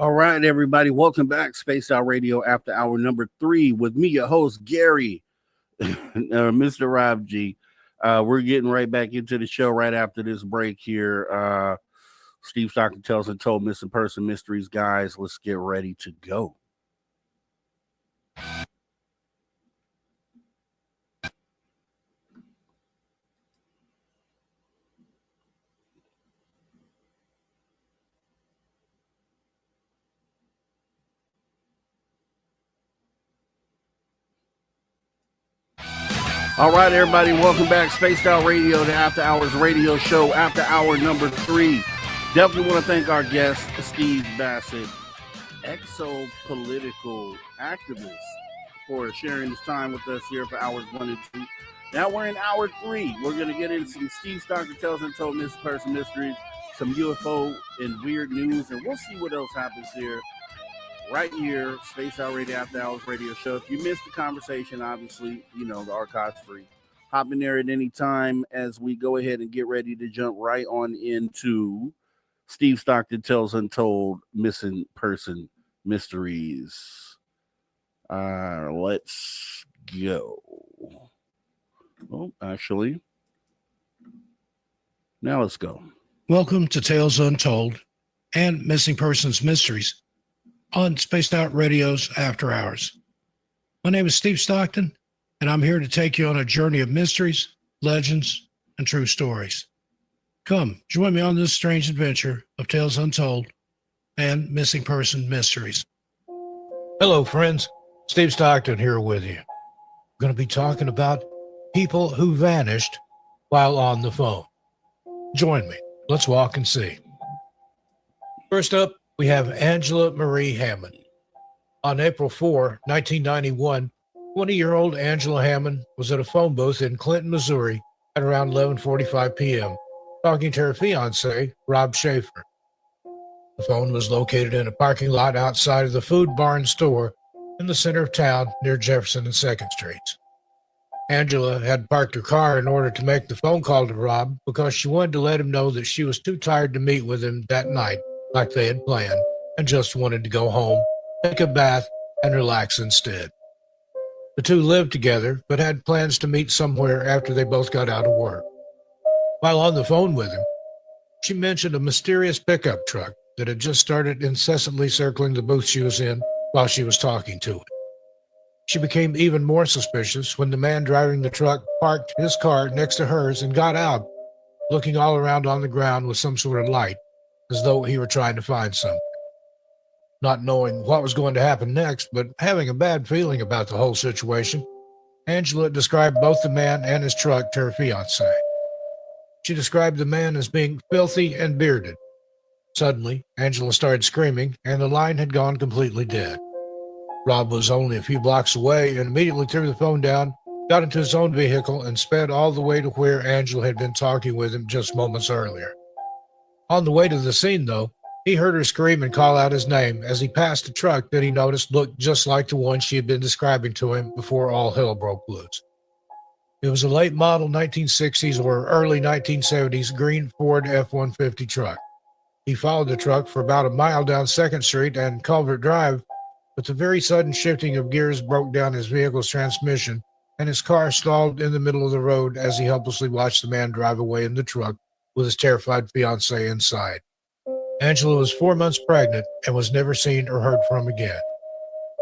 S2: All right, everybody. Welcome back. Spaced Out Radio After Hour number 3 with me, your host, Gary, Mr. Rob G. We're getting right back into the show right after this break here. Steve Stockton tells and told missing person mysteries. Guys, let's get ready to go. All right, everybody, welcome back. Spaced Out Radio, the After Hours radio show, After Hour number 3. Definitely want to thank our guest, Steve Bassett, exopolitical activist, for sharing his time with us here for hours 1 and 2. Now we're in hour 3. We're going to get into some Steve Stockton Tells and Told Missing Person Mysteries, some UFO and weird news, and we'll see what else happens here. Right here, Space Out Radio After Hours radio show. If you missed the conversation, obviously, you know, the archive's free. Hop in there at any time as we go ahead and get ready to jump right on into Steve Stockton Tells Untold Missing Person Mysteries. Let's go. Oh, actually, now let's go.
S10: Welcome to Tales Untold and Missing Persons Mysteries on Spaced Out Radio's After Hours. My name is Steve Stockton, and I'm here to take you on a journey of mysteries, legends, and true stories. Come, join me on this strange adventure of Tales Untold and Missing Person Mysteries. Hello, friends. Steve Stockton here with you. We're going to be talking about people who vanished while on the phone. Join me. Let's walk and see. First up, we have Angela Marie Hammond. On April 4, 1991, 20-year-old Angela Hammond was at a phone booth in Clinton, Missouri at around 11:45 p.m., talking to her fiancé, Rob Schaefer. The phone was located in a parking lot outside of the Food Barn store in the center of town near Jefferson and 2nd Streets. Angela had parked her car in order to make the phone call to Rob because she wanted to let him know that she was too tired to meet with him that night like they had planned, and just wanted to go home, take a bath, and relax instead. The two lived together, but had plans to meet somewhere after they both got out of work. While on the phone with him, she mentioned a mysterious pickup truck that had just started incessantly circling the booth she was in while she was talking to it. She became even more suspicious when the man driving the truck parked his car next to hers and got out, looking all around on the ground with some sort of light, as though he were trying to find something. Not knowing what was going to happen next, but having a bad feeling about the whole situation, Angela described both the man and his truck to her fiancé. She described the man as being filthy and bearded. Suddenly, Angela started screaming, and the line had gone completely dead. Rob was only a few blocks away and immediately threw the phone down, got into his own vehicle, and sped all the way to where Angela had been talking with him just moments earlier. On the way to the scene, though, he heard her scream and call out his name as he passed a truck that he noticed looked just like the one she had been describing to him before all hell broke loose. It was a late model 1960s or early 1970s green Ford F-150 truck. He followed the truck for about a mile down 2nd Street and Culver Drive, but the very sudden shifting of gears broke down his vehicle's transmission, and his car stalled in the middle of the road as he helplessly watched the man drive away in the truck with his terrified fiancée inside. Angela was 4 months pregnant and was never seen or heard from again.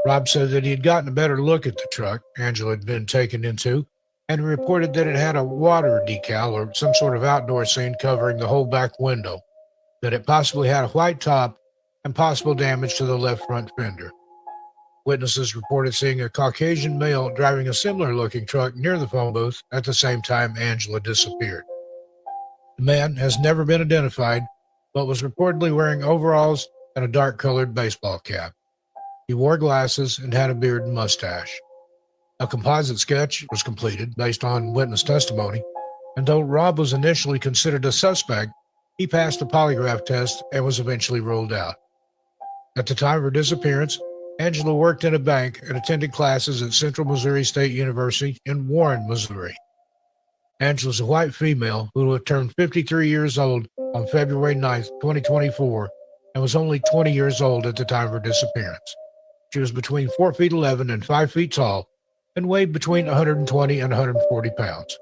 S10: Rob said that he had gotten a better look at the truck Angela had been taken into and reported that it had a water decal or some sort of outdoor scene covering the whole back window, that it possibly had a white top and possible damage to the left front fender. Witnesses reported seeing a Caucasian male driving a similar-looking truck near the phone booth at the same time Angela disappeared. The man has never been identified, but was reportedly wearing overalls and a dark-colored baseball cap. He wore glasses and had a beard and mustache. A composite sketch was completed based on witness testimony, and though Rob was initially considered a suspect, he passed a polygraph test and was eventually ruled out. At the time of her disappearance, Angela worked in a bank and attended classes at Central Missouri State University in Warren, Missouri. Angela's a white female who would have turned 53 years old on February 9th, 2024, and was only 20 years old at the time of her disappearance. She was between 4 feet 11 and 5 feet tall and weighed between 120 and 140 pounds.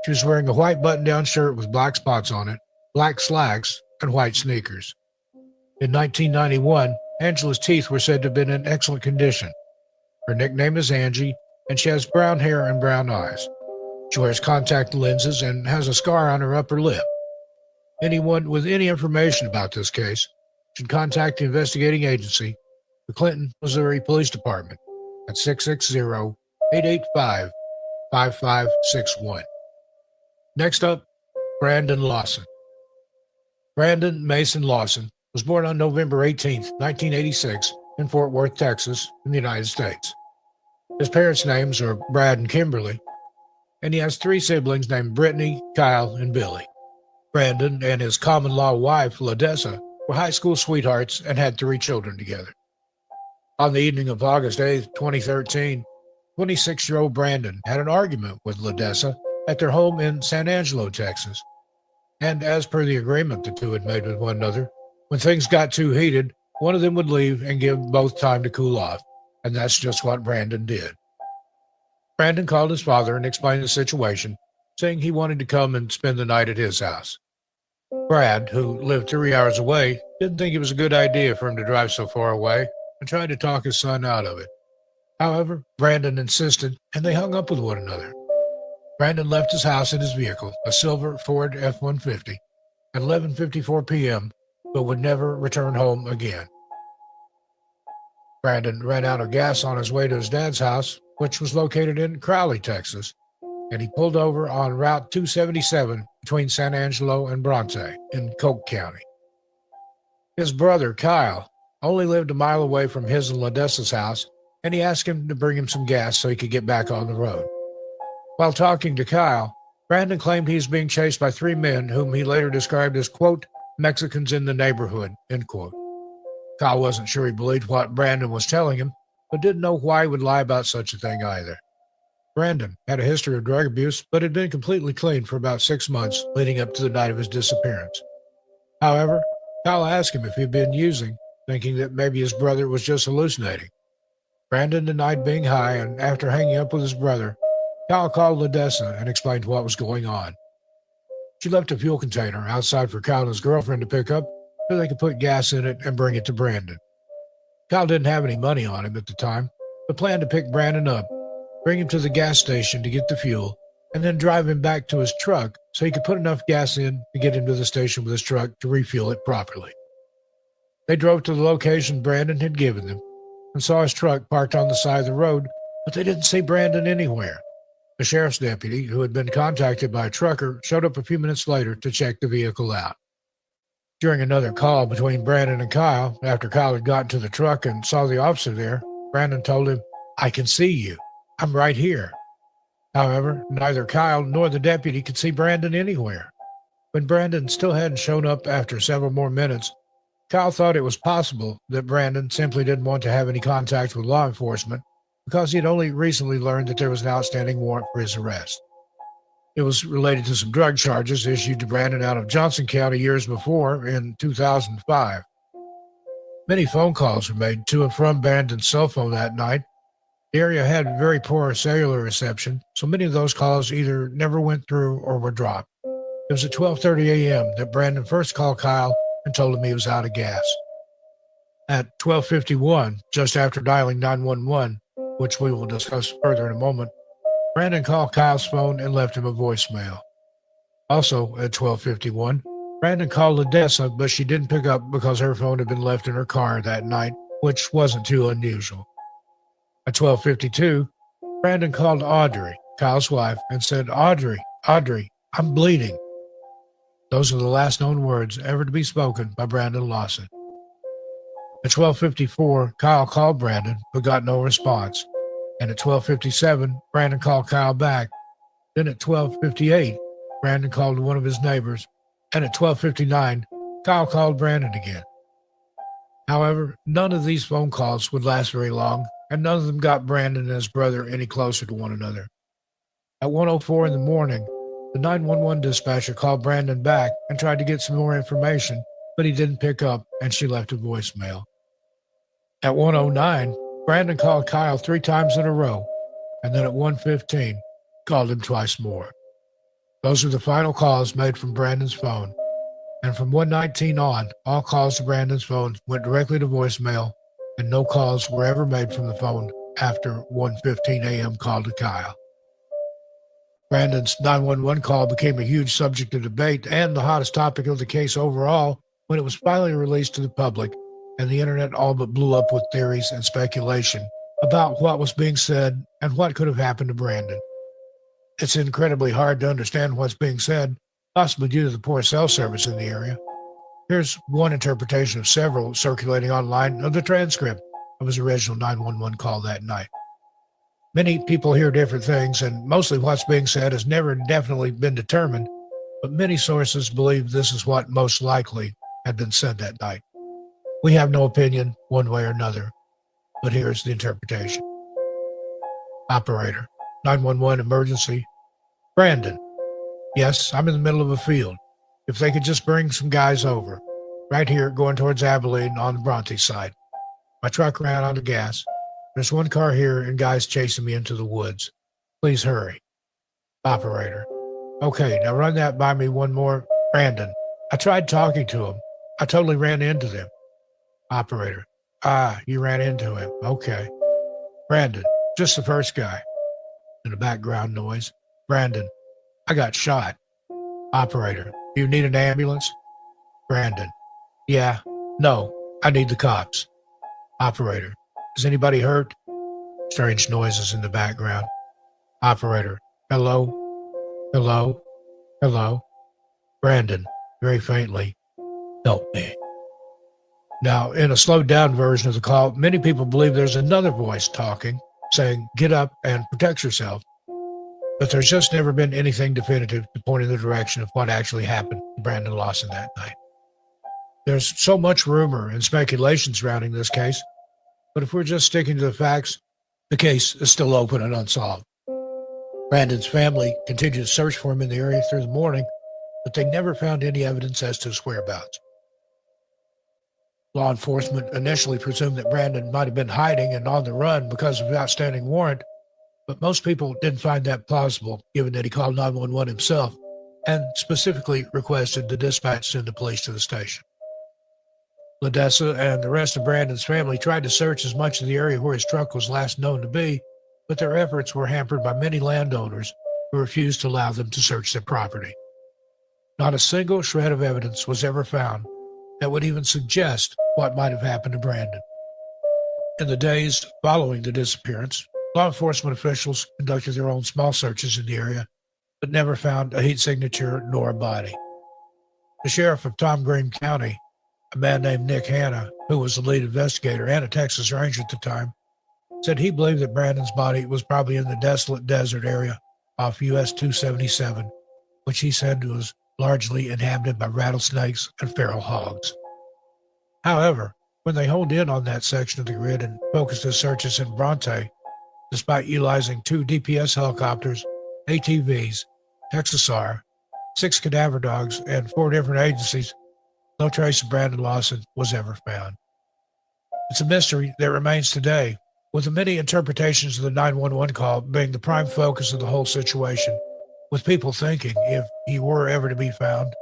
S10: She was wearing a white button-down shirt with black spots on it, black slacks, and white sneakers. In 1991, Angela's teeth were said to have been in excellent condition. Her nickname is Angie, and she has brown hair and brown eyes. She wears contact lenses and has a scar on her upper lip. Anyone with any information about this case should contact the investigating agency, the Clinton, Missouri Police Department, at 660-885-5561. Next up, Brandon Lawson. Brandon Mason Lawson was born on November 18, 1986, in Fort Worth, Texas, in the United States. His parents' names are Brad and Kimberly, and he has 3 siblings named Brittany, Kyle, and Billy. Brandon and his common-law wife, LaDessa, were high school sweethearts and had 3 children together. On the evening of August 8, 2013, 26-year-old Brandon had an argument with LaDessa at their home in San Angelo, Texas. And as per the agreement the two had made with one another, when things got too heated, one of them would leave and give both time to cool off, and that's just what Brandon did. Brandon called his father and explained the situation, saying he wanted to come and spend the night at his house. Brad, who lived 3 hours away, didn't think it was a good idea for him to drive so far away and tried to talk his son out of it. However, Brandon insisted, and they hung up with one another. Brandon left his house in his vehicle, a silver Ford F-150, at 11:54 p.m., but would never return home again. Brandon ran out of gas on his way to his dad's house, which was located in Crowley, Texas, and he pulled over on Route 277 between San Angelo and Bronte in Coke County. His brother, Kyle, only lived a mile away from his and LaDessa's house, and he asked him to bring him some gas so he could get back on the road. While talking to Kyle, Brandon claimed he was being chased by 3 men whom he later described as, quote, Mexicans in the neighborhood, end quote. Kyle wasn't sure he believed what Brandon was telling him, but didn't know why he would lie about such a thing either. Brandon had a history of drug abuse, but had been completely clean for about 6 months leading up to the night of his disappearance. However, Kyle asked him if he'd been using, thinking that maybe his brother was just hallucinating. Brandon denied being high, and after hanging up with his brother, Kyle called LaDessa and explained what was going on. She left a fuel container outside for Kyle and his girlfriend to pick up so they could put gas in it and bring it to Brandon. Kyle didn't have any money on him at the time, but planned to pick Brandon up, bring him to the gas station to get the fuel, and then drive him back to his truck so he could put enough gas in to get him to the station with his truck to refuel it properly. They drove to the location Brandon had given them and saw his truck parked on the side of the road, but they didn't see Brandon anywhere. A sheriff's deputy who had been contacted by a trucker showed up a few minutes later to check the vehicle out. During another call between Brandon and Kyle, after Kyle had gotten to the truck and saw the officer there, Brandon told him, "I can see you. I'm right here." However, neither Kyle nor the deputy could see Brandon anywhere. When Brandon still hadn't shown up after several more minutes, Kyle thought it was possible that Brandon simply didn't want to have any contact with law enforcement because he had only recently learned that there was an outstanding warrant for his arrest. It was related to some drug charges issued to Brandon out of Johnson County years before in 2005. Many phone calls were made to and from Brandon's cell phone that night. The area had very poor cellular reception, so many of those calls either never went through or were dropped. It was at 12:30 a.m. that Brandon first called Kyle and told him he was out of gas. At 12:51, just after dialing 911, which we will discuss further in a moment, Brandon called Kyle's phone and left him a voicemail. Also at 12:51, Brandon called LaDessa, but she didn't pick up because her phone had been left in her car that night, which wasn't too unusual. At 12:52, Brandon called Audrey, Kyle's wife, and said, Audrey, I'm bleeding." Those are the last known words ever to be spoken by Brandon Lawson. At 12:54, Kyle called Brandon, but got no response. And at 12:57, Brandon called Kyle back. Then at 12:58, Brandon called one of his neighbors. And at 12:59, Kyle called Brandon again. However, none of these phone calls would last very long, and none of them got Brandon and his brother any closer to one another. At 1:04 in the morning, the 911 dispatcher called Brandon back and tried to get some more information, but he didn't pick up, and she left a voicemail. At 1:09, Brandon called Kyle 3 times in a row, and then at 1:15, called him twice more. Those were the final calls made from Brandon's phone, and from 1:19 on, all calls to Brandon's phone went directly to voicemail, and no calls were ever made from the phone after 1:15 a.m. call to Kyle. Brandon's 911 call became a huge subject of debate and the hottest topic of the case overall when it was finally released to the public, and the internet all but blew up with theories and speculation about what was being said and what could have happened to Brandon. It's incredibly hard to understand what's being said, possibly due to the poor cell service in the area. Here's one interpretation of several circulating online of the transcript of his original 911 call that night. Many people hear different things, and mostly what's being said has never definitely been determined, but many sources believe this is what most likely had been said that night. We have no opinion one way or another, but here's the interpretation. Operator, 911 emergency. Brandon, yes, I'm in the middle of a field. If they could just bring some guys over. Right here, going towards Abilene on the Bronte side. My truck ran out of gas. There's one car here and guys chasing me into the woods. Please hurry. Operator. Okay, now run that by me one more. Brandon. I tried talking to him. I totally ran into them. Operator. You ran into him. Okay. Brandon. Just the first guy. In the background noise. Brandon. I got shot. Operator. Do you need an ambulance? Brandon. Yeah. No. I need the cops. Operator. Is anybody hurt? Strange noises in the background. Operator. Hello? Hello? Hello? Brandon. Very faintly. Help me. Now, in a slowed down version of the call, many people believe there's another voice talking, saying, get up and protect yourself. But there's just never been anything definitive to point in the direction of what actually happened to Brandon Lawson that night. There's so much rumor and speculation surrounding this case, but if we're just sticking to the facts, the case is still open and unsolved. Brandon's family continued to search for him in the area through the morning, but they never found any evidence as to his whereabouts. Law enforcement initially presumed that Brandon might have been hiding and on the run because of an outstanding warrant, but most people didn't find that plausible, given that he called 911 himself and specifically requested the dispatch send the police to the station. Ledessa and the rest of Brandon's family tried to search as much of the area where his truck was last known to be, but their efforts were hampered by many landowners who refused to allow them to search their property. Not a single shred of evidence was ever found that would even suggest what might have happened to Brandon. In the days following the disappearance, law enforcement officials conducted their own small searches in the area, but never found a heat signature nor a body. The sheriff of Tom Green County, a man named Nick Hanna, who was the lead investigator and a Texas Ranger at the time, said he believed that Brandon's body was probably in the desolate desert area off US 277, which he said was largely inhabited by rattlesnakes and feral hogs. However, when they honed in on that section of the grid and focused their searches in Bronte, despite utilizing 2 DPS helicopters, ATVs, Texas-R, 6 cadaver dogs, and 4 different agencies, no trace of Brandon Lawson was ever found. It's a mystery that remains today, with the many interpretations of the 911 call being the prime focus of the whole situation, with people thinking if he were ever to be found,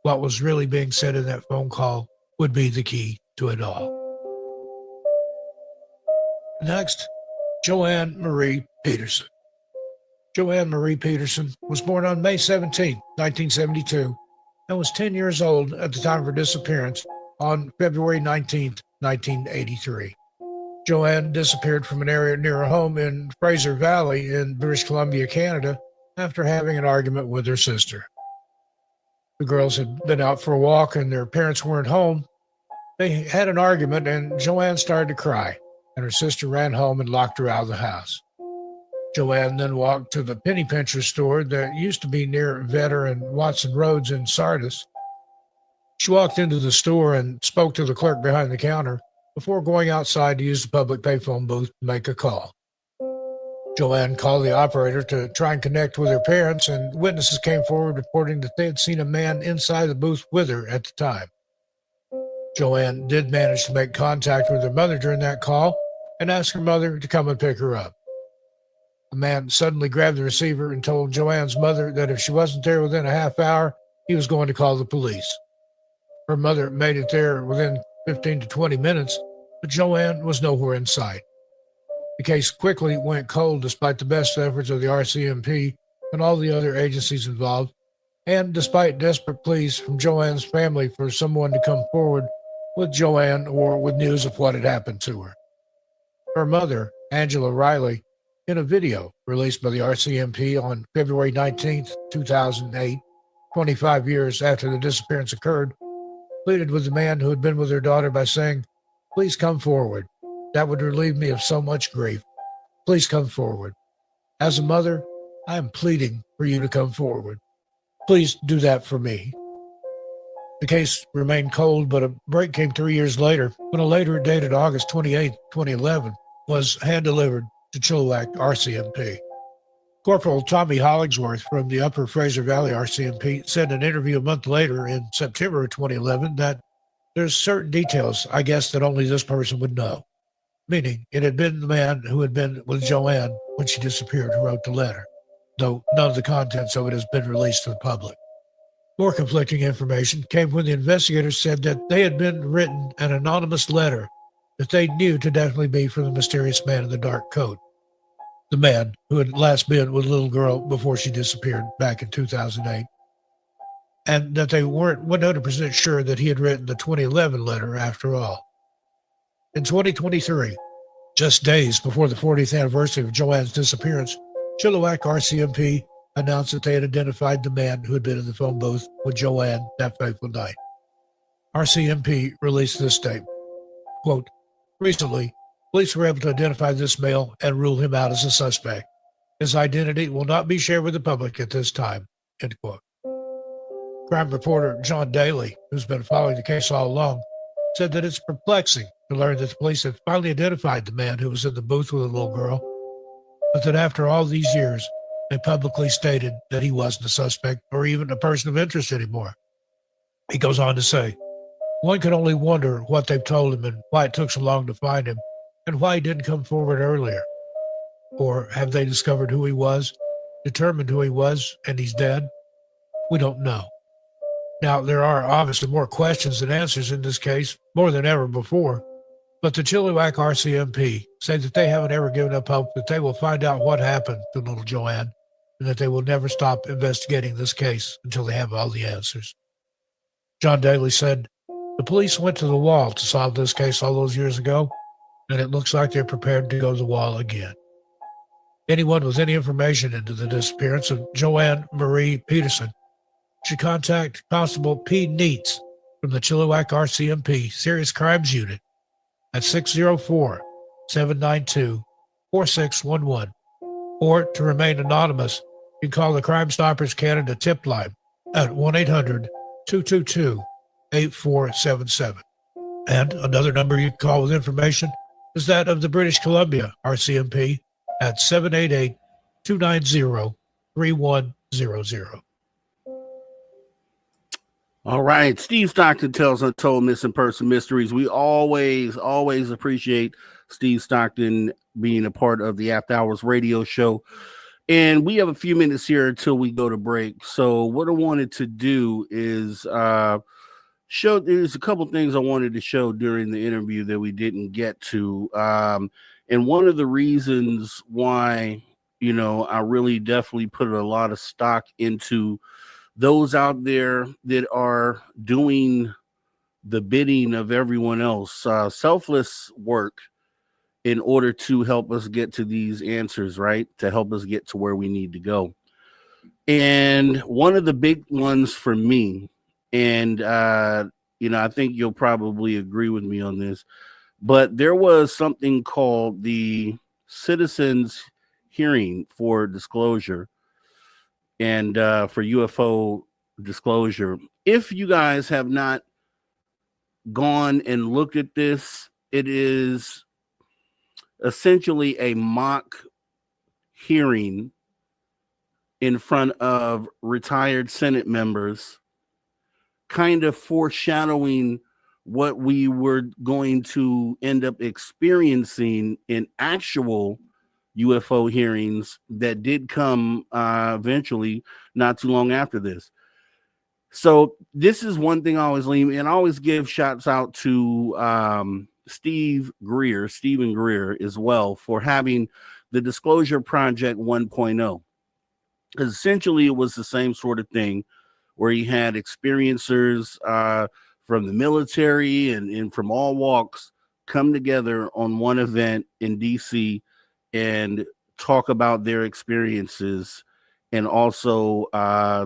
S10: what was really being said in that phone call would be the key to it all. Next, Joanne Marie Peterson. Joanne Marie Peterson was born on May 17, 1972, and was 10 years old at the time of her disappearance on February 19, 1983. Joanne disappeared from an area near her home in Fraser Valley in British Columbia, Canada, after having an argument with her sister. The girls had been out for a walk and their parents weren't home. They had an argument and Joanne started to cry, and her sister ran home and locked her out of the house. Joanne then walked to the penny pincher store that used to be near Vetter and Watson Roads in Sardis. She walked into the store and spoke to the clerk behind the counter before going outside to use the public payphone booth to make a call. Joanne called the operator to try and connect with her parents, and witnesses came forward reporting that they had seen a man inside the booth with her at the time. Joanne did manage to make contact with her mother during that call and asked her mother to come and pick her up. The man suddenly grabbed the receiver and told Joanne's mother that if she wasn't there within a half hour, he was going to call the police. Her mother made it there within 15 to 20 minutes, but Joanne was nowhere in sight. The case quickly went cold despite the best efforts of the RCMP and all the other agencies involved, and despite desperate pleas from Joanne's family for someone to come forward with Joanne or with news of what had happened to her. Her mother, Angela Riley, in a video released by the RCMP on February 19, 2008, 25 years after the disappearance occurred, pleaded with the man who had been with her daughter by saying, "Please come forward. That would relieve me of so much grief. Please come forward. As a mother, I am pleading for you to come forward. Please do that for me." The case remained cold, but a break came 3 years later when a letter dated August 28, 2011 was hand-delivered to Chilliwack RCMP. Corporal Tommy Hollingsworth from the Upper Fraser Valley RCMP said in an interview a month later in September of 2011 that there's certain details, I guess, that only this person would know. Meaning, it had been the man who had been with Joanne when she disappeared who wrote the letter, though none of the contents of it has been released to the public. More conflicting information came when the investigators said that they had been written an anonymous letter that they knew to definitely be from the mysterious man in the dark coat, the man who had last been with a little girl before she disappeared back in 2008, and that they weren't 100% sure that he had written the 2011 letter after all. In 2023, just days before the 40th anniversary of Joanne's disappearance, Chilliwack RCMP announced that they had identified the man who had been in the phone booth with Joanne that fateful night. RCMP released this statement, quote, "Recently, police were able to identify this male and rule him out as a suspect. His identity will not be shared with the public at this time," end quote. Crime reporter John Daly, who's been following the case all along, said that it's perplexing to learn that the police have finally identified the man who was in the booth with a little girl, but that after all these years, they publicly stated that he wasn't a suspect or even a person of interest anymore. He goes on to say, "One can only wonder what they've told him and why it took so long to find him and why he didn't come forward earlier. Or have they discovered who he was, determined who he was, and he's dead? We don't know." Now, there are obviously more questions than answers in this case, more than ever before, but the Chilliwack RCMP say that they haven't ever given up hope that they will find out what happened to little Joanne and that they will never stop investigating this case until they have all the answers. John Daly said, "The police went to the wall to solve this case all those years ago, and it looks like they're prepared to go to the wall again. Anyone with any information into the disappearance of Joanne Marie Peterson should contact Constable P. Neitz from the Chilliwack RCMP Serious Crimes Unit at 604-792-4611, or to remain anonymous, you can call the Crime Stoppers Canada tip line at 1-800-222-8477. And another number you can call with information is that of the British Columbia RCMP at 788-290-3100.
S2: All right. Steve Stockton tells Untold Missing Person Mysteries. We always appreciate Steve Stockton being a part of the After Hours radio show. And we have a few minutes here until we go to break. So what I wanted to do is show, there's a couple things I wanted to show during the interview that we didn't get to. And one of the reasons why, you know, I really definitely put a lot of stock into those out there that are doing the bidding of everyone else, selfless work in order to help us get to these answers, right? To help us get to where we need to go. And one of the big ones for me, and, you know, I think you'll probably agree with me on this, but there was something called the Citizens Hearing for Disclosure and for UFO disclosure. If you guys have not gone and looked at this, it is essentially a mock hearing in front of retired Senate members, kind of foreshadowing what we were going to end up experiencing in actual UFO hearings that did come eventually, not too long after this. So this is one thing I always leave, and I always give shouts out to Stephen Greer as well, for having the Disclosure Project 1.0. Because essentially it was the same sort of thing where you had experiencers from the military and from all walks come together on one event in DC and talk about their experiences, and also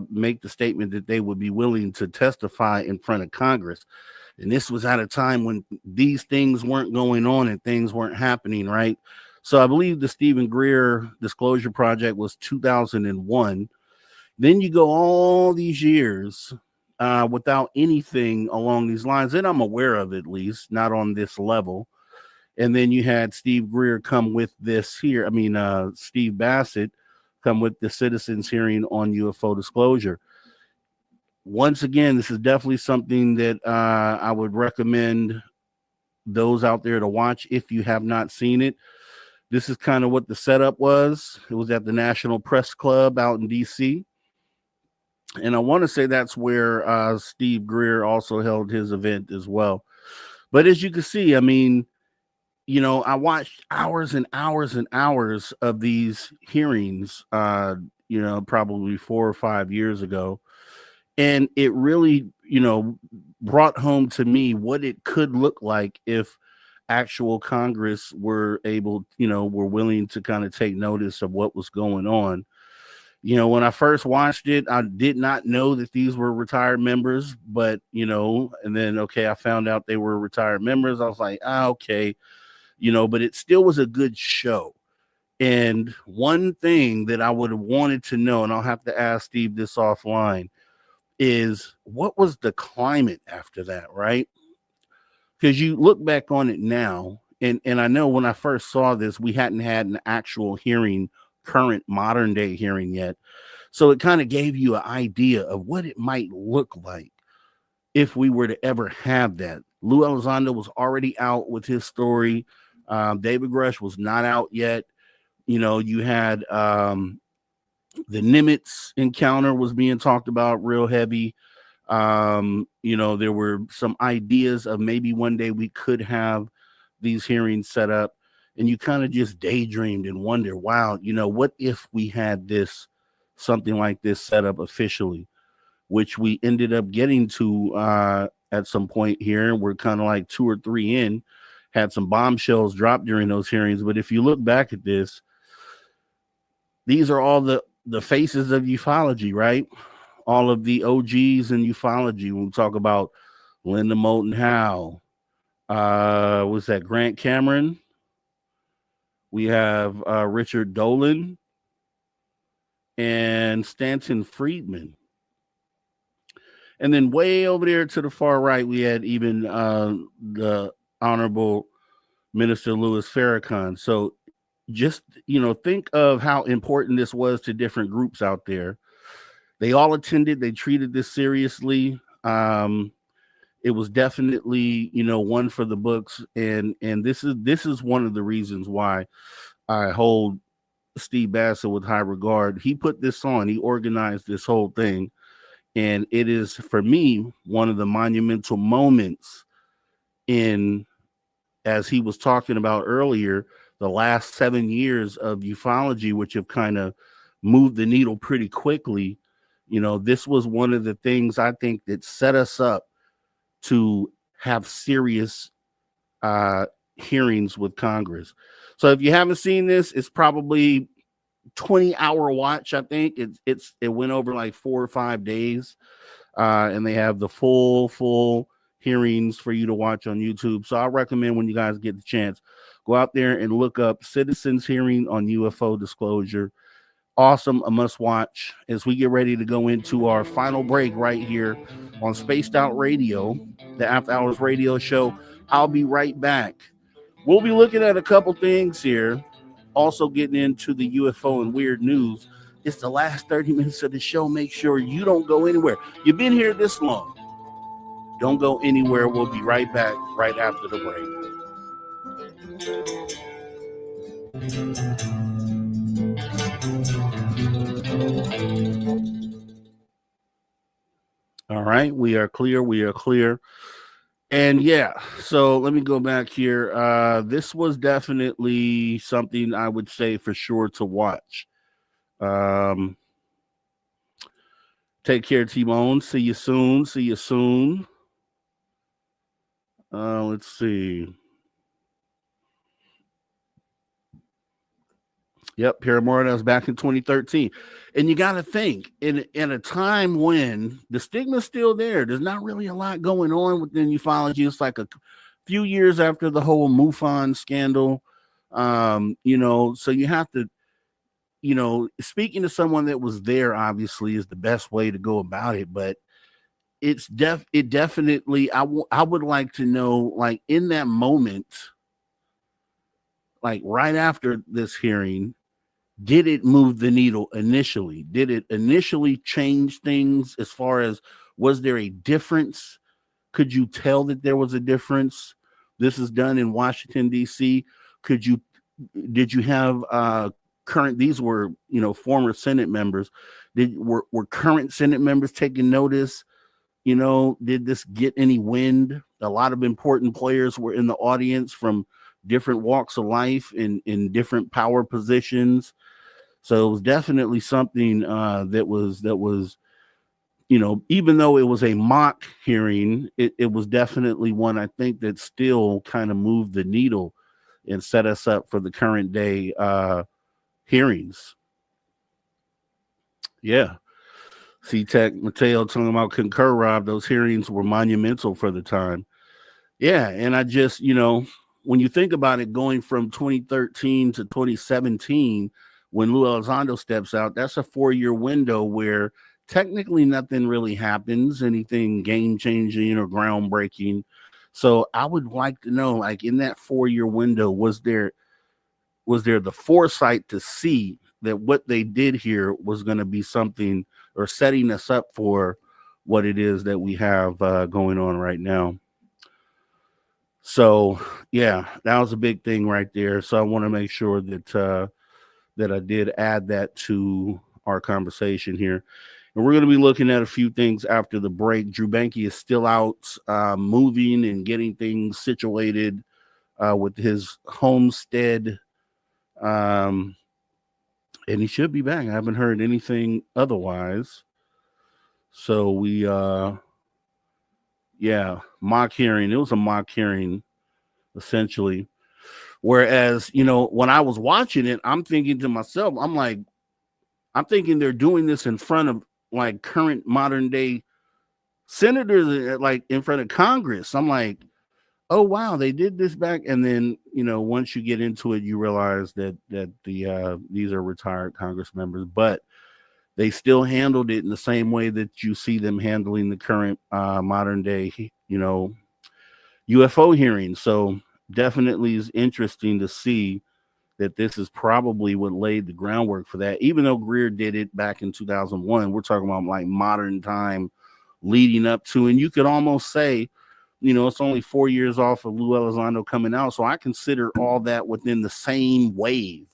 S2: make the statement that they would be willing to testify in front of Congress. And this was at a time when these things weren't going on and things weren't happening, right? So I believe the Stephen Greer Disclosure Project was 2001. Then you go all these years without anything along these lines that I'm aware of, at least, not on this level. And then you had Steve Greer come with this here. Steve Bassett come with the citizens hearing on UFO disclosure. Once again, this is definitely something that I would recommend those out there to watch if you have not seen it. This is kind of what the setup was. It was at the National Press Club out in DC. And I want to say that's where Steve Greer also held his event as well. But as you can see, I watched hours and hours and hours of these hearings, probably 4 or 5 years ago. And it really, brought home to me what it could look like if actual Congress were able, were willing to kind of take notice of what was going on. When I first watched it, I did not know that these were retired members, but, and then, I found out they were retired members. I was like, okay. But it still was a good show. And one thing that I would have wanted to know, and I'll have to ask Steve this offline, is what was the climate after that, right? Because you look back on it now, and I know when I first saw this, we hadn't had an actual hearing, current modern day hearing yet. So it kind of gave you an idea of what it might look like if we were to ever have that. Lou Elizondo was already out with his story. David Grush was not out yet. You had the Nimitz encounter was being talked about real heavy. There were some ideas of maybe one day we could have these hearings set up, and you kind of just daydreamed and wonder, wow, what if we had something like this set up officially, which we ended up getting to at some point here. We're kind of like 2 or 3 in, had some bombshells dropped during those hearings. But if you look back at this, these are all the faces of ufology, right? All of the OGs in ufology. When we talk about Linda Moulton Howe, was that Grant Cameron? We have Richard Dolan and Stanton Friedman. And then way over there to the far right, we had even the Honorable Minister Louis Farrakhan. So just, think of how important this was to different groups out there. They all attended. They treated this seriously. It was definitely, one for the books. And this is one of the reasons why I hold Steve Bassett with high regard. He put this on. He organized this whole thing. And it is, for me, one of the monumental moments in, as he was talking about earlier, the last 7 years of ufology, which have kind of moved the needle pretty quickly. This was one of the things I think that set us up to have serious hearings with Congress. So if you haven't seen this, it's probably 20-hour watch. I think it went over like 4 or 5 days, and they have the full hearings for you to watch on YouTube. So I recommend, when you guys get the chance, go out there and look up Citizens Hearing on UFO Disclosure. Awesome, a must watch as we get ready to go into our final break right here on Spaced Out Radio, the After Hours radio show. I'll be right back. We'll be looking at a couple things here, also getting into the UFO and weird news. It's the last 30 minutes of the show. Make sure you don't go anywhere. You've been here this long. Don't go anywhere. We'll be right back right after the break. All right, we are clear. We are clear. And yeah, so let me go back here. This was definitely something I would say for sure to watch. Take care, T-Bone. See you soon. See you soon. Let's see. Yep, Paramore, that was back in 2013. And you got to think, in a time when the stigma's still there, there's not really a lot going on within ufology. It's like a few years after the whole MUFON scandal. So you have to, speaking to someone that was there, obviously, is the best way to go about it. But it definitely, I would like to know, like, in that moment, like right after this hearing, did it move the needle initially? Did it initially change things as far as, was there a difference? Could you tell that there was a difference? This is done in Washington, D.C. Did you have current, these were, former Senate members. Were current Senate members taking notice? Did this get any wind? A lot of important players were in the audience from different walks of life in different power positions. So it was definitely something that was, even though it was a mock hearing, it was definitely one, I think, that still kind of moved the needle and set us up for the current day hearings. Yeah. C-Tech Mateo talking about concur, Rob. Those hearings were monumental for the time. Yeah. And I just, when you think about it, going from 2013 to 2017, when Lou Elizondo steps out, that's a 4-year window where technically nothing really happens, anything game-changing or groundbreaking. So I would like to know, like, in that 4-year window, was there the foresight to see that what they did here was going to be something, or setting us up for what it is that we have going on right now? So, yeah, that was a big thing right there. So I want to make sure that I did add that to our conversation here. And we're going to be looking at a few things after the break. Drew Banky is still out moving and getting things situated with his homestead. And he should be back. I haven't heard anything otherwise. So we, mock hearing. It was a mock hearing, essentially. Whereas, when I was watching it, I'm thinking to myself, I'm thinking they're doing this in front of, like, current modern day senators, like in front of Congress. I'm like, oh, wow, they did this back. And then, once you get into it, you realize that these are retired Congress members, but they still handled it in the same way that you see them handling the current modern day, UFO hearings. So definitely is interesting to see that this is probably what laid the groundwork for that. Even though Greer did it back in 2001, we're talking about like modern time leading up to, and you could almost say, it's only 4 years off of Lou Elizondo coming out. So I consider all that within the same wave.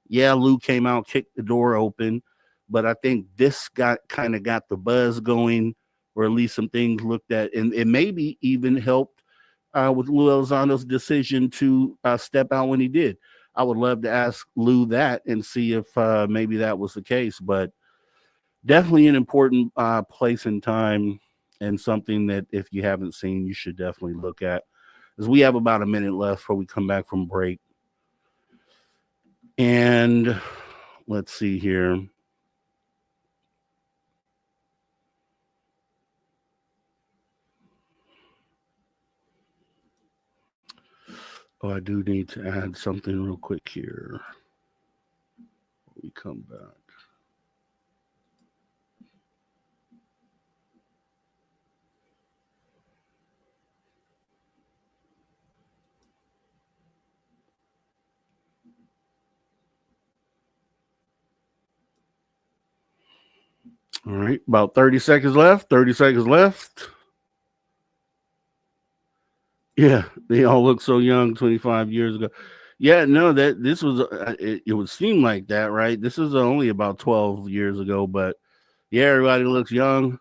S2: Yeah, Lou came out, kicked the door open, but I think this got the buzz going, or at least some things looked at, and it maybe even helped with Lou Elizondo's decision to step out when he did. I would love to ask Lou that and see if maybe that was the case, but definitely an important place and time, and something that if you haven't seen, you should definitely look at. As we have about a minute left before we come back from break. And let's see here. Oh, I do need to add something real quick here. We come back. All right, about 30 seconds left. 30 seconds left. Yeah, they all look so young 25 years ago. Yeah, no, that this was it would seem like that, right? This is only about 12 years ago, but yeah, everybody looks young.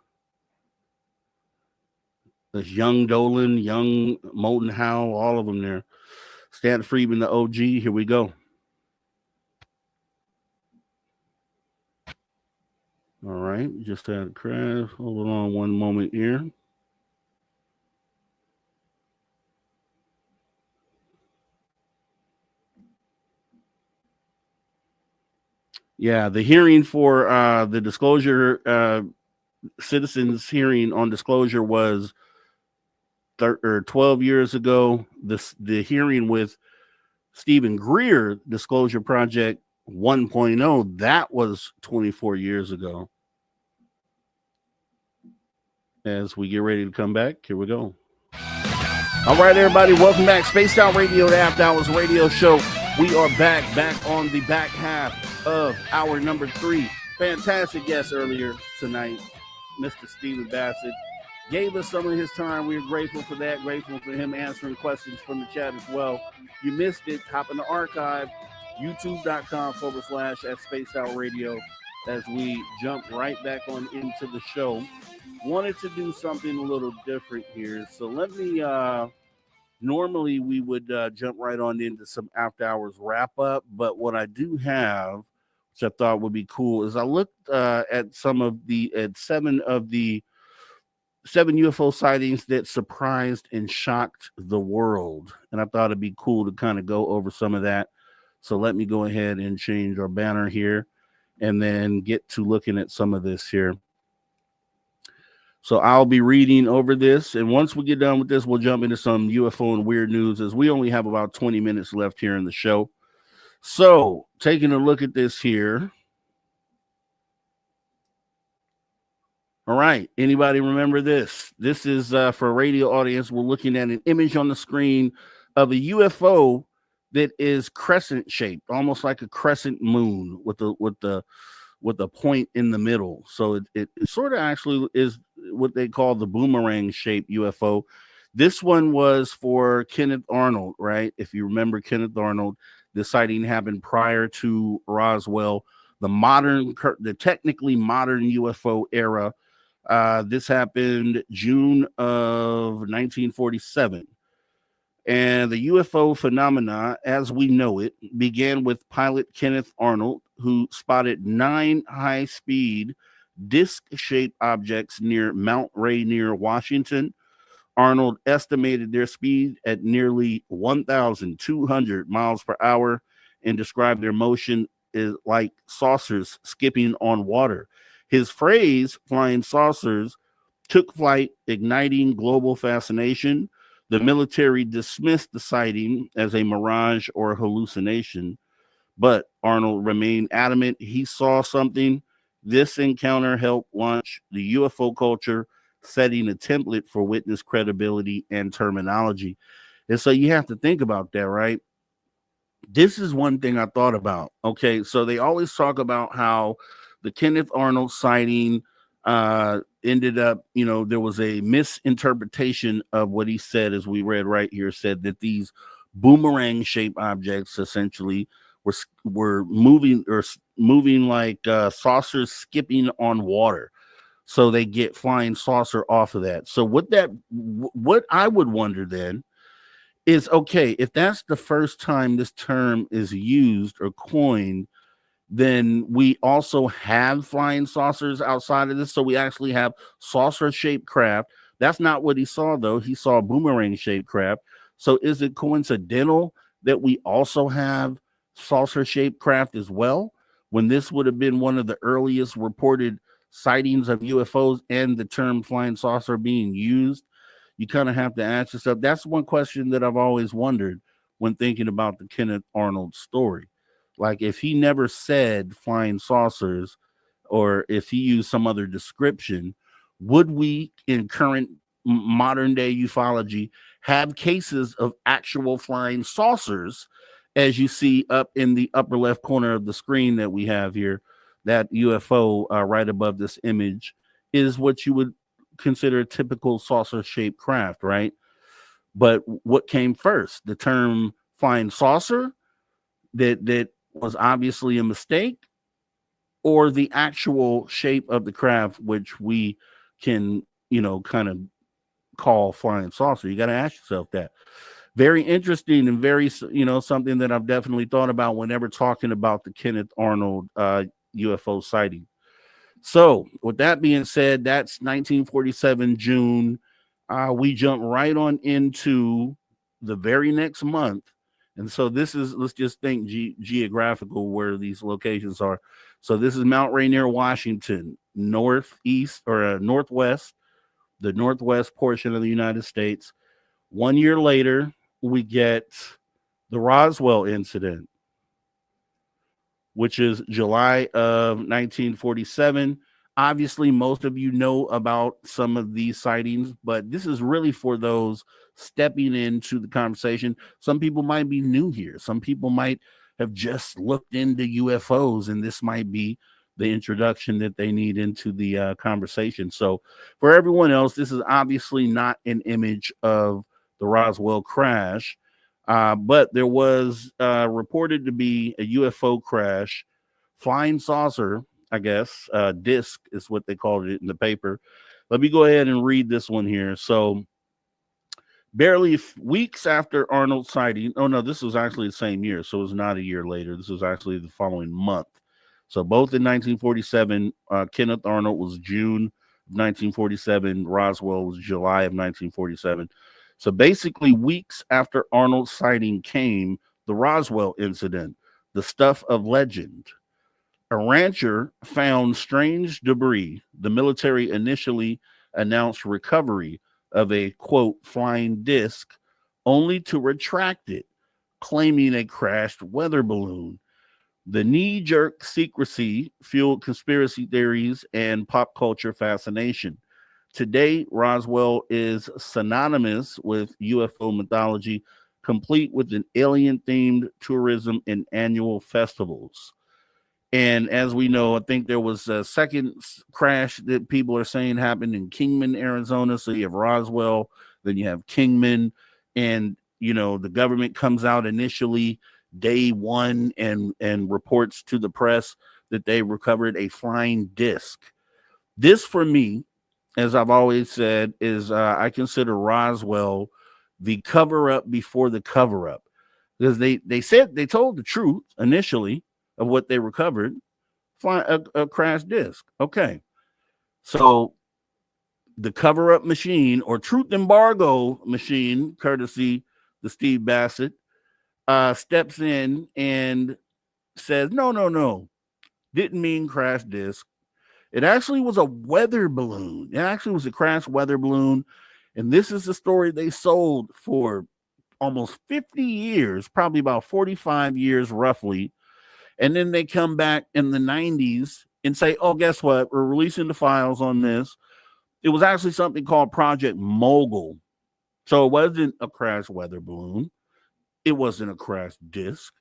S2: There's young Dolan, young Molten Howell, all of them there. Stan Friedman, the OG. Here we go. All right, just had a crash. Hold on one moment here. Yeah, the hearing for the disclosure, citizens hearing on disclosure was 12 years ago. The hearing with Stephen Greer, Disclosure Project 1.0, that was 24 years ago. As we get ready to come back, here we go. All right, everybody, welcome back. Spaced Out Radio, the After Hours Radio Show. We are back on the back half of hour number 3. Fantastic guest earlier tonight, Mr. Stephen Bassett. Gave us some of his time. We are grateful for that. Grateful for him answering questions from the chat as well. You missed it. Hop in the archive, youtube.com/at Spaced Out Radio, as we jump right back on into the show. Wanted to do something a little different here. So let me, normally we would jump right on into some after hours wrap up. But what I do have, which I thought would be cool, is I looked at seven UFO sightings that surprised and shocked the world. And I thought it'd be cool to kind of go over some of that. So let me go ahead and change our banner here and then get to looking at some of this here. So I'll be reading over this. And once we get done with this, we'll jump into some UFO and weird news, as we only have about 20 minutes left here in the show. So taking a look at this here. All right. Anybody remember this? This is for a radio audience. We're looking at an image on the screen of a UFO that is crescent shaped, almost like a crescent moon with a point in the middle. So it sort of actually is what they call the boomerang shaped UFO. This one was for Kenneth Arnold, right? If you remember Kenneth Arnold, the sighting happened prior to Roswell, the technically modern UFO era. This happened June of 1947. And the UFO phenomena, as we know it, began with pilot Kenneth Arnold, who spotted 9 high-speed disc-shaped objects near Mount Rainier, Washington. Arnold estimated their speed at nearly 1,200 miles per hour and described their motion as like saucers skipping on water. His phrase, flying saucers, took flight, igniting global fascination. The military dismissed the sighting as a mirage or hallucination, but Arnold remained adamant he saw something. This encounter helped launch the UFO culture, setting a template for witness credibility and terminology. And so you have to think about that, right? This is one thing I thought about. Okay, so they always talk about how the Kenneth Arnold sighting ended up, there was a misinterpretation of what he said, as we read right here, said that these boomerang shaped objects essentially were moving like saucers skipping on water. So they get flying saucer off of that. So what I would wonder then is, okay, if that's the first time this term is used or coined, then we also have flying saucers outside of this. So we actually have saucer-shaped craft. That's not what he saw, though. He saw boomerang-shaped craft. So is it coincidental that we also have saucer-shaped craft as well, when this would have been one of the earliest reported sightings of UFOs and the term flying saucer being used? You kind of have to ask yourself. That's one question that I've always wondered when thinking about the Kenneth Arnold story. Like, if he never said flying saucers, or if he used some other description, would we, in current modern day ufology, have cases of actual flying saucers, as you see up in the upper left corner of the screen that we have here? That UFO right above this image is what you would consider a typical saucer-shaped craft, right? But what came first? The term flying saucer that was obviously a mistake, or the actual shape of the craft, which we can, kind of call flying saucer? You got to ask yourself that. Very interesting and very, something that I've definitely thought about whenever talking about the Kenneth Arnold UFO sighting. So, with that being said, that's 1947 June. We jump right on into the very next month. And so this is, let's just think geographical where these locations are. So this is Mount Rainier, Washington, northeast or northwest, the northwest portion of the United States. 1 year later, we get the Roswell incident, which is July of 1947. Obviously, most of you know about some of these sightings, but this is really for those stepping into the conversation. Some people might be new here. Some people might have just looked into UFOs, and this might be the introduction that they need into the conversation. So for everyone else, this is obviously not an image of the Roswell crash, but there was reported to be a UFO crash, flying saucer, I guess, disc is what they called it in the paper. Let me go ahead and read this one here. So barely weeks after Arnold's sighting, oh no, this was actually the same year, so it was not a year later. This was actually the following month. So both in 1947, Kenneth Arnold was June of 1947, Roswell was July of 1947. So basically, weeks after Arnold's sighting came the Roswell incident, the stuff of legend. A rancher found strange debris. The military initially announced recovery of a, quote, flying disc, only to retract it, claiming a crashed weather balloon. The knee-jerk secrecy fueled conspiracy theories and pop culture fascination. Today, Roswell is synonymous with UFO mythology, complete with an alien-themed tourism and annual festivals. And as we know, I think there was a second crash that people are saying happened in Kingman, Arizona. So you have Roswell, then you have Kingman, and the government comes out initially day one and reports to the press that they recovered a flying disc. This, for me, as I've always said, is I consider Roswell the cover-up before the cover-up, because they told the truth initially of what they recovered, a crash disc. Okay, so the cover-up machine or truth embargo machine, courtesy the Steve Bassett, steps in and says, no, didn't mean crash disc. It actually was a weather balloon. It actually was a crashed weather balloon. And this is the story they sold for almost 50 years, probably about 45 years roughly. And then they come back in the 90s and say, oh, guess what? We're releasing the files on this. It was actually something called Project Mogul. So it wasn't a crashed weather balloon. It wasn't a crashed disc.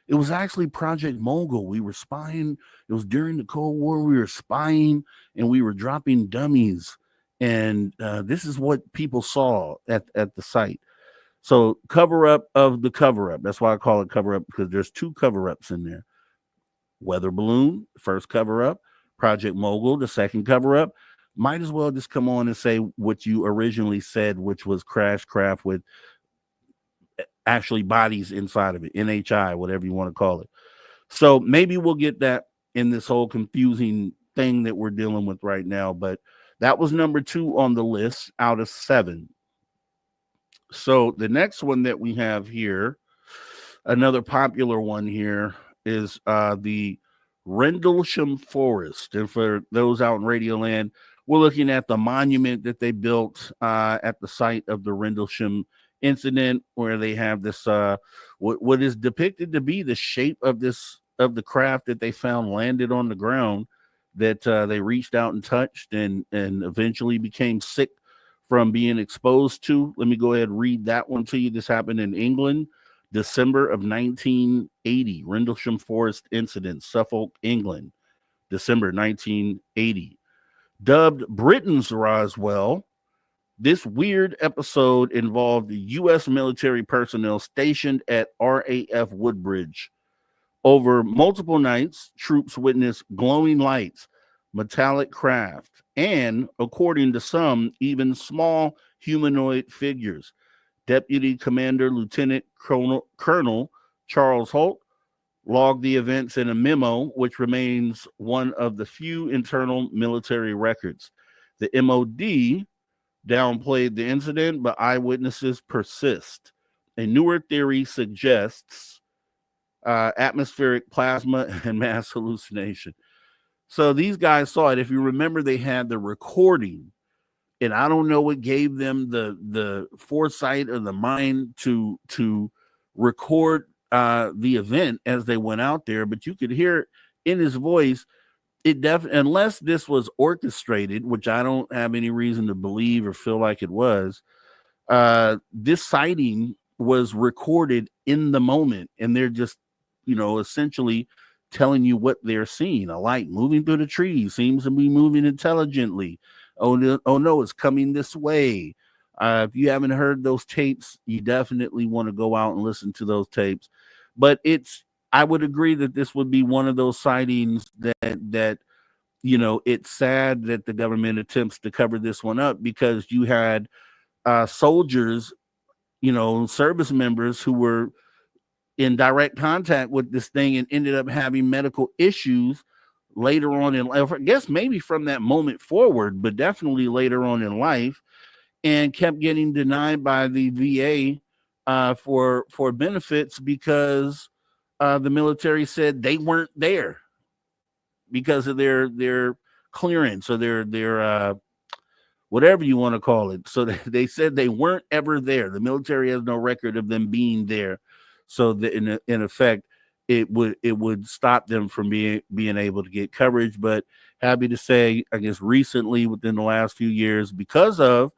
S2: It was actually Project Mogul. We were spying. It was during the Cold War. We were spying and we were dropping dummies. And this is what people saw at the site. So cover up of the cover up. That's why I call it cover up, because there's two cover ups in there. Weather balloon, first cover up. Project Mogul, the second cover up. Might as well just come on and say what you originally said, which was crash craft with actually bodies inside of it, NHI, whatever you want to call it. So maybe we'll get that in this whole confusing thing that we're dealing with right now. But that was number 2 on the list out of 7. So the next one that we have here, another popular one here, is the Rendlesham Forest. And for those out in Radioland, we're looking at the monument that they built at the site of the Rendlesham incident, where they have this what is depicted to be the shape of the craft that they found landed on the ground, that they reached out and touched and eventually became sick from being exposed to. Let me go ahead and read that one to you. This happened in England, December of 1980. Rendlesham Forest incident, Suffolk, England, December 1980. Dubbed Britain's Roswell, This weird episode involved U.S. military personnel stationed at RAF Woodbridge. Over multiple nights, troops witnessed glowing lights, metallic craft, and, according to some, even small humanoid figures. Deputy Commander Lieutenant Colonel Charles Holt logged the events in a memo, which remains one of the few internal military records. The MOD downplayed the incident, but eyewitnesses persist. A newer theory suggests atmospheric plasma and mass hallucination. So these guys saw it. If you remember, they had the recording, and I don't know what gave them the foresight or the mind to record the event as they went out there, but you could hear in his voice, it definitely, unless this was orchestrated, which I don't have any reason to believe or feel like it was, this sighting was recorded in the moment, and they're just, essentially telling you what they're seeing. A light moving through the trees, seems to be moving intelligently. Oh no, it's coming this way. If you haven't heard those tapes, you definitely want to go out and listen to those tapes. But I would agree that this would be one of those sightings that it's sad that the government attempts to cover this one up, because you had soldiers, service members who were in direct contact with this thing and ended up having medical issues later on in life. I guess maybe from that moment forward, but definitely later on in life, and kept getting denied by the VA for benefits because the military said they weren't there because of their clearance or their whatever you want to call it. So they said they weren't ever there. The military has no record of them being there. So that in effect, it would stop them from being able to get coverage. But happy to say, I guess recently, within the last few years, because of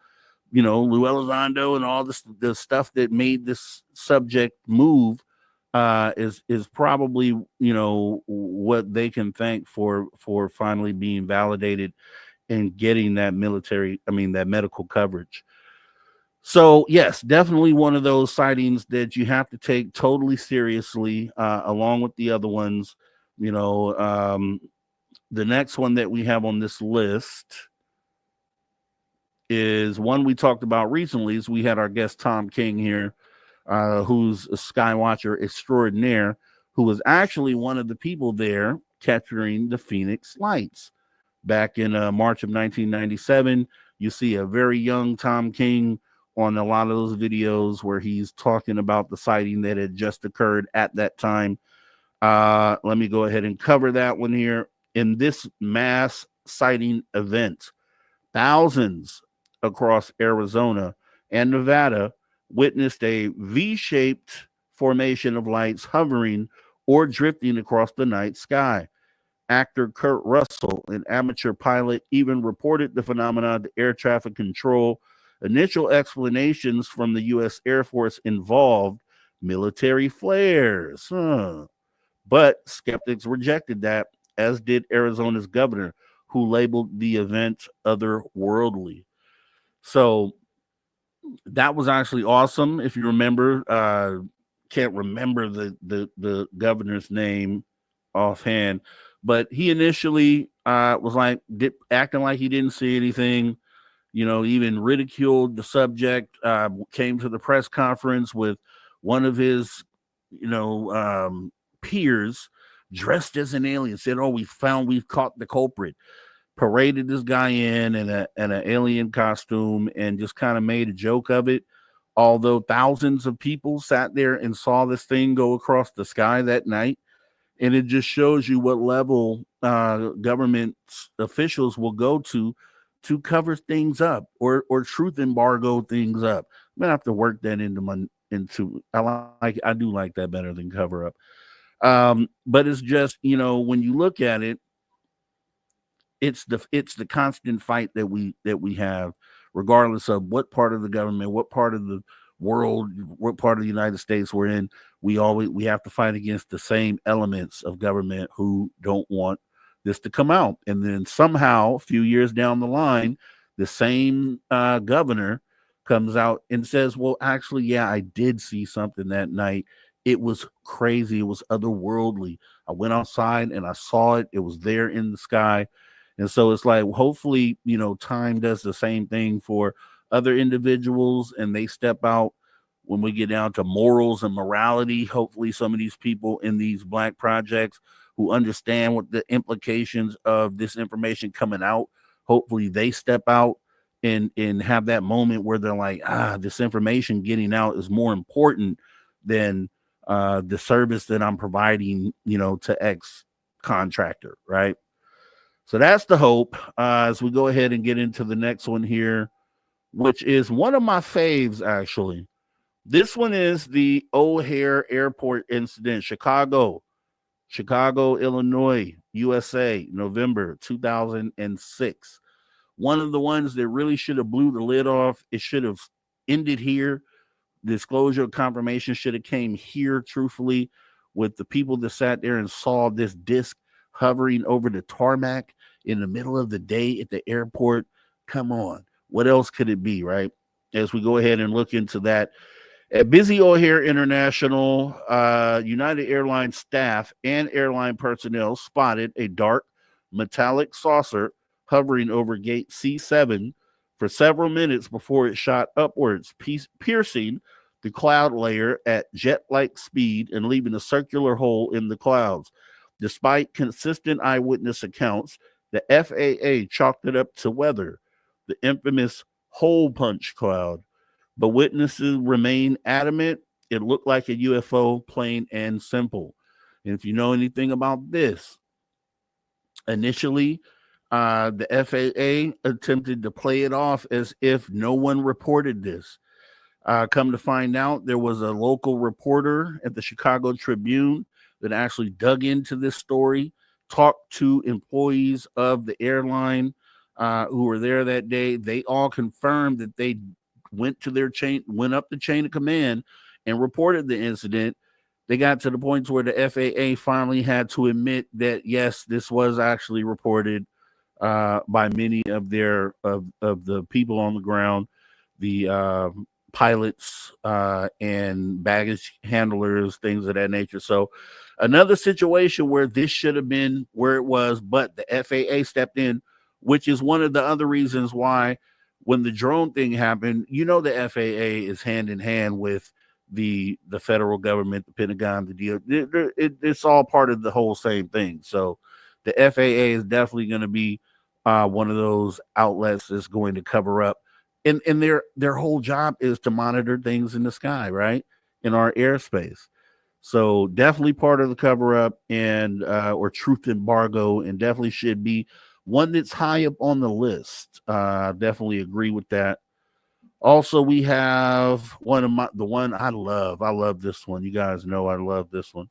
S2: Lou Elizondo and all the stuff that made this subject move, is probably what they can thank for finally being validated and getting that medical coverage. So yes, definitely one of those sightings that you have to take totally seriously, along with the other ones. The next one that we have on this list is one we talked about recently. Is we had our guest Tom King here, who's a skywatcher extraordinaire, who was actually one of the people there capturing the Phoenix lights back in March of 1997. You see a very young Tom King on a lot of those videos where he's talking about the sighting that had just occurred at that time. Let me go ahead and cover that one here. In this mass sighting event, thousands across Arizona and Nevada witnessed a V-shaped formation of lights hovering or drifting across the night sky. Actor Kurt Russell, an amateur pilot, even reported the phenomenon to air traffic control. Initial explanations from the U.S. Air Force involved military flares, but skeptics rejected that, as did Arizona's governor, who labeled the event otherworldly. So that was actually awesome. If you remember, can't remember the governor's name offhand, but he initially was acting like he didn't see anything. Even ridiculed the subject, came to the press conference with one of his, peers dressed as an alien, said, "Oh, we've caught the culprit," paraded this guy in an alien costume and just kind of made a joke of it. Although thousands of people sat there and saw this thing go across the sky that night. And it just shows you what level government officials will go to cover things up or truth embargo things up. I'm gonna have to work that I do like that better than cover up. But it's just, when you look at it, it's the constant fight that we have, regardless of what part of the government, what part of the world, what part of the United States we're in. We have to fight against the same elements of government who don't want this to come out. And then somehow, a few years down the line, the same governor comes out and says, well, actually, yeah, I did see something that night. It was crazy. It was otherworldly. I went outside and I saw it. It was there in the sky. And so it's like, hopefully, time does the same thing for other individuals and they step out when we get down to morals and morality. Hopefully some of these people in these Black projects who understand what the implications of this information coming out, hopefully they step out and have that moment where they're like, this information getting out is more important than the service that I'm providing, to X contractor, right? So that's the hope. As we go ahead and get into the next one here, which is one of my faves, actually. This one is the O'Hare Airport incident, Chicago, Illinois, USA, November 2006. One of the ones that really should have blew the lid off. It should have ended here. Disclosure of confirmation should have came here, truthfully, with the people that sat there and saw this disc hovering over the tarmac in the middle of the day at the airport. Come on. What else could it be, right? As we go ahead and look into that. At Busy O'Hare International, United Airlines staff and airline personnel spotted a dark metallic saucer hovering over gate C7 for several minutes before it shot upwards, piercing the cloud layer at jet-like speed and leaving a circular hole in the clouds. Despite consistent eyewitness accounts, the FAA chalked it up to weather, the infamous hole punch cloud. But witnesses remain adamant it looked like a UFO, plain and simple. And if you know anything about this, initially, the FAA attempted to play it off as if no one reported this. Come to find out, there was a local reporter at the Chicago Tribune that actually dug into this story, talked to employees of the airline who were there that day. They all confirmed that they went up the chain of command and reported the incident. They got to the point where the FAA finally had to admit that, yes, this was actually reported by many of the people on the ground, the pilots and baggage handlers, things of that nature. So another situation where this should have been where it was, but the FAA stepped in, which is one of the other reasons why when the drone thing happened, the FAA is hand in hand with the federal government, the Pentagon, the deal. It's all part of the whole same thing. So the FAA is definitely going to be one of those outlets that's going to cover up. And their whole job is to monitor things in the sky, right? In our airspace. So definitely part of the cover up and or truth embargo, and definitely should be one that's high up on the list. Definitely agree with that. Also, we have the one I love. I love this one. You guys know I love this one.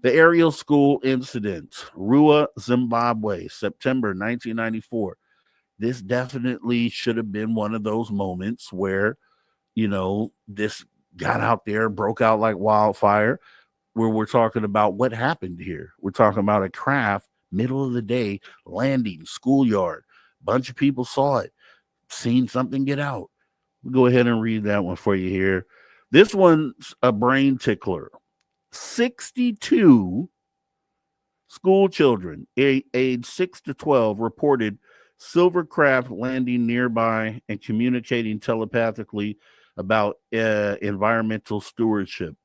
S2: The aerial school incident, Rua, Zimbabwe, September 1994. This definitely should have been one of those moments where, this got out there, broke out like wildfire, where we're talking about what happened here. We're talking about a craft, middle of the day, landing, schoolyard. Bunch of people saw it, seen something get out. We'll go ahead and read that one for you here. This one's a brain tickler. 62 school children aged 6 to 12 reported silver craft landing nearby and communicating telepathically about environmental stewardship.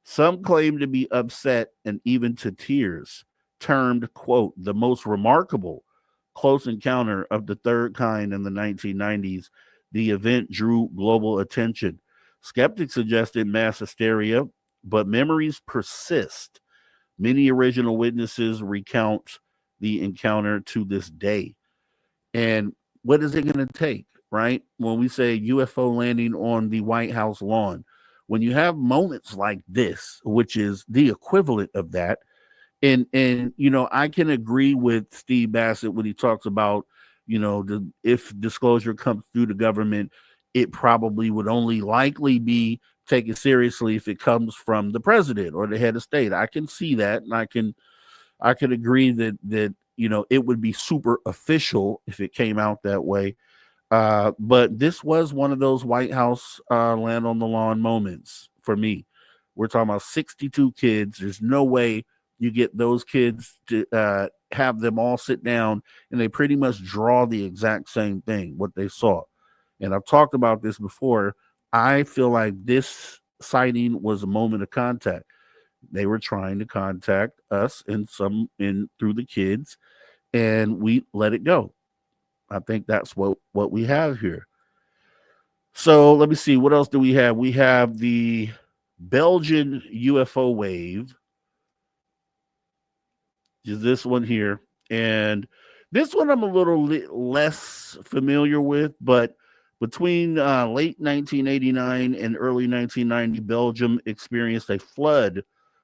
S2: Some claim to be upset and even to tears, termed, quote, the most remarkable close encounter of the third kind in the 1990s. The event drew global attention. Skeptics suggested mass hysteria, but memories persist. Many original witnesses recount the encounter to this day. And what is it going to take, right? When we say UFO landing on the White House lawn, when you have moments like this, which is the equivalent of that, and I can agree with Steve Bassett when he talks about, if disclosure comes through the government, it probably would only likely be taken seriously if it comes from the president or the head of state. I can see that, and I can agree that it would be super official if it came out that way. But this was one of those White House land on the lawn moments for me. We're talking about 62 kids. There's no way you get those kids to have them all sit down and they pretty much draw the exact same thing, what they saw. And I've talked about this before. I feel like this sighting was a moment of contact. They were trying to contact us through the kids, and we let it go. I think that's what we have here. So let me see. What else do we have? We have the Belgian UFO wave. Is this one here? And this one I'm a little less familiar with, but between late 1989 and early 1990, Belgium experienced a flood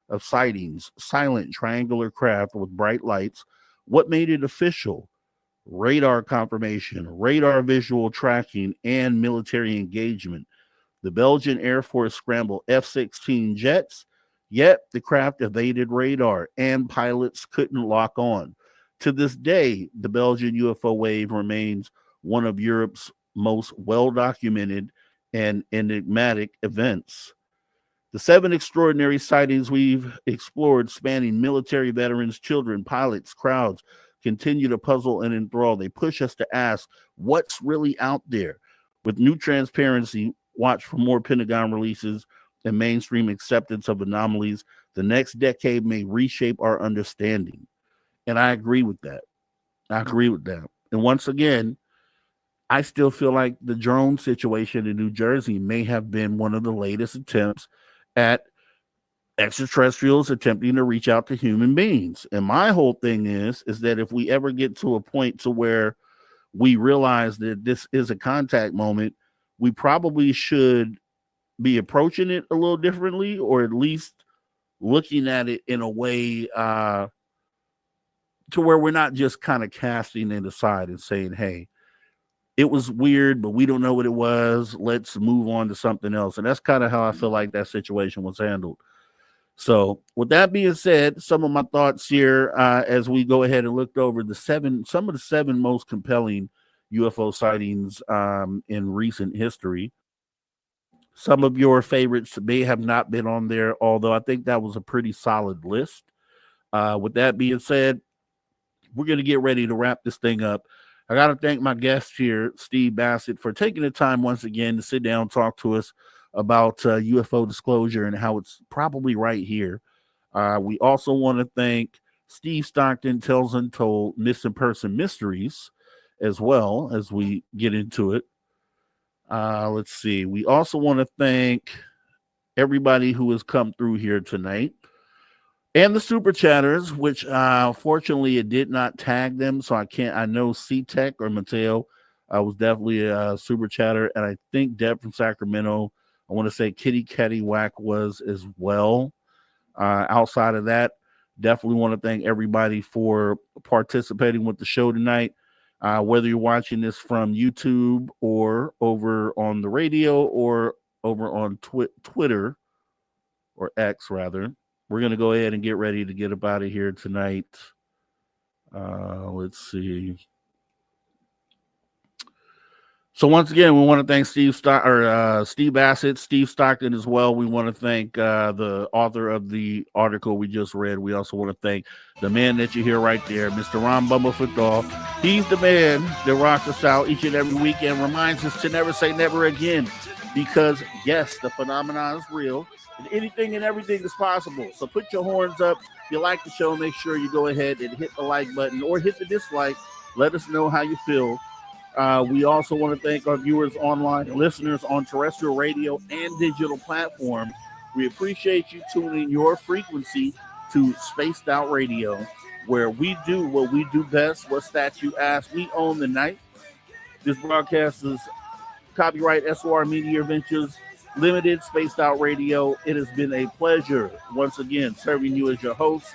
S2: of sightings, silent triangular craft with bright lights. What made it official? Radar confirmation, radar visual tracking, and military engagement. The Belgian Air Force scrambled F-16 jets, yet the craft evaded radar and pilots couldn't lock on. To this day, the Belgian UFO wave remains one of Europe's most well-documented and enigmatic events. The 7 extraordinary sightings we've explored, spanning military veterans, children, pilots, crowds, continue to puzzle and enthrall. They push us to ask what's really out there. With new transparency, watch for more Pentagon releases and mainstream acceptance of anomalies. The next decade may reshape our understanding. And I agree with that. And once again, I still feel like the drone situation in New Jersey may have been one of the latest attempts at extraterrestrials attempting to reach out to human beings. And my whole thing is that if we ever get to a point to where we realize that this is a contact moment, we probably should be approaching it a little differently, or at least looking at it in a way to where we're not just kind of casting it aside and saying, hey, it was weird, but we don't know what it was. Let's move on to something else. And that's kind of how I feel like that situation was handled. So with that being said, some of my thoughts here as we go ahead and look over some of the 7 most compelling UFO sightings in recent history. Some of your favorites may have not been on there, although I think that was a pretty solid list. With that being said, we're going to get ready to wrap this thing up. I got to thank my guest here, Steve Bassett, for taking the time once again to sit down and talk to us about UFO disclosure and how it's probably right here. We also want to thank Steve Stockton, Tales Untold, Missing Person Mysteries, as well as we get into it. Let's see. We also want to thank everybody who has come through here tonight. And the super chatters, which fortunately it did not tag them, so I know C-Tech or Mateo was definitely a super chatter, and I think Deb from Sacramento, I want to say Kitty Catty Whack was as well. Outside of that, definitely want to thank everybody for participating with the show tonight. Whether you're watching this from YouTube or over on the radio or over on Twitter or X rather. We're going to go ahead and get ready to get up out of here tonight. Let's see. So once again, we want to thank Steve Bassett, Steve Stockton as well. We want to thank the author of the article we just read. We also want to thank the man that you hear right there, Mr. Ron Bumblefoot Dahl. He's the man that rocks us out each and every week and reminds us to never say never again. Because, yes, the phenomenon is real. And anything and everything is possible. So put your horns up. If you like the show, make sure you go ahead and hit the like button or hit the dislike. Let us know how you feel. We also want to thank our viewers online and listeners on terrestrial radio and digital platforms. We appreciate you tuning your frequency to Spaced Out Radio, where we do what we do best. What's that you ask? We own the night. This broadcast is copyright SOR Media Ventures Limited, Spaced Out Radio. It has been a pleasure once again serving you as your host.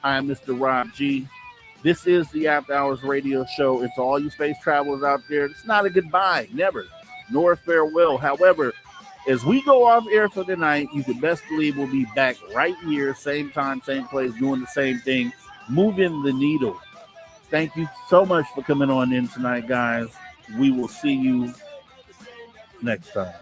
S2: I am Mr. Rob G. This is the After Hours Radio Show. It's all you space travelers out there. It's not a goodbye, never, nor a farewell. However, as we go off air for the night, you can best believe we'll be back right here, same time, same place, doing the same thing, moving the needle. Thank you so much for coming on in tonight, guys. we will see you next time.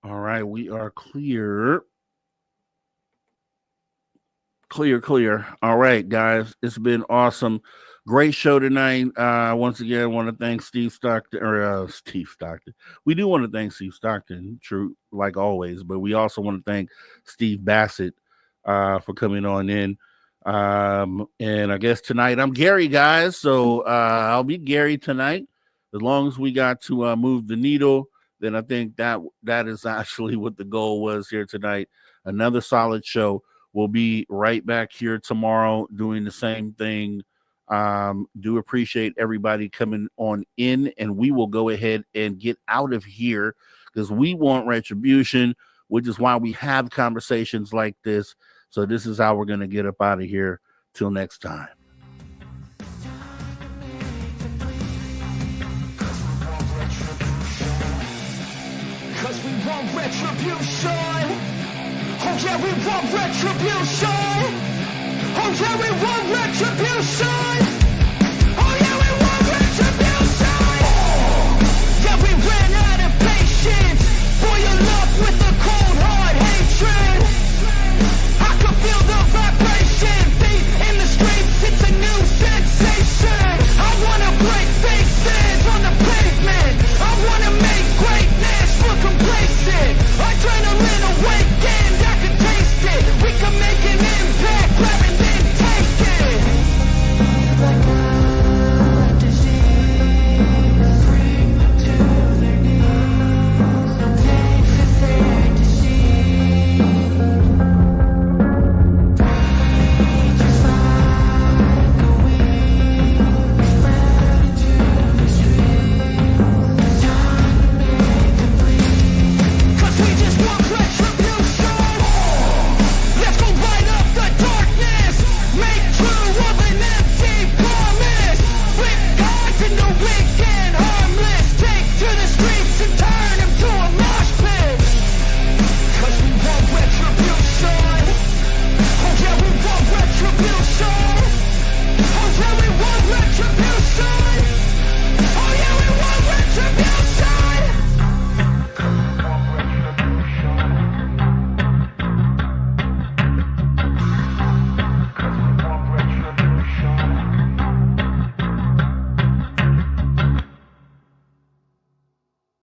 S2: All right, we are clear. Clear. All right, guys, it's been awesome. Great show tonight. Once again, I want to thank Steve Stockton. We do want to thank Steve Stockton, true, like always, but we also want to thank Steve Bassett for coming on in. And I guess tonight I'm Gary, guys. So I'll be Gary tonight. As long as we got to move the needle, then I think that is actually what the goal was here tonight. Another solid show. We'll be right back here tomorrow doing the same thing. Do appreciate everybody coming on in, and we will go ahead and get out of here because we want retribution, which is why we have conversations like this. So this is how we're going to get up out of here. Till next time.
S11: Cause we want retribution. Oh yeah, we want retribution. Oh yeah, we want retribution.